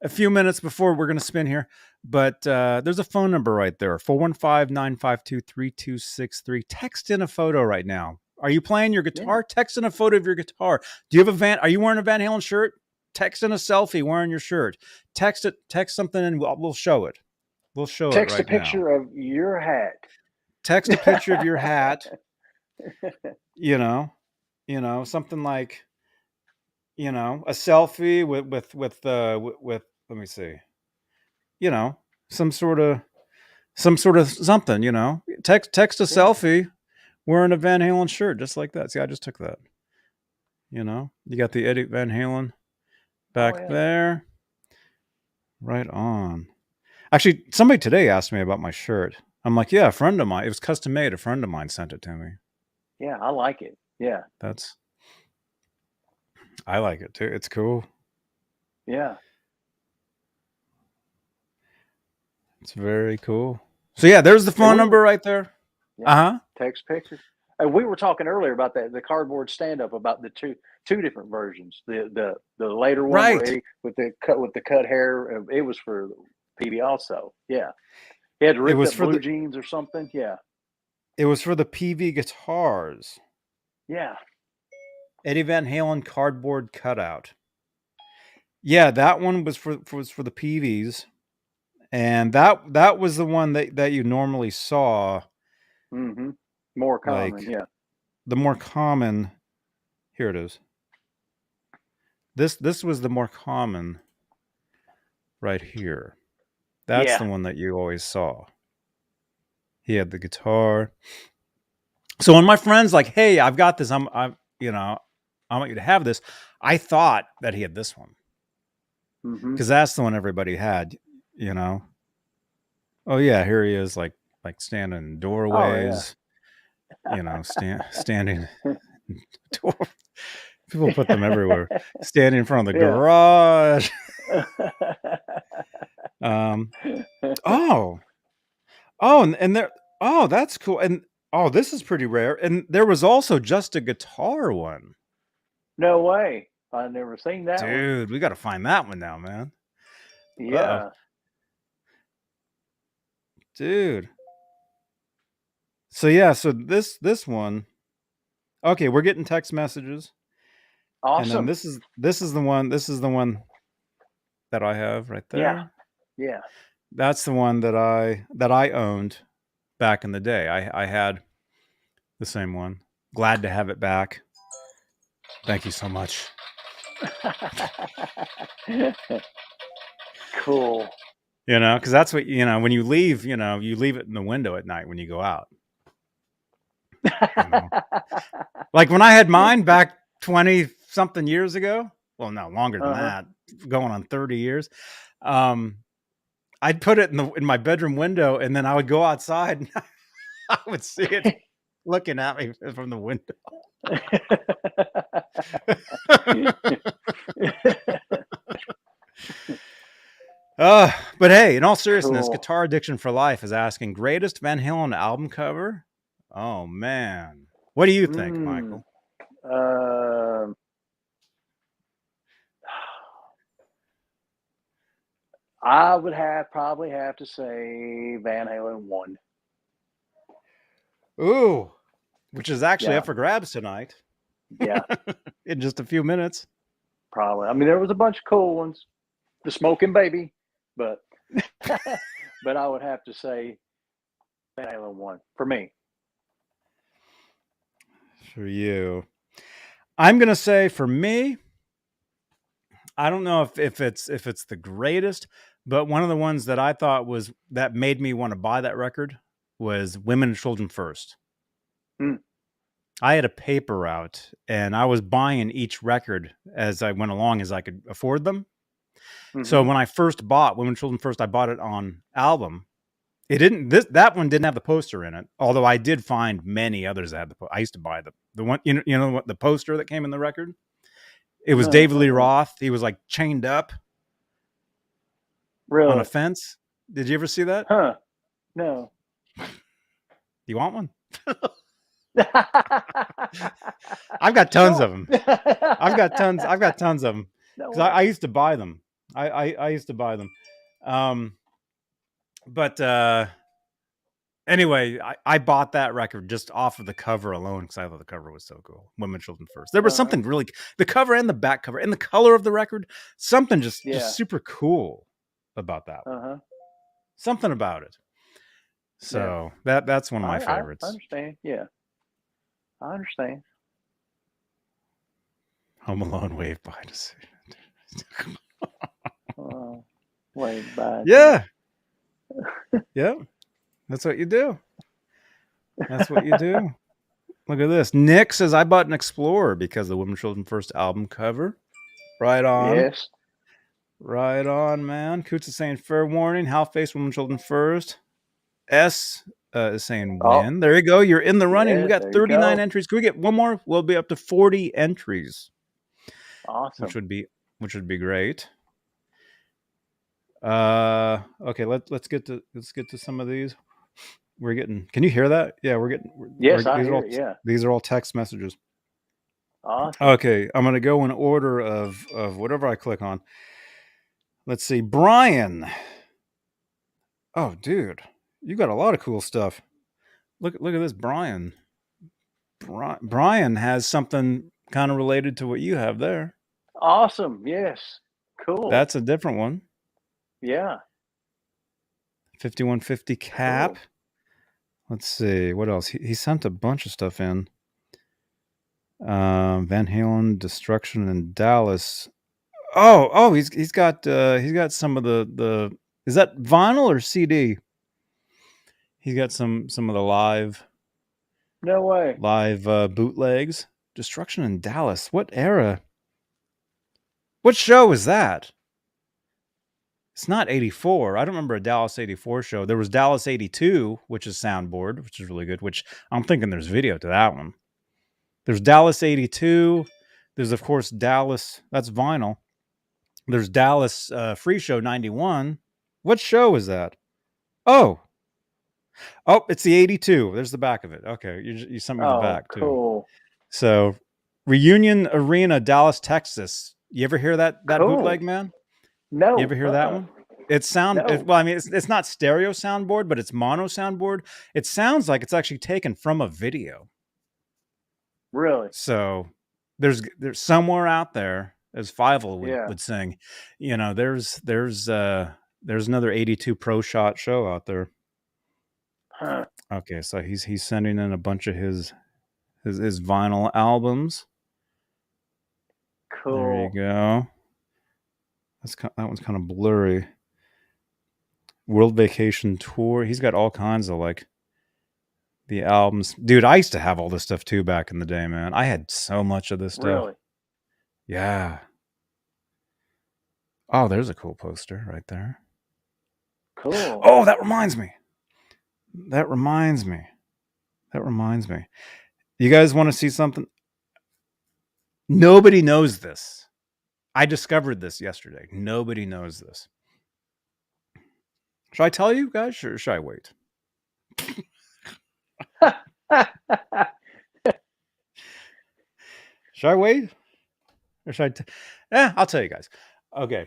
S1: few minutes before we're gonna spin here, but there's a phone number right there. 415-952-3263. Text in a photo right now. Are you playing your guitar? Yeah. Text in a photo of your guitar. Do you have are you wearing a Van Halen shirt? Text in a selfie wearing your shirt. Text something and we'll show it. We'll show it right now.
S2: Text a picture of your hat.
S1: Text a picture of your hat. You know, something like, you know, a selfie with let me see, you know, some sort of something, you know, text a
S2: Yeah.
S1: selfie wearing a Van Halen shirt just like that. See, I just took that. You know, you got the Eddie Van Halen
S2: Oh
S1: back
S2: yeah.
S1: there. Right on. Actually, somebody today asked me about my shirt. I'm like, yeah, a friend of mine. It was custom made. A friend of mine sent it to me.
S2: Yeah, I like it. Yeah.
S1: I like it too. It's cool.
S2: Yeah.
S1: It's very cool. So yeah, there's the
S2: And
S1: phone number right there.
S2: yeah,
S1: Uh huh.
S2: text pictures. And we were talking earlier about that the cardboard stand up about the two different versions. The later one where
S1: Right.
S2: Eddie with the cut hair. It was for PB also. Yeah. He had
S1: It
S2: ripped
S1: was
S2: up
S1: for
S2: blue
S1: the
S2: jeans or something. Yeah.
S1: PV guitars.
S2: Yeah.
S1: Eddie Van Halen cardboard cutout. Yeah, that one was for the PVs, and that was the one that you normally saw.
S2: Mm-hmm. More common.
S1: Like
S2: Yeah.
S1: the more common. Here it is. This was the more common right here. That's
S2: Yeah.
S1: the one that you always saw. He had the guitar. So when my friends like, hey, I've got this, you know, I want you to have this. I thought that he had this one
S2: Mm-hmm.
S1: because that's the one everybody had, you know. Oh yeah, here he is, like standing in
S2: Oh yeah.
S1: doorways, you know, standing. Door. People put them everywhere. Standing in front of the
S2: Yeah.
S1: garage. Oh, and there. Oh, that's cool. And oh, this is pretty rare. And there was also just a guitar one.
S2: No way. I've never seen that one.
S1: Dude, we got to find that one now, man. Uh oh,
S2: Yeah.
S1: dude. So yeah, so this one. Okay, we're getting text messages, and then
S2: Awesome.
S1: this is the one. This is the one that I have right
S2: Yeah.
S1: there.
S2: Yeah.
S1: That's the one that I owned back in the day. I had the same one. Glad to have it back. Thank you so much.
S2: Cool.
S1: You know, because that's what, you know, when you leave, you know, you leave it in the window at night when you go out. You know, like when I had mine back 20 something years ago. Well, no, longer than
S2: Uh-huh.
S1: that, going on 30 years. I'd put it in my bedroom window, and then I would go outside and I would see it looking at me from the window. But hey, in all seriousness,
S2: Cool.
S1: Guitar Addiction for Life is asking greatest Van Halen album cover. Oh man, what do you think,
S2: Mm.
S1: Michael?
S2: I would probably have to say Van Halen 1.
S1: Ooh, which is actually
S2: Yeah.
S1: up for grabs tonight
S2: Yeah.
S1: in just a few minutes.
S2: Probably. I mean, there was a bunch of cool ones. The Smoking Baby, but but I would have to say Van Halen 1 for me.
S1: For you, I'm gonna say for me, I don't know if it's the greatest, but one of the ones that I thought was that made me want to buy that record was Women and Children First.
S2: Mm.
S1: I had a paper route, and I was buying each record as I went along as I could afford them. So
S2: Mm-hmm.
S1: when I first bought Women and Children First, I bought it on album. It didn't. That one didn't have the poster in it. Although I did find many others that had the. I used to buy the one. You know what, the poster that came in the record. It was David Lee Roth. He was like chained up on a
S2: Really?
S1: fence. Did you ever see that?
S2: Huh. No.
S1: You want one? I've got tons of them. I've got tons of them
S2: No
S1: because
S2: way.
S1: I used to buy them. I used to buy them. But anyway, I bought that record just off of the cover alone because I thought the cover was so cool. Women, Children First. There was something really, the cover and the back cover and the color of the record, something just super cool about that one. Something about it. So that's one of my favorites.
S2: I understand. Yeah, I understand.
S1: Home Alone wave by decision.
S2: Wave by.
S1: Yeah. Yeah. That's what you do. That's what you do. Look at this. Nick says, I bought an Explorer because of the Women Children First album cover. Right on.
S2: Yes.
S1: Right on, man. Coots is saying fair warning. How face Women Children First. S is saying win. There you go. You're in the running. We
S2: Yes,
S1: got 39 entries. Can we get one more? We'll be up to 40 entries.
S2: Awesome.
S1: Which would be great. Okay, let's get to some of these. We're getting. Can you hear that? Yeah, we're getting.
S2: Yes, I
S1: these
S2: hear
S1: are all,
S2: it, yeah.
S1: These are all text messages.
S2: Awesome.
S1: Okay, I'm gonna go in order of whatever I click on. Let's see, Brian. Oh, dude, you got a lot of cool stuff. Look at this, Brian. Brian has something kind of related to what you have there.
S2: Awesome. Yes. Cool.
S1: That's a different one.
S2: Yeah.
S1: 5150 cap. Cool. Let's see what else. He sent a bunch of stuff in. Van Halen, Destruction in Dallas. Oh, he's got some of the. Is that vinyl or CD? He's got some of the live.
S2: No way.
S1: Live bootlegs. Destruction in Dallas. What era? What show is that? It's not 84. I don't remember a Dallas 84 show. There was Dallas 82, which is soundboard, which is really good, which I'm thinking there's video to that one. There's Dallas 82. There's, of course, Dallas. That's vinyl. There's Dallas Free Show 91. What show is that? Oh, it's the 82. There's the back of it. Okay, you sent me the back, too.
S2: Cool.
S1: So, Reunion Arena, Dallas, Texas. You ever hear that
S2: cool.
S1: bootleg, man?
S2: No.
S1: You ever hear that one? It's it's not stereo soundboard, but it's mono soundboard. It sounds like it's actually taken from a video.
S2: Really?
S1: So there's somewhere out there, as Fievel would sing, there's another 82 Pro Shot show out there.
S2: Huh.
S1: Okay, so he's sending in a bunch of his vinyl albums.
S2: Cool.
S1: There you go. That one's kind of blurry. World Vacation Tour. He's got all kinds of the albums. Dude, I used to have all this stuff too back in the day, man. I had so much of this stuff.
S2: Really?
S1: Yeah. Oh, there's a cool poster right there.
S2: Cool.
S1: Oh, that reminds me. You guys want to see something? Nobody knows this. I discovered this yesterday. Nobody knows this. Should I tell you guys, or should I wait? Should I wait? Or should I'll tell you guys. Okay.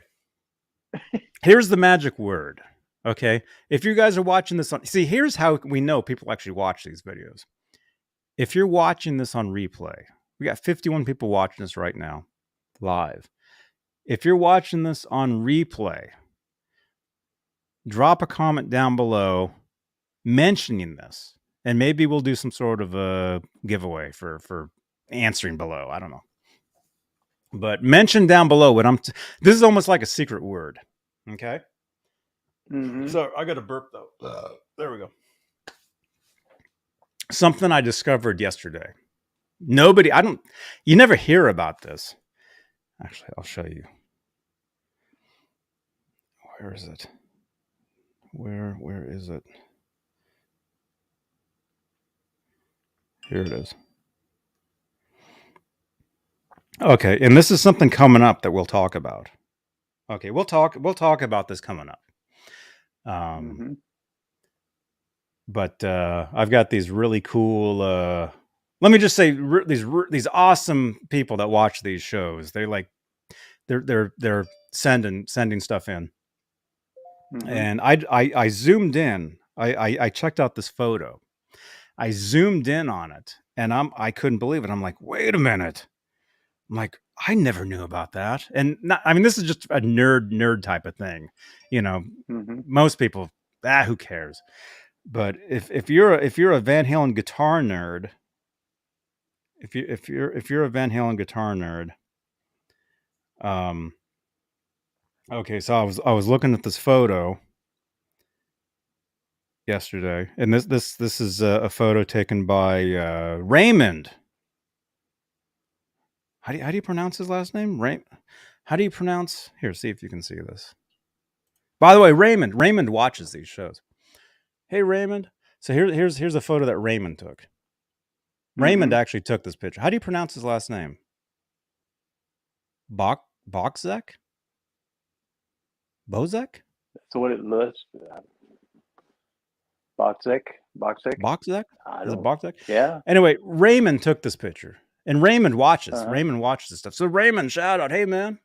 S1: Here's the magic word. Okay. If you guys are watching this here's how we know people actually watch these videos. If you're watching this on replay, we got 51 people watching this right now, live. If you're watching this on replay, drop a comment down below mentioning this, and maybe we'll do some sort of a giveaway for answering below. I don't know. But mention down below what this is almost like a secret word. Okay?
S2: Mm-hmm.
S1: So I got a burp though. There we go. Something I discovered yesterday. You never hear about this. Actually, I'll show you. Where is it? Where is it? Here it is. Okay, and this is something coming up that we'll talk about. Okay, we'll talk about this coming up.
S2: Mm-hmm.
S1: But I've got these really cool. Let me just say these awesome people that watch these shows. They're sending stuff in, mm-hmm. And I zoomed in. I checked out this photo. I zoomed in on it, and I couldn't believe it. I'm like, wait a minute. I'm like, I never knew about that. And this is just a nerd type of thing,
S2: Mm-hmm.
S1: Most people, who cares? But if you're a Van Halen guitar nerd, if you're a Van Halen guitar nerd, Okay, so I was looking at this photo yesterday, and this is a photo taken by Raymond. How do you pronounce his last name? How do you pronounce? Here, see if you can see this. By the way, Raymond watches these shows. Hey, Raymond. So here's a photo that Raymond took. Raymond actually took this picture. How do you pronounce his last name? Bozek? Bozek?
S2: That's what it looks. Boxek.
S1: Bozek? Is it Bozek?
S2: Yeah.
S1: Anyway, Raymond took this picture, and Raymond watches. Raymond watches this stuff. So Raymond, shout out, hey man.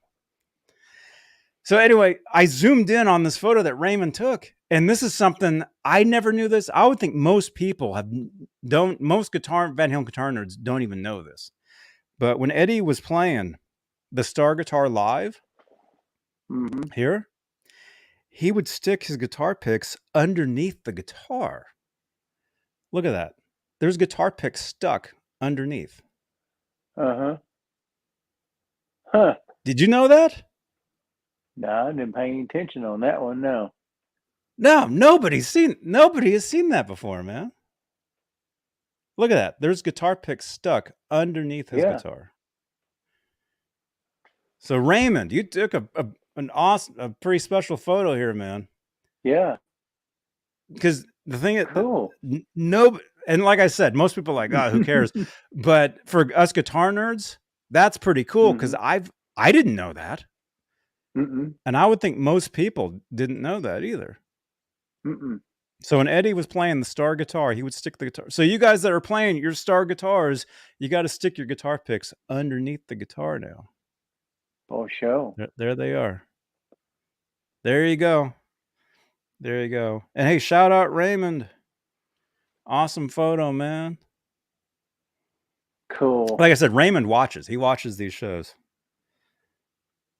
S1: So anyway, I zoomed in on this photo that Raymond took, and this is something I never knew this. I would think most people most Van Halen guitar nerds don't even know this. But when Eddie was playing the Star Guitar live here, he would stick his guitar picks underneath the guitar. Look at that. There's guitar picks stuck underneath.
S2: Huh.
S1: Did you know that?
S2: No, I didn't pay any attention on that one. No.
S1: No, nobody has seen that before, man. Look at that. There's guitar picks stuck underneath his guitar. So Raymond, you took a pretty special photo here, man.
S2: Yeah.
S1: Because the thing is,
S2: cool.
S1: And like I said, most people are like, who cares? But for us guitar nerds, that's pretty cool because I didn't know that. And I would think most people didn't know that either. So when Eddie was playing the Star guitar, he would stick the guitar. So you guys that are playing your Star guitars, you got to stick your guitar picks underneath the guitar now.
S2: Oh, show.
S1: There they are. There you go. There you go. And hey, shout out Raymond. Awesome photo, man.
S2: Cool.
S1: Like I said, Raymond watches. He watches these shows.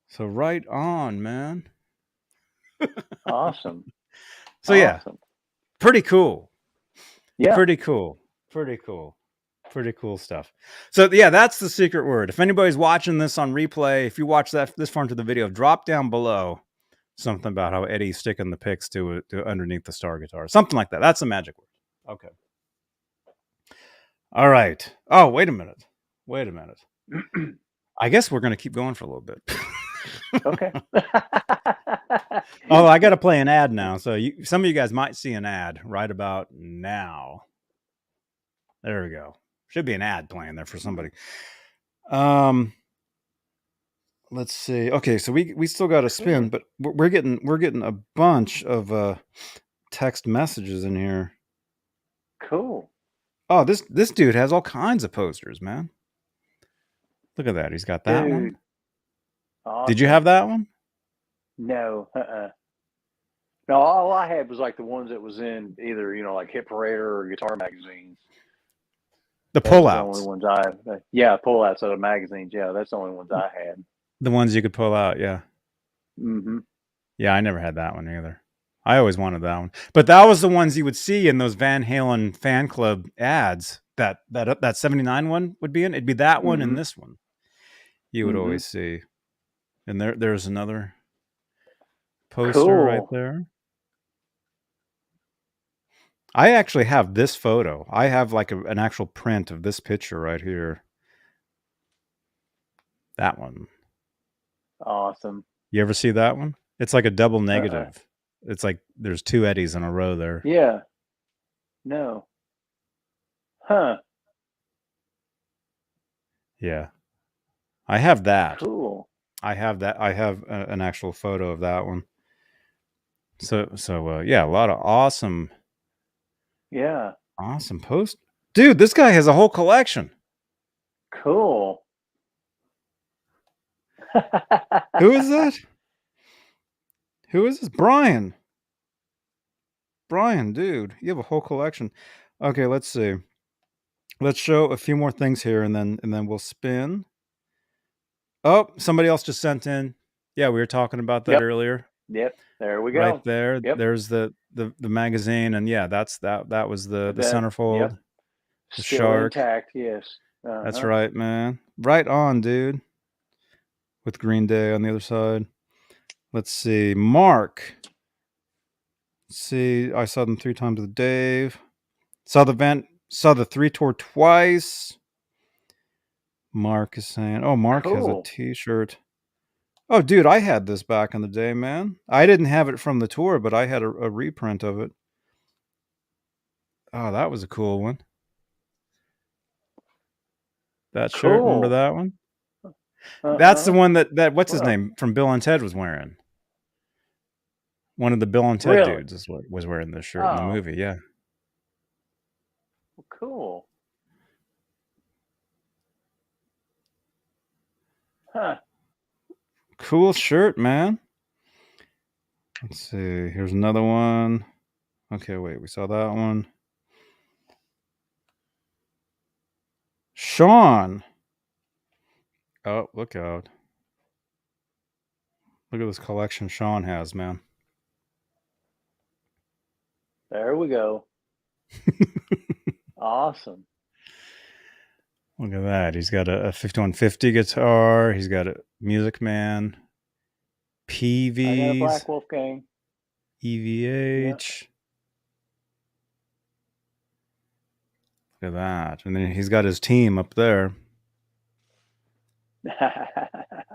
S1: So right on, man.
S2: Awesome.
S1: So yeah, pretty cool.
S2: Yeah.
S1: Pretty cool stuff. So yeah, that's the secret word. If anybody's watching this on replay, if you watch this far into the video, drop down below something about how Eddie's sticking the picks to underneath the Star guitar. Something like that. That's the magic word. Okay. All right. Oh, wait a minute. I guess we're going to keep going for a little bit.
S2: Okay.
S1: Oh, I got to play an ad now. So some of you guys might see an ad right about now. There we go. Should be an ad playing there for somebody. Let's see. Okay, so we still got to spin, but we're getting a bunch of text messages in here.
S2: Cool.
S1: Oh, this dude has all kinds of posters, man. Look at that. He's got that one. Awesome. Did you have that one?
S2: No. No, all I had was like the ones that was in either, like Hit Parader or Guitar magazines.
S1: The pullouts.
S2: The only ones I have. Yeah, pullouts out of magazines. Yeah, that's the only ones I had.
S1: The ones you could pull out, yeah. Yeah, I never had that one either. I always wanted that one. But that was the ones you would see in those Van Halen fan club ads that 79 one would be in. It'd be that one and this one. You would always see. And there's another poster right there. I actually have this photo. I have like an actual print of this picture right here. That one.
S2: Awesome.
S1: You ever see that one? It's like a double negative. It's like there's two Eddies in a row there.
S2: Yeah. No. Huh.
S1: Yeah. I have that.
S2: Cool.
S1: I have that. I have an actual photo of that one. So yeah, a lot of awesome.
S2: Yeah.
S1: Awesome post. Dude, this guy has a whole collection.
S2: Cool.
S1: Who is that? Who is this? Brian. Brian, dude, you have a whole collection. Okay, let's see. Let's show a few more things here and then we'll spin. Oh, somebody else just sent in. Yeah, we were talking about that earlier.
S2: Yep. There we go.
S1: Right there.
S2: Yep.
S1: There's the magazine, and yeah, that was the centerfold.
S2: Yep.
S1: The
S2: Still
S1: shark.
S2: intact, yes.
S1: That's right, man. Right on, dude. with Green Day on the other side. Let's see. Mark. Let's see. I saw them 3 times with Dave. Saw the 3 tour twice. Mark is saying, oh, Mark has a
S2: Cool.
S1: t-shirt. Oh, dude, I had this back in the day, man. I didn't have it from the tour, but I had a reprint of it. Oh, that was a cool one. That shirt, remember
S2: Cool.
S1: that one? That's the one that what's his
S2: Well,
S1: name from Bill and Ted was wearing. One of the Bill and Ted
S2: really?
S1: dudes was wearing this shirt in the movie. Yeah.
S2: Cool. Huh.
S1: Cool shirt, man. Let's see. Here's another one. Okay, wait. We saw that one. Sean. Oh, look out. Look at this collection Sean has, man.
S2: There we go. Awesome.
S1: Look at that. He's got a 5150 guitar. He's got a Music Man. PVs.
S2: I got a Black Wolfgang.
S1: EVH. Look at that. And then he's got his team up there.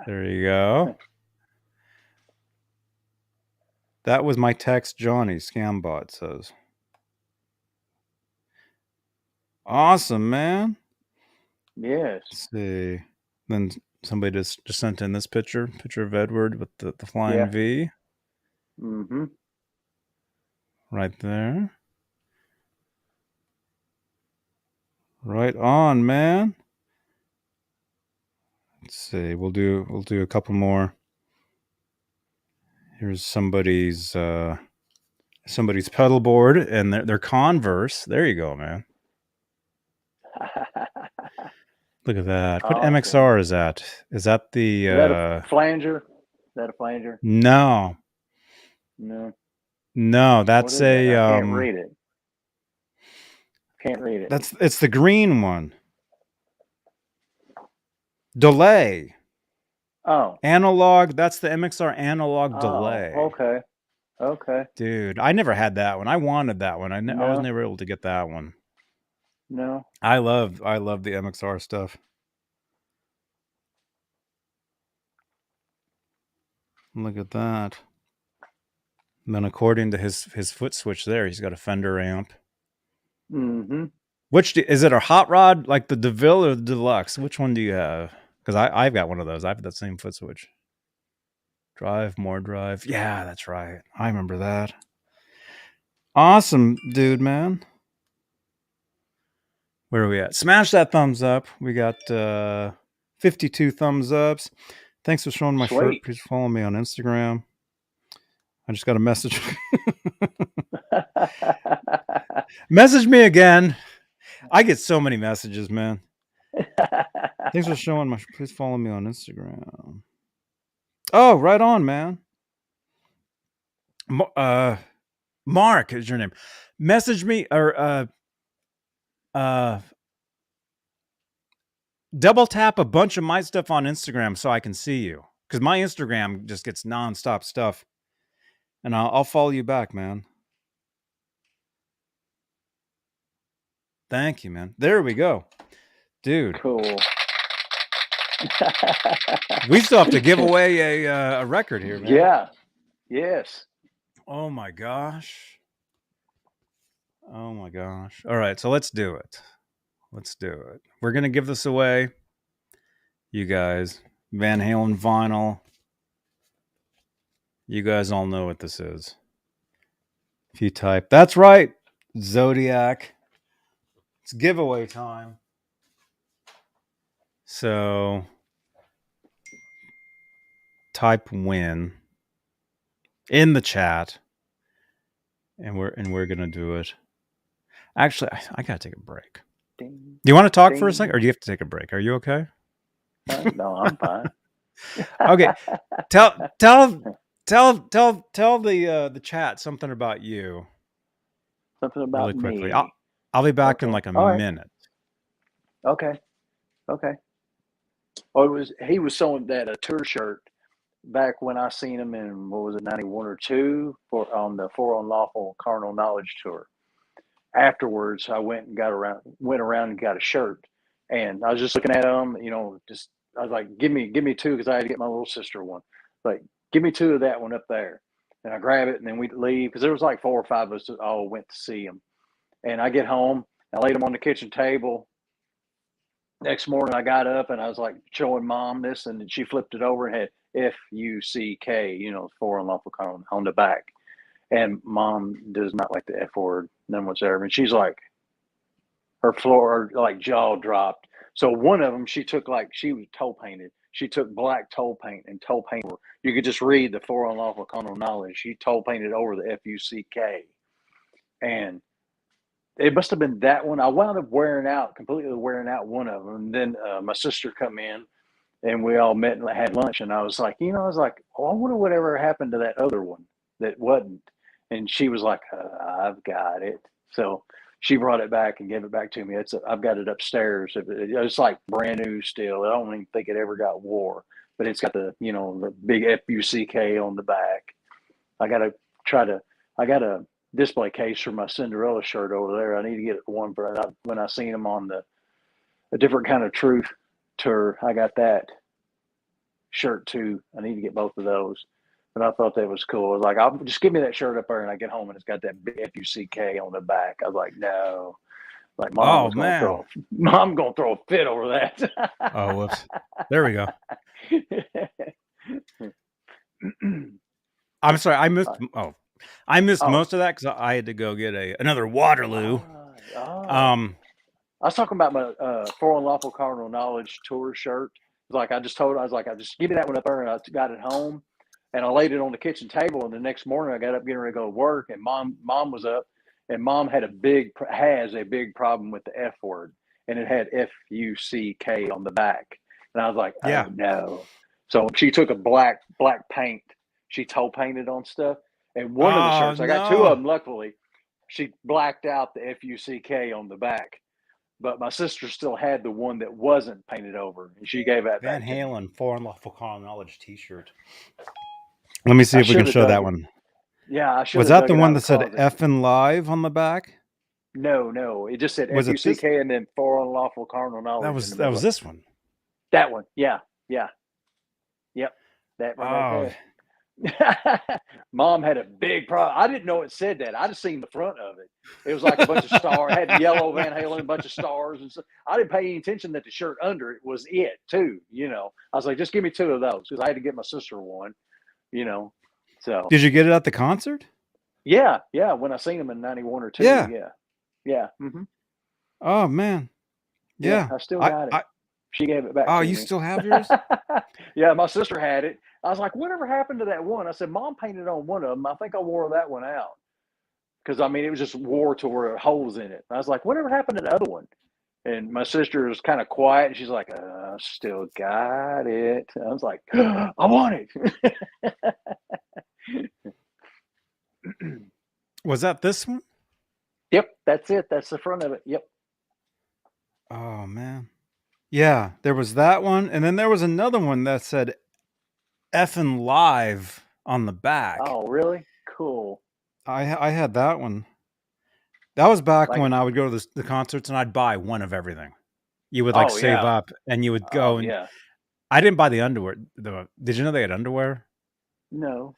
S1: There you go. That was my text Johnny, Scambot says. Awesome, man.
S2: Yes.
S1: Let's see. Then somebody just sent in this picture of Edward with the flying V.
S2: Mm-hmm.
S1: Right there. Right on, man. Let's see. We'll do a couple more. Here's somebody's pedal board and their Converse. There you go, man. Look at that. What
S2: Awesome.
S1: MXR is that? Is that the
S2: Is that a flanger? Is that a flanger?
S1: No.
S2: No,
S1: that's
S2: a I can't read it. Can't read it.
S1: It's the green one. Delay.
S2: Oh.
S1: Analog, that's the MXR analog delay.
S2: Okay.
S1: Dude, I never had that one. I wanted that one. I was never able to get that one.
S2: No.
S1: I love the MXR stuff. Look at that. And then according to his foot switch there, he's got a Fender amp.
S2: Mm-hmm.
S1: Is it a hot rod, like the DeVille or the Deluxe? Which one do you have? Because I've got one of those. I have that same foot switch. Drive, more drive. Yeah, that's right. I remember that. Awesome, dude, man. Where are we at? Smash that thumbs up. We got 52 thumbs ups. Thanks for showing my shirt. Please follow me on Instagram. I just got a message. Message me again. I get so many messages, man. Thanks for showing my. Please follow me on Instagram. Oh, right on, man. Mark is your name. Message me or double tap a bunch of my stuff on Instagram so I can see you, because my Instagram just gets nonstop stuff, and I'll follow you back, man. Thank you, man. There we go, dude.
S2: Cool.
S1: We still have to give away a record here, man.
S2: Yeah. Yes.
S1: Oh my gosh. Oh my gosh. All right, so let's do it. We're gonna give this away, you guys. Van Halen vinyl. You guys all know what this is. If you type, that's right, Zodiac. It's giveaway time. So type win in the chat, and we're gonna do it. Actually, I gotta take a break. Do you want to talk for a second, or do you have to take a break? Are you okay?
S2: No, I'm fine.
S1: Okay. Tell the chat something about you.
S2: Something about
S1: really quickly.
S2: me.
S1: I'll be back in like a minute.
S2: Okay. Oh, he was sewing that a tour shirt back when I seen him in, what was it, 91 or 2 on the For Unlawful Carnal Knowledge tour. Afterwards, I went around and got a shirt, and I was just looking at them, just I was like, give me 2, because I had to get my little sister one. Like, give me 2 of that one up there, and I grab it, and then we leave, because there was like 4 or 5 of us that all went to see him. And I get home, I laid them on the kitchen table. Next morning, I got up and I was like showing Mom this, and she flipped it over and had FUCK, For Unlawful Carnal on the back. And Mom does not like the F word, none whatsoever. And she's like, her floor, like, jaw dropped. So one of them, she was toe painted. She took black toe paint and toe painted. You could just read the For Unlawful Carnal Knowledge. She toe painted over the FUCK. And it must have been that one. I wound up completely wearing out one of them. And then my sister come in, and we all met and had lunch. And I was like, oh, I wonder whatever happened to that other one that wasn't. And she was like, I've got it. So she brought it back and gave it back to me. I've got it upstairs. It's like brand new still. I don't even think it ever got wore, but it's got the big FUCK on the back. I got a display case for my Cinderella shirt over there. I need to get one for when I seen them on a different kind of truth tour. I got that shirt too. I need to get both of those. But I thought that was cool. I was like, I'll just give me that shirt up there, and I get home and it's got that big FUCK on the back. I was like, no. Like, Mom's gonna throw a fit over that.
S1: Oh, whoops. There we go. I'm sorry, I missed most of that because I had to go get another Waterloo.
S2: I was talking about my For Unlawful Carnal Knowledge tour shirt. Like, I just give me that one up there, and I got it home, and I laid it on the kitchen table. And the next morning, I got up getting ready to go to work, and mom was up, and Mom has a big problem with the F word, and it had FUCK on the back. And I was like, oh, no. So she took a black paint. She toe painted on stuff. And one of the shirts, I got 2 of them, luckily, she blacked out the FUCK on the back. But my sister still had the one that wasn't painted over, and she gave that
S1: Van
S2: back.
S1: Halen For Unlawful Carnal Knowledge T-shirt. Let me see if we can show that one.
S2: Yeah, I should.
S1: Was that the one that said "Effin' Live" on the back?
S2: No, it just said FUCK and then For Unlawful Carnal Knowledge.
S1: That was this one.
S2: That one, yeah, yep, that one right there. Mom had a big problem. I didn't know it said that. I just seen the front of it. It was like a bunch of stars. It had yellow Van Halen, a bunch of stars, and so I didn't pay any attention that the shirt under it was it too. I was like, just give me 2 of those, because I had to get my sister one. So
S1: did you get it at the concert?
S2: Yeah. When I seen them in 91 or 2.
S1: Yeah.
S2: Mm-hmm.
S1: Oh man. Yeah.
S2: I still got it. She gave it back.
S1: Oh,
S2: to
S1: you
S2: me.
S1: Still have yours?
S2: Yeah, my sister had it. I was like, whatever happened to that one? I said, Mom painted on one of them. I think I wore that one out. Because, it was just wore to where holes in it. I was like, whatever happened to the other one? And my sister was kind of quiet. And she's like, I still got it. I was like, I want it.
S1: Was that this one?
S2: Yep, that's it. That's the front of it. Yep.
S1: Oh, man. Yeah, there was that one. And then there was another one that said "Effin' Live" on the back.
S2: Oh, really? Cool.
S1: I had that one. That was back when I would go to the concerts and I'd buy one of everything. You would save up and you would go. And I didn't buy the underwear. Did you know they had underwear?
S2: No.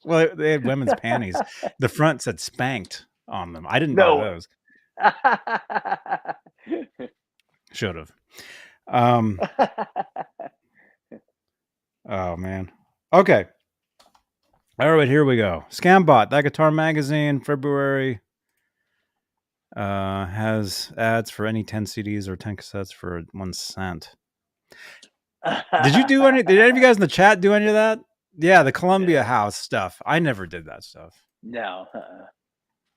S1: Well, they had women's panties. The front said "Spanked" on them. I didn't buy those. Should have. Oh man. Okay. All right, here we go. Scambot, That Guitar Magazine, February, has ads for any 10 CDs or 10 cassettes for 1 cent. Did any of you guys in the chat do any of that? Yeah, the Columbia House stuff. I never did that stuff.
S2: No.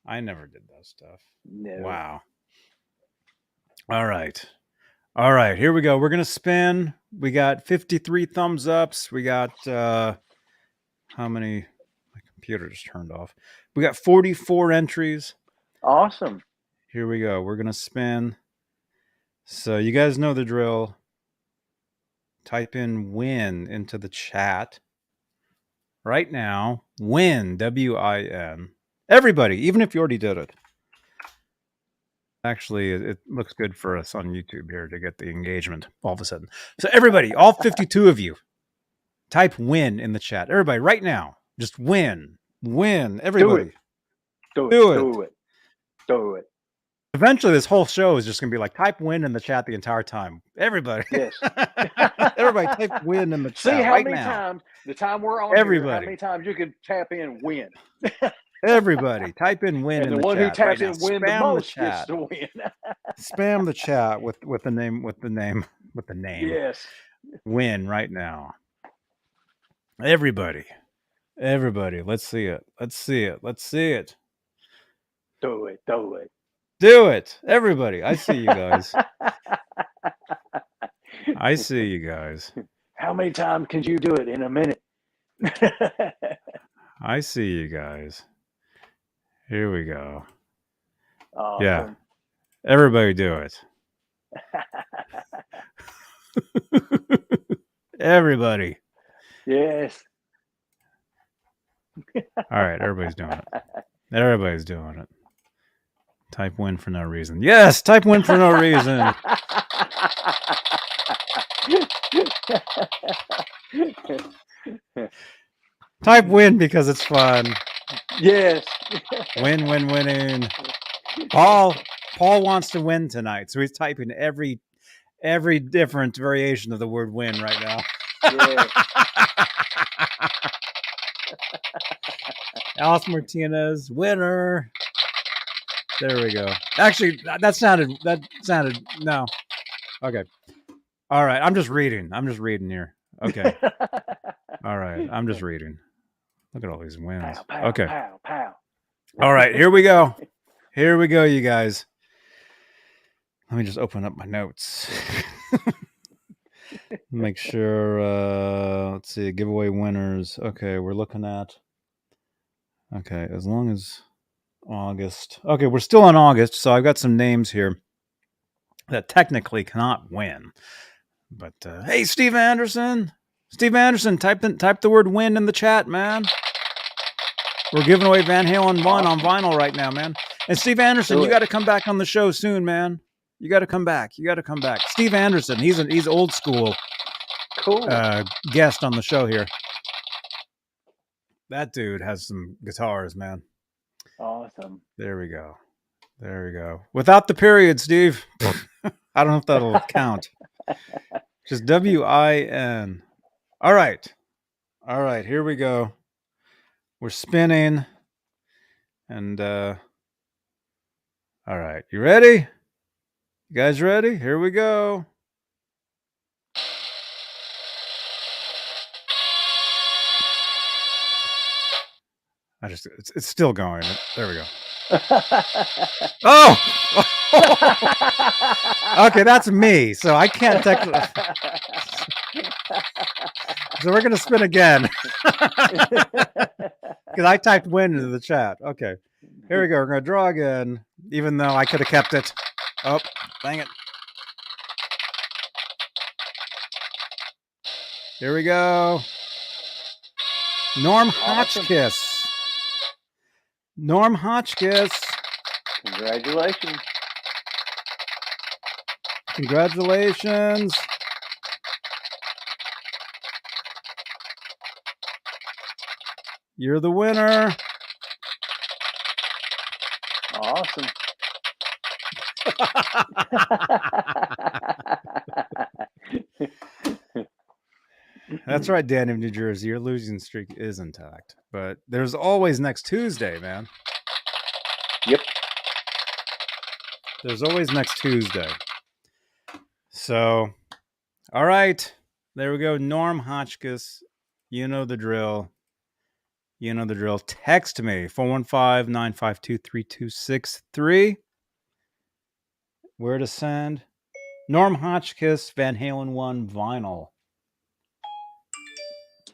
S1: I never did that stuff.
S2: No.
S1: Wow. All right, here we go. We're going to spin. We got 53 thumbs ups. We got, how many? My computer just turned off. We got 44 entries.
S2: Awesome.
S1: Here we go. We're going to spin. So you guys know the drill. type in win into the chat right now. Win, W-I-N. Everybody, even if you already did it. Actually, it looks good for us on YouTube here to get the engagement all of a sudden. So everybody, all 52 of you, type win in the chat. Everybody, right now, just win. Win. Everybody.
S2: Do it.
S1: Eventually, this whole show is just going to be like, type win in the chat the entire time. Everybody.
S2: Yes.
S1: Everybody, type win in the chat
S2: See how
S1: right
S2: many
S1: now.
S2: times, the time we're on here, how many times you can tap in win.
S1: Everybody, type in win
S2: and
S1: in
S2: the
S1: the
S2: one
S1: chat
S2: who taps
S1: right now.
S2: in win the
S1: Spam
S2: most
S1: the
S2: gets
S1: chat.
S2: to win.
S1: Spam the chat with the name.
S2: Yes.
S1: Win right now. Everybody, let's see it.
S2: Do it.
S1: Do it. Everybody, I see you guys. I see you guys.
S2: How many times can you do it in a minute?
S1: I see you guys. Here we go.
S2: Awesome.
S1: Yeah. Everybody do it. Everybody.
S2: Yes.
S1: All right, everybody's doing it. Everybody's doing it. Type win for no reason. Yes, type win for no reason. Type win because it's fun.
S2: Yes.
S1: Winning. Paul wants to win tonight, so he's typing every different variation of the word win right now.
S2: Yes.
S1: Alice Martinez, winner. There we go. Actually, that sounded no. Okay. All right. I'm just reading here. Okay. All right. I'm just reading. Look at all these wins.
S2: Pow,
S1: okay.
S2: Pow.
S1: All right. Here we go. You guys. Let me just open up my notes. Make sure. Let's see. Giveaway winners. Okay. We're looking at. Okay. As long as August. Okay. We're still in August. So I've got some names here that technically cannot win. But hey, Steve Anderson, type the word win in the chat, man. We're giving away Van Halen 1 on vinyl right now, man. And Steve Anderson, you got to come back on the show soon, man. You got to come back. Steve Anderson, he's old school
S2: cool
S1: guest on the show here. That dude has some guitars, man.
S2: Awesome.
S1: There we go. Without the period, Steve. I don't know if that'll count. Just W-I-N. All right. Here we go. We're spinning. And, all right. You ready? You guys ready? Here we go. It's still going. There we go. Oh! Okay, that's me. So I can't technically. So we're going to spin again. Because I typed win into the chat. Okay. Here we go. We're going to draw again, even though I could have kept it. Oh, dang it. Here we go. Norm Hotchkiss. Norm Hotchkiss. Congratulations. You're the winner.
S2: Awesome.
S1: That's right, Dan of New Jersey. Your losing streak is intact. But there's always next Tuesday, man.
S2: Yep.
S1: There's always next Tuesday. So, all right. There we go. Norm Hotchkiss. You know the drill. Text me, 415-952-3263. Where to send? Norm Hotchkiss, Van Halen 1 vinyl.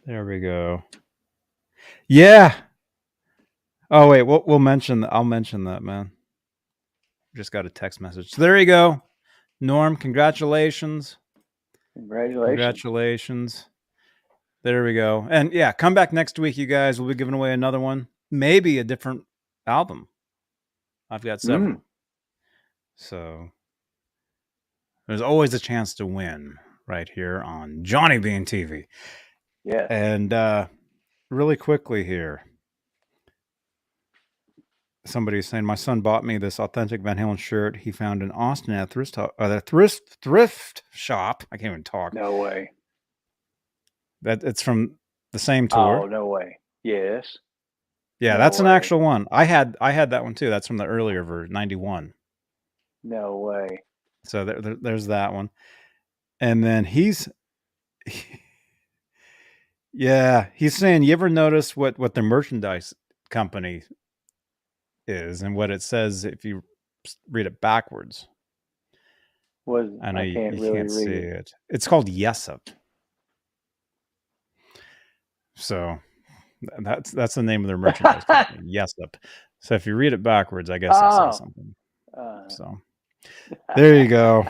S1: There we go. Yeah. Oh, wait. We'll mention that. I'll mention that, man. Just got a text message. So there you go. Norm, congratulations. Congratulations. There we go. And yeah, come back next week, you guys. We'll be giving away another one. Maybe a different album. I've got several. So there's always a chance to win right here on Johnny Beane TV.
S2: Yeah.
S1: And really quickly here, somebody's saying, my son bought me this authentic Van Halen shirt he found in Austin at a thrift shop. I can't even talk.
S2: No way.
S1: That it's from the same tour.
S2: Oh, no way. Yes.
S1: Yeah,
S2: No
S1: that's an
S2: way.
S1: actual one. I had that one too. That's from the earlier version, 91.
S2: No way.
S1: So there's that one. And then he's saying, you ever notice what the merchandise company is and what it says if you read it backwards? I know you can't see it. It's called Yesup. So that's the name of their merchandise company, Yesup. So if you read it backwards, I guess it says something. So there you go.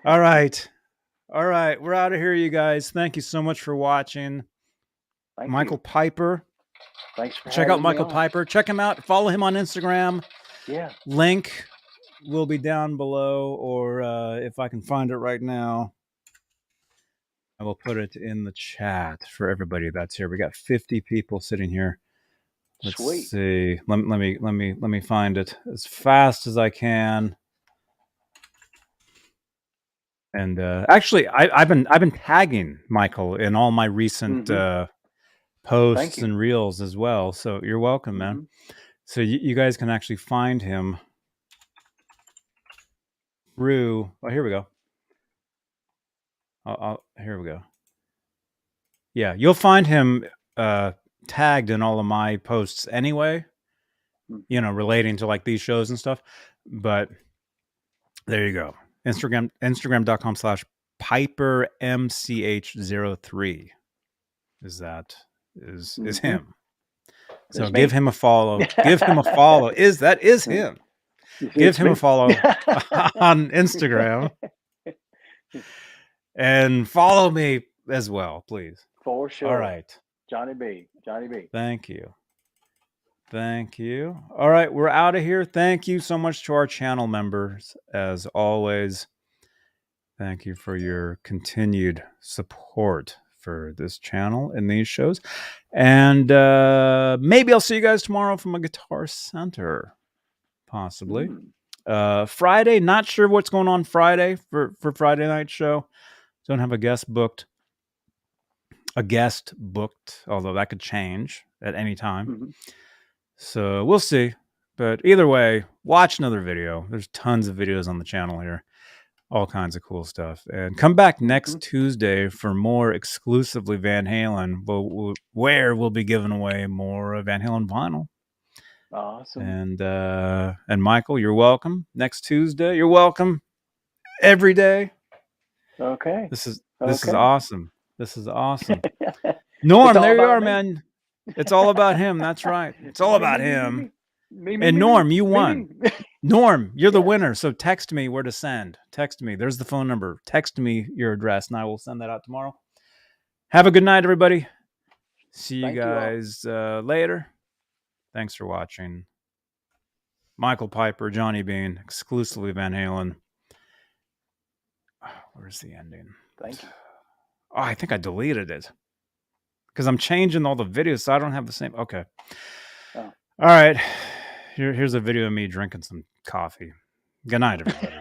S1: All right. We're out of here, you guys. Thank you so much for watching. Michael Piper.
S2: Thanks for
S1: check out Michael Piper. Check him out. Follow him on Instagram.
S2: Yeah.
S1: Link will be down below, or if I can find it right now, I will put it in the chat for everybody that's here. We got 50 people sitting here. Let's see. Let me find it as fast as I can. And actually, I've been tagging Michael in all my recent posts and reels as well. So you're welcome, man. So you guys can actually find him through. Oh, here we go. Here we go. Yeah, you'll find him tagged in all of my posts anyway. You know, relating to like these shows and stuff. But there you go. Instagram.com/PiperMCH03 is him. So give him a follow. Give him a follow. Is him. Give him a follow on Instagram. And follow me as well, please.
S2: For sure.
S1: All right.
S2: Johnny B.
S1: Thank you. All right, we're out of here. Thank you so much to our channel members, as always. Thank you for your continued support for this channel and these shows. And maybe I'll see you guys tomorrow from a Guitar Center, possibly. Friday, not sure what's going on Friday for Friday night show. Don't have a guest booked, although that could change at any time. So we'll see. But either way, watch another video. There's tons of videos on the channel here. All kinds of cool stuff. And come back next Tuesday for more exclusively Van Halen, where we'll be giving away more Van Halen vinyl.
S2: Awesome.
S1: And Michael, you're welcome. Next Tuesday, you're welcome. Every day.
S2: Okay.
S1: This is awesome. This is awesome. Norm, there you are, man. It's all about him. That's right. It's all about him. And Norm, you won. Norm, you're the winner. So text me where to send. Text me. There's the phone number. Text me your address, and I will send that out tomorrow. Have a good night, everybody. See you guys later. Thanks for watching. Michael Piper, Johnny Beane, exclusively Van Halen. Where's the ending?
S2: Thank you.
S1: Oh, I think I deleted it because I'm changing all the videos, so I don't have the same. Okay. All right. Here's a video of me drinking some coffee. Good night, everybody.